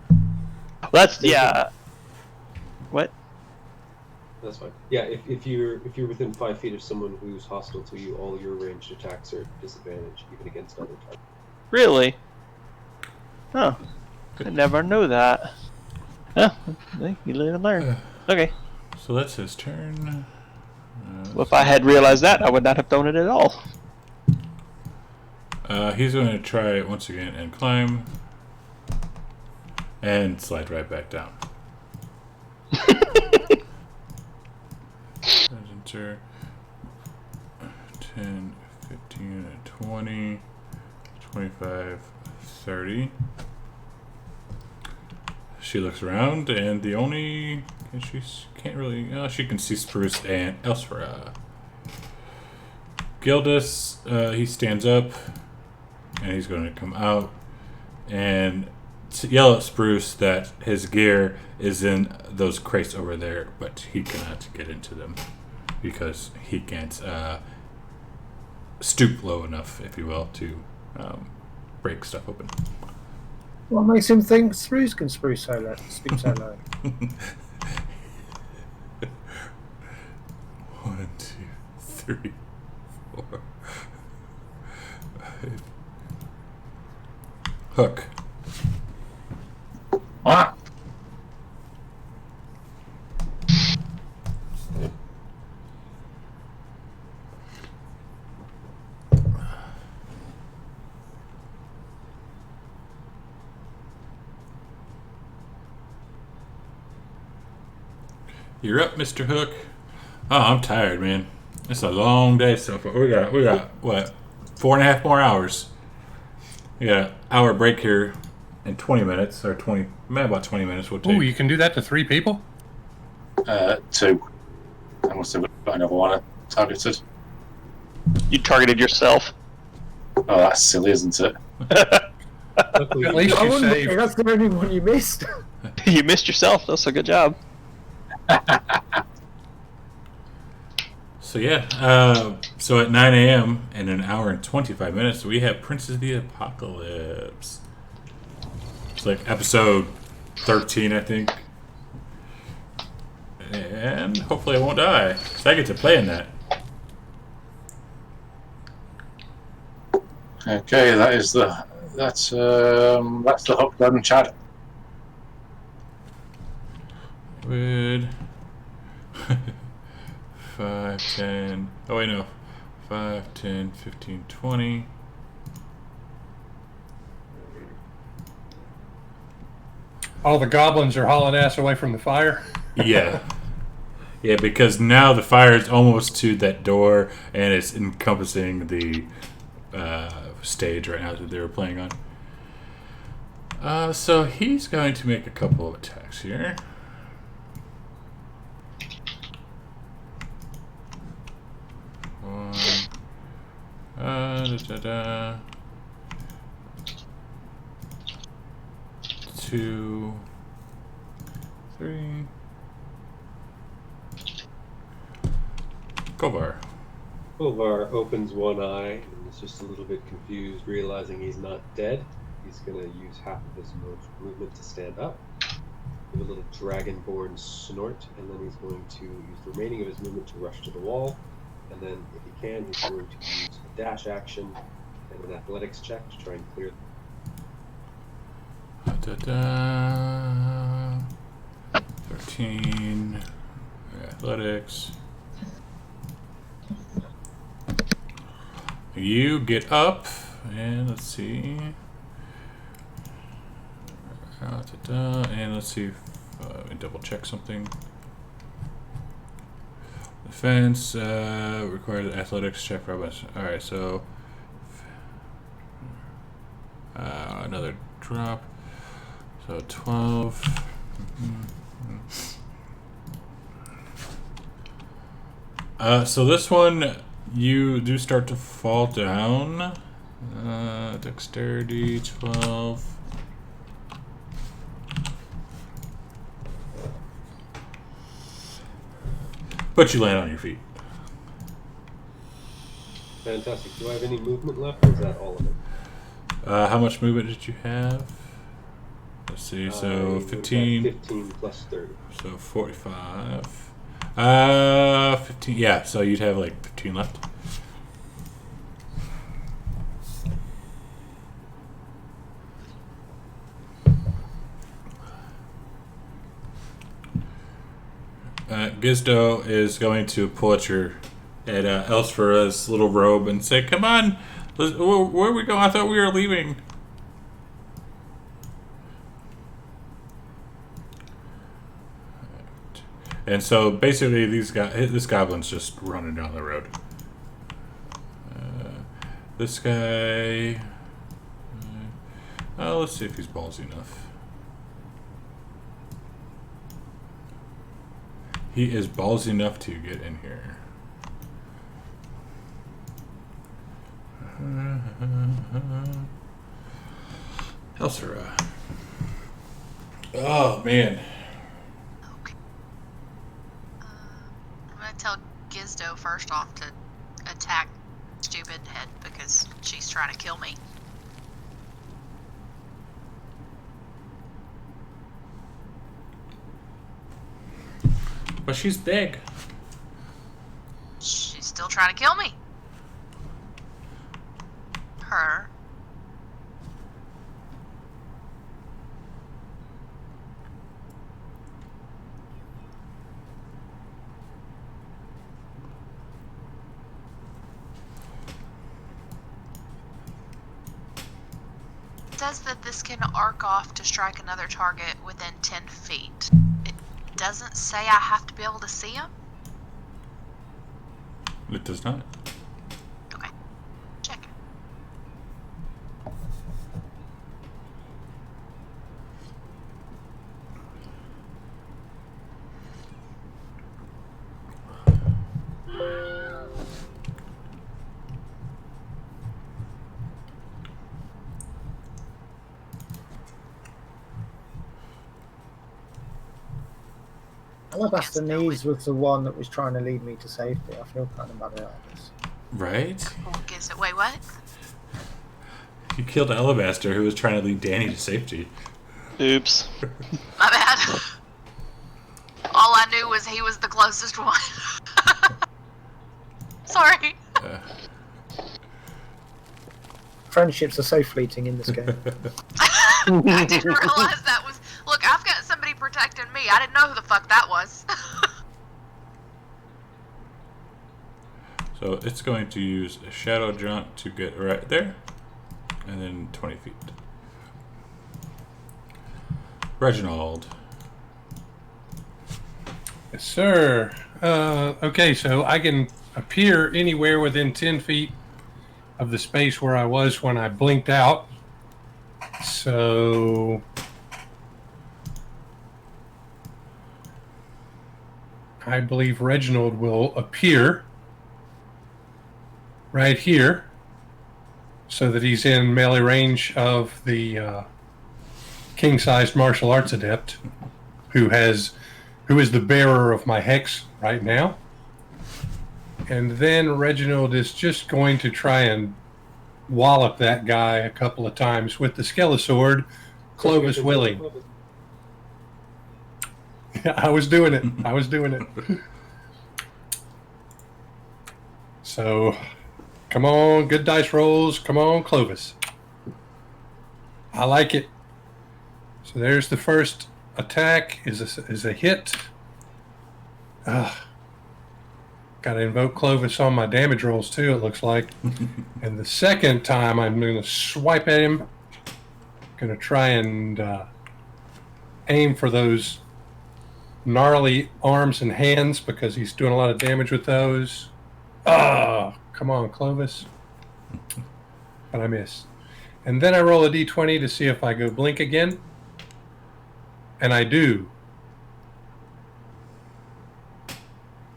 Well, that's... yeah. What? That's fine. Yeah, if you're within 5 feet of someone who's hostile to you, all your ranged attacks are at disadvantage, even against other targets. Really? Oh. I never knew that. Oh, you live and learn. Okay. So that's his turn. Well, if I had realized that, I would not have thrown it at all. He's going to try it once again and climb. And slide right back down. Enter 10, 15, 20, 25, 30. She looks around, and the only... she can't really... she can see Spruce and Elsfera. Gildus, he stands up, and he's going to come out and yell at Spruce that his gear is in those crates over there, but he cannot get into them because he can't stoop low enough, if you will, to break stuff open. What makes him think Spruce can stoop so low? 1, 2, 3, 4, 5. Hook. Ah! You're up, Mr. Hook. Oh, I'm tired, man. It's a long day so far. We got what, 4.5 more hours. We got an hour break here in 20 minutes, or 20, maybe about 20 minutes. We'll take. Oh, you can do that to 3 people? 2. I must have got another one targeted. You targeted yourself. Oh, that's silly, isn't it? At least I you wouldn't saved. think that's the only one you missed. You missed yourself. That's a good job. So yeah, so at 9 a.m. in an hour and 25 minutes, we have Princes of the Apocalypse. It's like episode 13, I think. And hopefully I won't die, so I get to play in that. Okay, that's the hook done, Chad. Would 5, 10. Oh wait, no. 5, 10, 15, 20. All the goblins are hauling ass away from the fire. Yeah. Yeah, because now the fire is almost to that door, and it's encompassing the stage right now that they were playing on. So he's going to make a couple of attacks here. One. 2, 3. Kovar. Kovar opens one eye and is just a little bit confused, realizing he's not dead. He's going to use half of his movement to stand up, give a little dragonborn snort, and then he's going to use the remaining of his movement to rush to the wall. And then, if he can, he's going to use a dash action and an athletics check to try and clear. 13. Athletics. You get up, and let's see. And let's see if we double check something. Defense requires athletics check for us. Alright, so another drop. So 12. So this one, you do start to fall down. Dexterity 12. But you land on your feet. Fantastic. Do I have any movement left, or is that all of it? How much movement did you have? Let's see, so 15. 15 plus 30. So 45. 15, yeah, so you'd have like 15 left. Gizdo is going to pull at Elsfera's little robe and say, "Come on, where are we going? I thought we were leaving." And so basically, this goblin's just running down the road. This guy. Let's see if he's ballsy enough. He is ballsy enough to get in here. Elsfera. Oh, man. Okay. I'm gonna tell Gizdo first off to attack Stupid Head because she's trying to kill me. But she's big. She's still trying to kill me. Her. It says that this can arc off to strike another target within 10 feet. It doesn't say I have to be able to see him? It does not. Okay. Check it. Alabaster Knees was the one that was trying to lead me to safety. I feel kind of bad about this. Right? Oh, wait, what? You killed Alabaster, who was trying to lead Danny to safety. Oops. My bad. All I knew was he was the closest one. Sorry. Friendships are so fleeting in this game. I didn't realize that was. Look, I've got somebody protecting me. I didn't know who the fuck that was. So it's going to use a shadow jump to get right there, and then 20 feet. Reginald. Yes, sir. Okay, so I can appear anywhere within 10 feet of the space where I was when I blinked out. So I believe Reginald will appear right here so that he's in melee range of the king-sized martial arts adept who is the bearer of my hex right now. And then Reginald is just going to try and wallop that guy a couple of times with the Skelisword, Clovis willing. Yeah, I was doing it. So, come on, good dice rolls. Come on, Clovis. I like it. So there's the first attack is a hit. Got to invoke Clovis on my damage rolls too, it looks like. And the second time I'm going to swipe at him. Going to try and aim for those gnarly arms and hands because he's doing a lot of damage with those. Come on, Clovis. But I miss. And then I roll a d20 to see if I go blink again. And I do.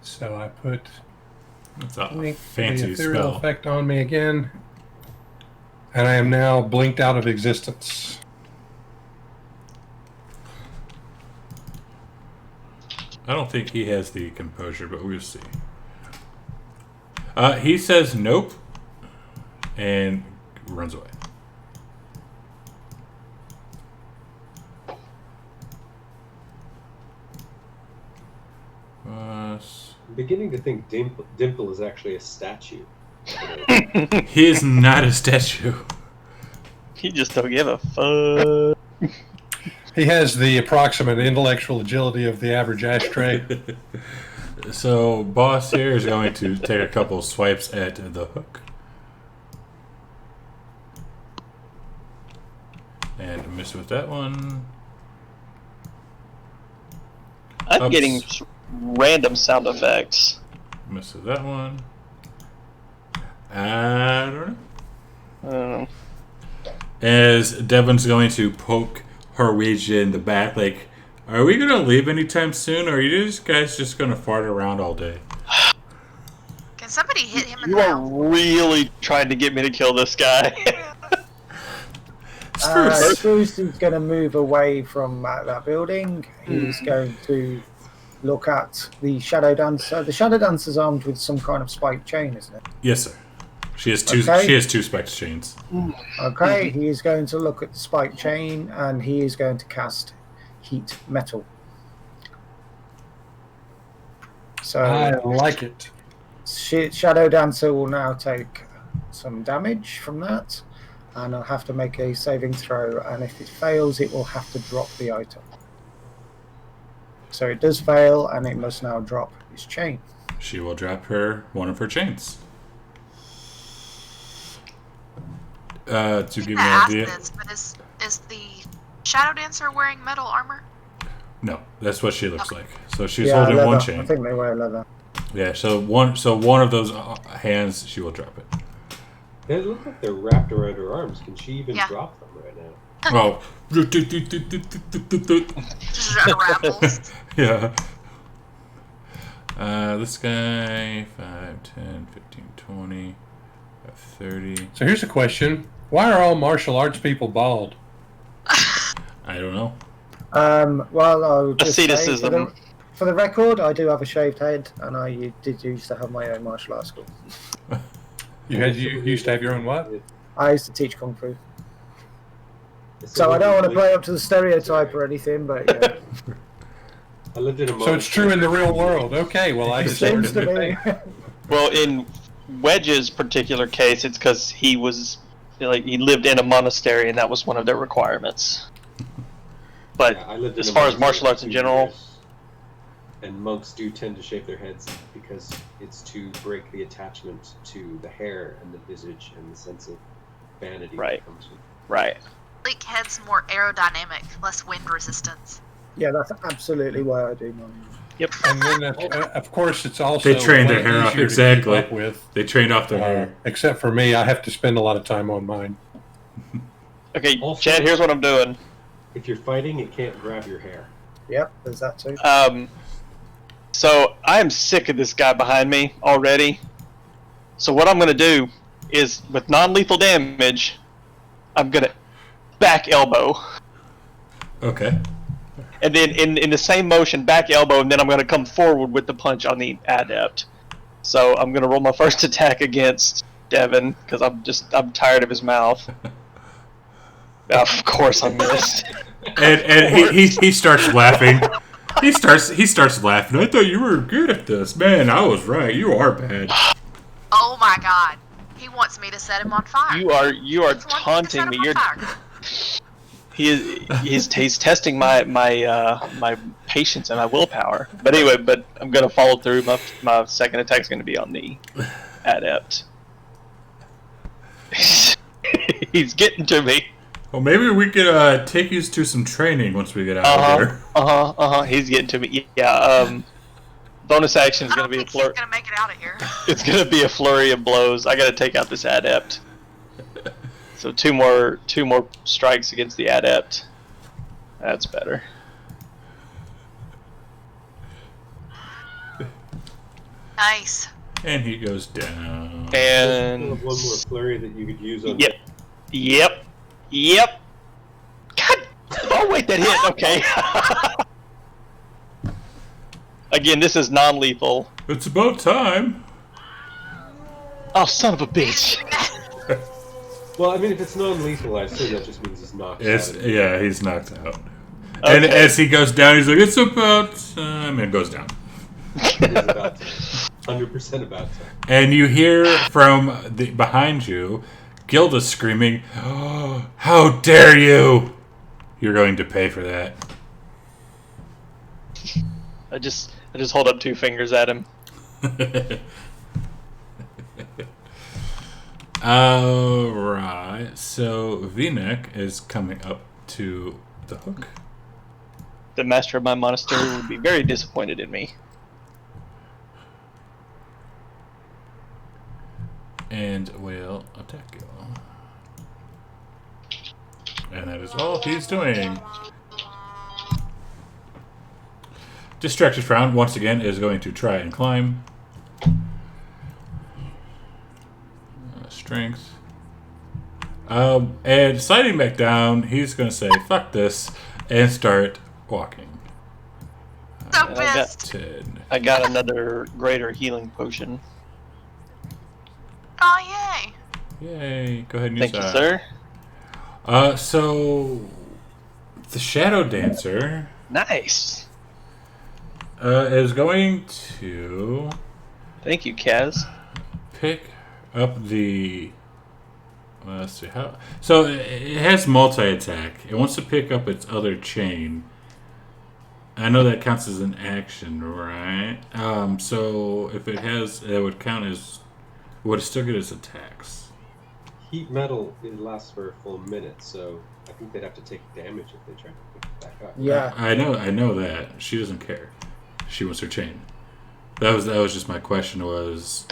So I put That's a the fancy ethereal spell. effect on me again. And I am now blinked out of existence. I don't think he has the composure, but we'll see. He says nope and runs away. I'm beginning to think Dimple is actually a statue. He is not a statue. He just don't give a fuck. He has the approximate intellectual agility of the average ashtray. So, boss here is going to take a couple swipes at the hook. And miss with that one. I'm Oops. getting random sound effects. Miss with that one. I don't know. As Devon's going to poke Horwegia in the back, like, are we going to leave anytime soon, or are you guys just going to fart around all day? Can somebody hit him in You the are mouth? really trying to get me to kill this guy. Spruce is going to move away from that building. He's going to look at the Shadow Dancer. The Shadow Dancer's armed with some kind of spiked chain, isn't it? Yes, sir. She has two. Okay. She has two spiked chains. Okay, he is going to look at the spiked chain and he is going to cast Heat Metal. So I like it. Shadow Dancer will now take some damage from that, and I'll have to make a saving throw, and if it fails, it will have to drop the item. So it does fail, and it must now drop its chain. She will drop one of her chains. To give you an ask idea. this, but is the Shadow Dancer wearing metal armor? No, that's what she looks like. So she's Yeah, holding leather. one I chain. think they wear leather. Yeah. So one of those hands, she will drop it. They look like they're wrapped around her arms. Can she even Yeah. drop them right now? Oh. Just unravels. Yeah. This guy, 5, 10, 15, 20, 30. So here's a question. Why are all martial arts people bald? I don't know. Well, I'll just say, Asceticism. for the record, I do have a shaved head, and I did used to have my own martial arts school. You used to have your own what? I used to teach Kung Fu. So I don't want to play up to the stereotype or anything, but yeah. I lived in a So it's true in the real world. Okay, well I just learned Seems a to new be. thing. Well, in Wedge's particular case, it's because he was like he lived in a monastery, and that was one of their requirements. But Yeah, I lived as in a far as monastery martial arts for in 2 general, years, and monks do tend to shave their heads because it's to break the attachment to the hair and the visage and the sense of vanity Right. that comes with it. right? Sleek head's more aerodynamic, less wind resistance. Yeah, that's absolutely why I do mine. Yep. And then, of course, it's also They train their way hair off, easier to exactly. keep up with. They trained off their hair. Except for me, I have to spend a lot of time on mine. Okay, Also- Chad. Here's what I'm doing. If you're fighting, it can't grab your hair. Yep, there's that too. So I am sick of this guy behind me already. So what I'm gonna do is, with non-lethal damage, I'm gonna back elbow, Okay. and then in the same motion, back elbow, and then I'm gonna come forward with the punch on the adept. So I'm gonna roll my first attack against Devin because I'm tired of his mouth. Of course I missed. And he starts laughing. He starts laughing. I thought you were good at this. Man, I was right. You are bad. Oh my god. He wants me to set him on fire. You are He wants to taunting set me. him on You're fire. he's testing my patience and my willpower. But anyway, I'm gonna follow through. My second attack's gonna be on the adept. He's getting to me. Well, maybe we could take you to some training once we get out of there. He's getting to me. Yeah. Bonus action is I gonna don't be a think he's flurry. gonna make it out of here. It's gonna be a flurry of blows. I gotta take out this adept. So two more strikes against the adept. That's better. Nice. And he goes down. And One more flurry that you could use on. Yep. God. Oh wait, that hit. Okay. Again, this is non-lethal. It's about time. Oh, son of a bitch. Well, I mean, if it's non-lethal, I assume that just means he's knocked out. Yeah, he's knocked out. And Okay. as he goes down, he's like, "It's about time," and goes down. It is about time. 100% about time. And you hear from behind you, Gilda screaming, "Oh, how dare you! You're going to pay for that." I just hold up 2 fingers at him. Alright, so V-Neck is coming up to the hook. The master of my monastery would be very disappointed in me. And will attack you. And that is all he's doing. Distracted Frown, once again, is going to try and climb. Strength. And sliding back down, he's going to say, "Fuck this," and start walking. So And I got- pissed. 10. I got another greater healing potion. Oh yay. Yay. Go ahead and use Thank you, that. sir. So, the Shadow Dancer Nice. is going to Thank you, Kaz. pick up the. Let's see how. So it has multi-attack. It wants to pick up its other chain. I know that counts as an action, right? So if it has, it would count as. Would it still get its attacks? Heat metal, it lasts for a full minute, so I think they'd have to take damage if they try to pick it back up. Yeah. I know that she doesn't care. She wants her chain. That was just my question. Was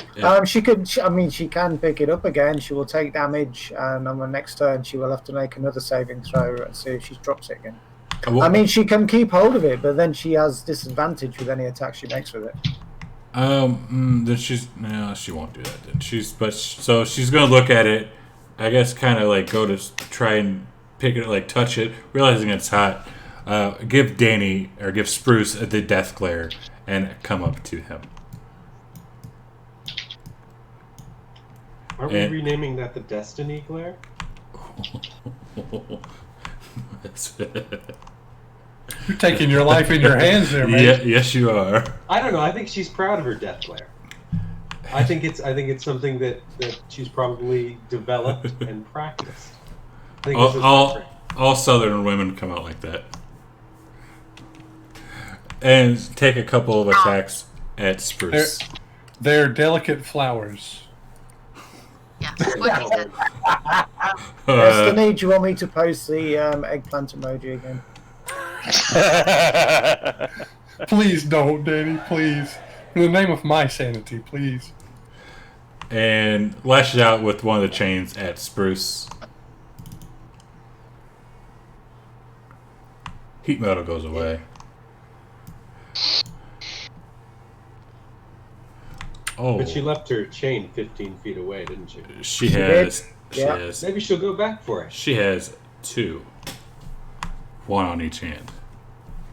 She can pick it up again. She will take damage, and on the next turn, she will have to make another saving throw and see if she drops it again. I mean, she can keep hold of it, but then she has disadvantage with any attack she makes with it. Then she won't do that. Then so she's gonna look at it. I guess kind of like go to try and pick it, like touch it, realizing it's hot. Give Spruce the death glare and come up to him. Aren't we renaming that the Destiny Glare? You're taking your life in your hands there, man. Yes, you are. I don't know. I think she's proud of her death glare. I think it's something that she's probably developed and practiced. I think this is all Southern women come out like that. And take a couple of attacks at Spruce. They're delicate flowers. Yeah, what he said. Destiny, do you want me to post the eggplant emoji again? Please don't, Danny, please. In the name of my sanity, please. And lashes out with one of the chains at Spruce. Heat metal goes away. Oh. But she left her chain 15 feet away, didn't she? She has. Maybe she'll go back for it. She has 2. 1 on each hand.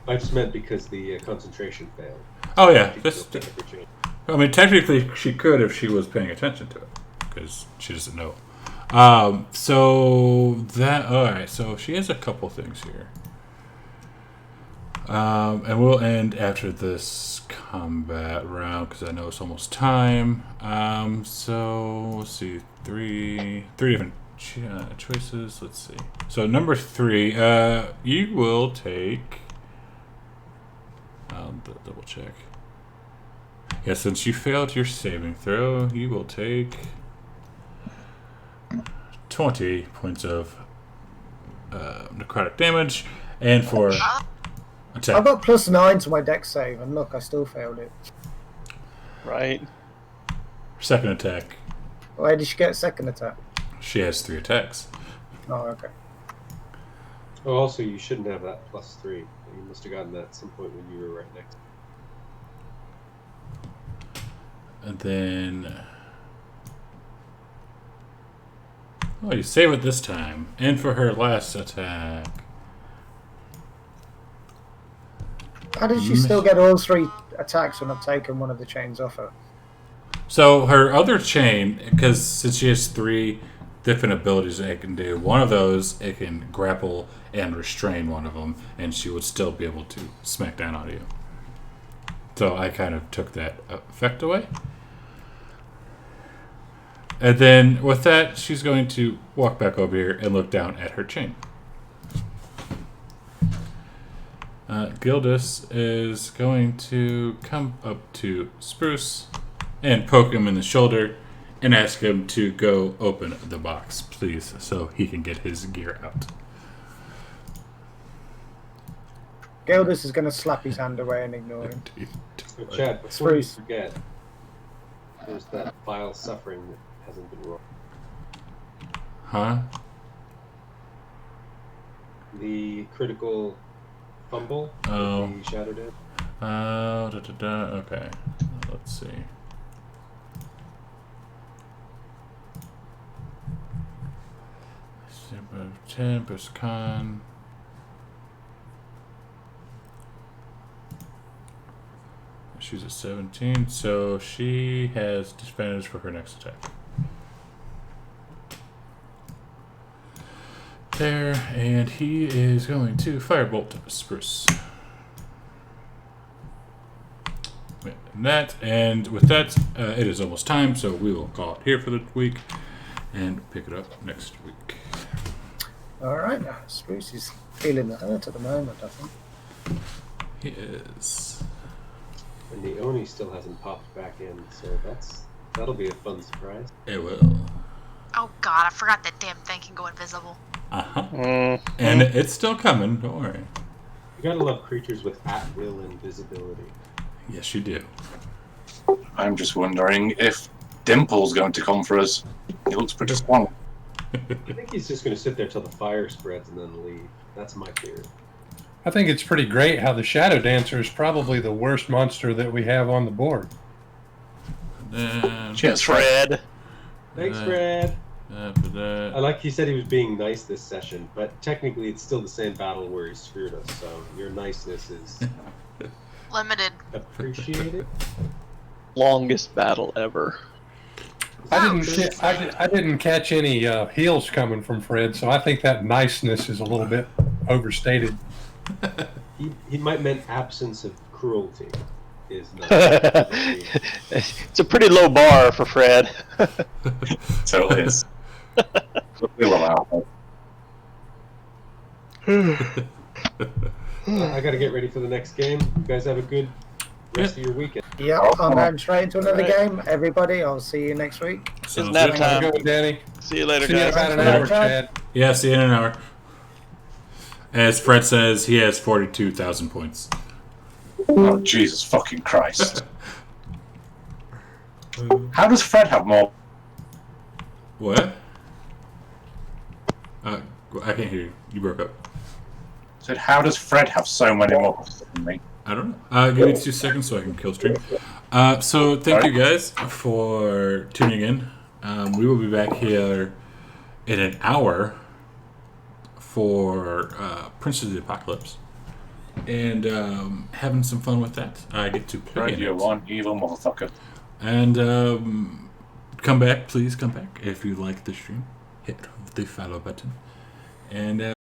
I just meant because the concentration failed. Oh yeah. I Technically she could if she was paying attention to it, because she doesn't know. So that alright. So she has a couple things here. And we'll end after this combat round because I know it's almost time. So let's see, three different choices. Let's see. So number 3, you will take. I'll double check. Yeah, since you failed your saving throw, you will take 20 points of necrotic damage, and for attack. I've got +9 to my dex save, and look, I still failed it. Right. Second attack. Why did she get a second attack? She has 3 attacks. Oh, okay. Oh, also, you shouldn't have that +3. You must have gotten that at some point when you were right next. And then... Oh, you save it this time. And for her last attack... How did she still get all 3 attacks when I've taken one of the chains off her? So her other chain, because since she has 3 different abilities it can do, one of those, it can grapple and restrain one of them, and she would still be able to smack down on you. So I kind of took that effect away. And then with that, she's going to walk back over here and look down at her chain. Gildas is going to come up to Spruce and poke him in the shoulder and ask him to go open the box, please, so he can get his gear out. Gildas is going to slap his hand away and ignore him. So, Chad, before you forget, there's that vile suffering that hasn't been rolled. Huh? The critical fumble. Oh. The shadow did. Okay. Let's see. Simple 10 plus con. She's at 17, so she has disadvantage for her next attack. There, and he is going to firebolt Spruce. And with that, it is almost time, so we will call it here for the week and pick it up next week. Alright, now Spruce is feeling the hurt at the moment, I think. He is. And the Oni still hasn't popped back in, so that'll be a fun surprise. It will. Oh god, I forgot that damn thing can go invisible. Uh-huh. And it's still coming, don't worry. You gotta love creatures with at-will invisibility. Yes, you do. I'm just wondering if Dimple's going to come for us. He looks pretty strong. I think he's just gonna sit there till the fire spreads and then leave. That's my theory. I think it's pretty great how the Shadow Dancer is probably the worst monster that we have on the board. Cheers, Fred. Thanks, Fred. After that. I like he said he was being nice this session, but technically it's still the same battle where he screwed us, so your niceness is Limited. appreciated. Longest battle ever. I didn't catch any heals coming from Fred, so I think that niceness is a little bit overstated. He might meant absence of cruelty. is not. It's a pretty low bar for Fred. Totally is. We'll allow it. I got to get ready for the next game. You guys have a good rest of your weekend. Yeah, I'm going straight into another game. Everybody, I'll see you next week. Sounds nap good. time. Have a good one, Danny. See you later, See you in guys. about an Later. hour, Chad. Yeah, see you in an hour. As Fred says, he has 42,000 points. Oh, Jesus fucking Christ. How does Fred have more? What? I can't hear you. You broke up. I said, how does Fred have so many more than me? I don't know. Give me 2 seconds so I can kill stream. So thank you guys for tuning in. We will be back here in an hour for Prince of the Apocalypse. And having some fun with that. I get to play Fred, in you're it. one evil motherfucker. And come back, please come back. If you like the stream, hit the follow button. And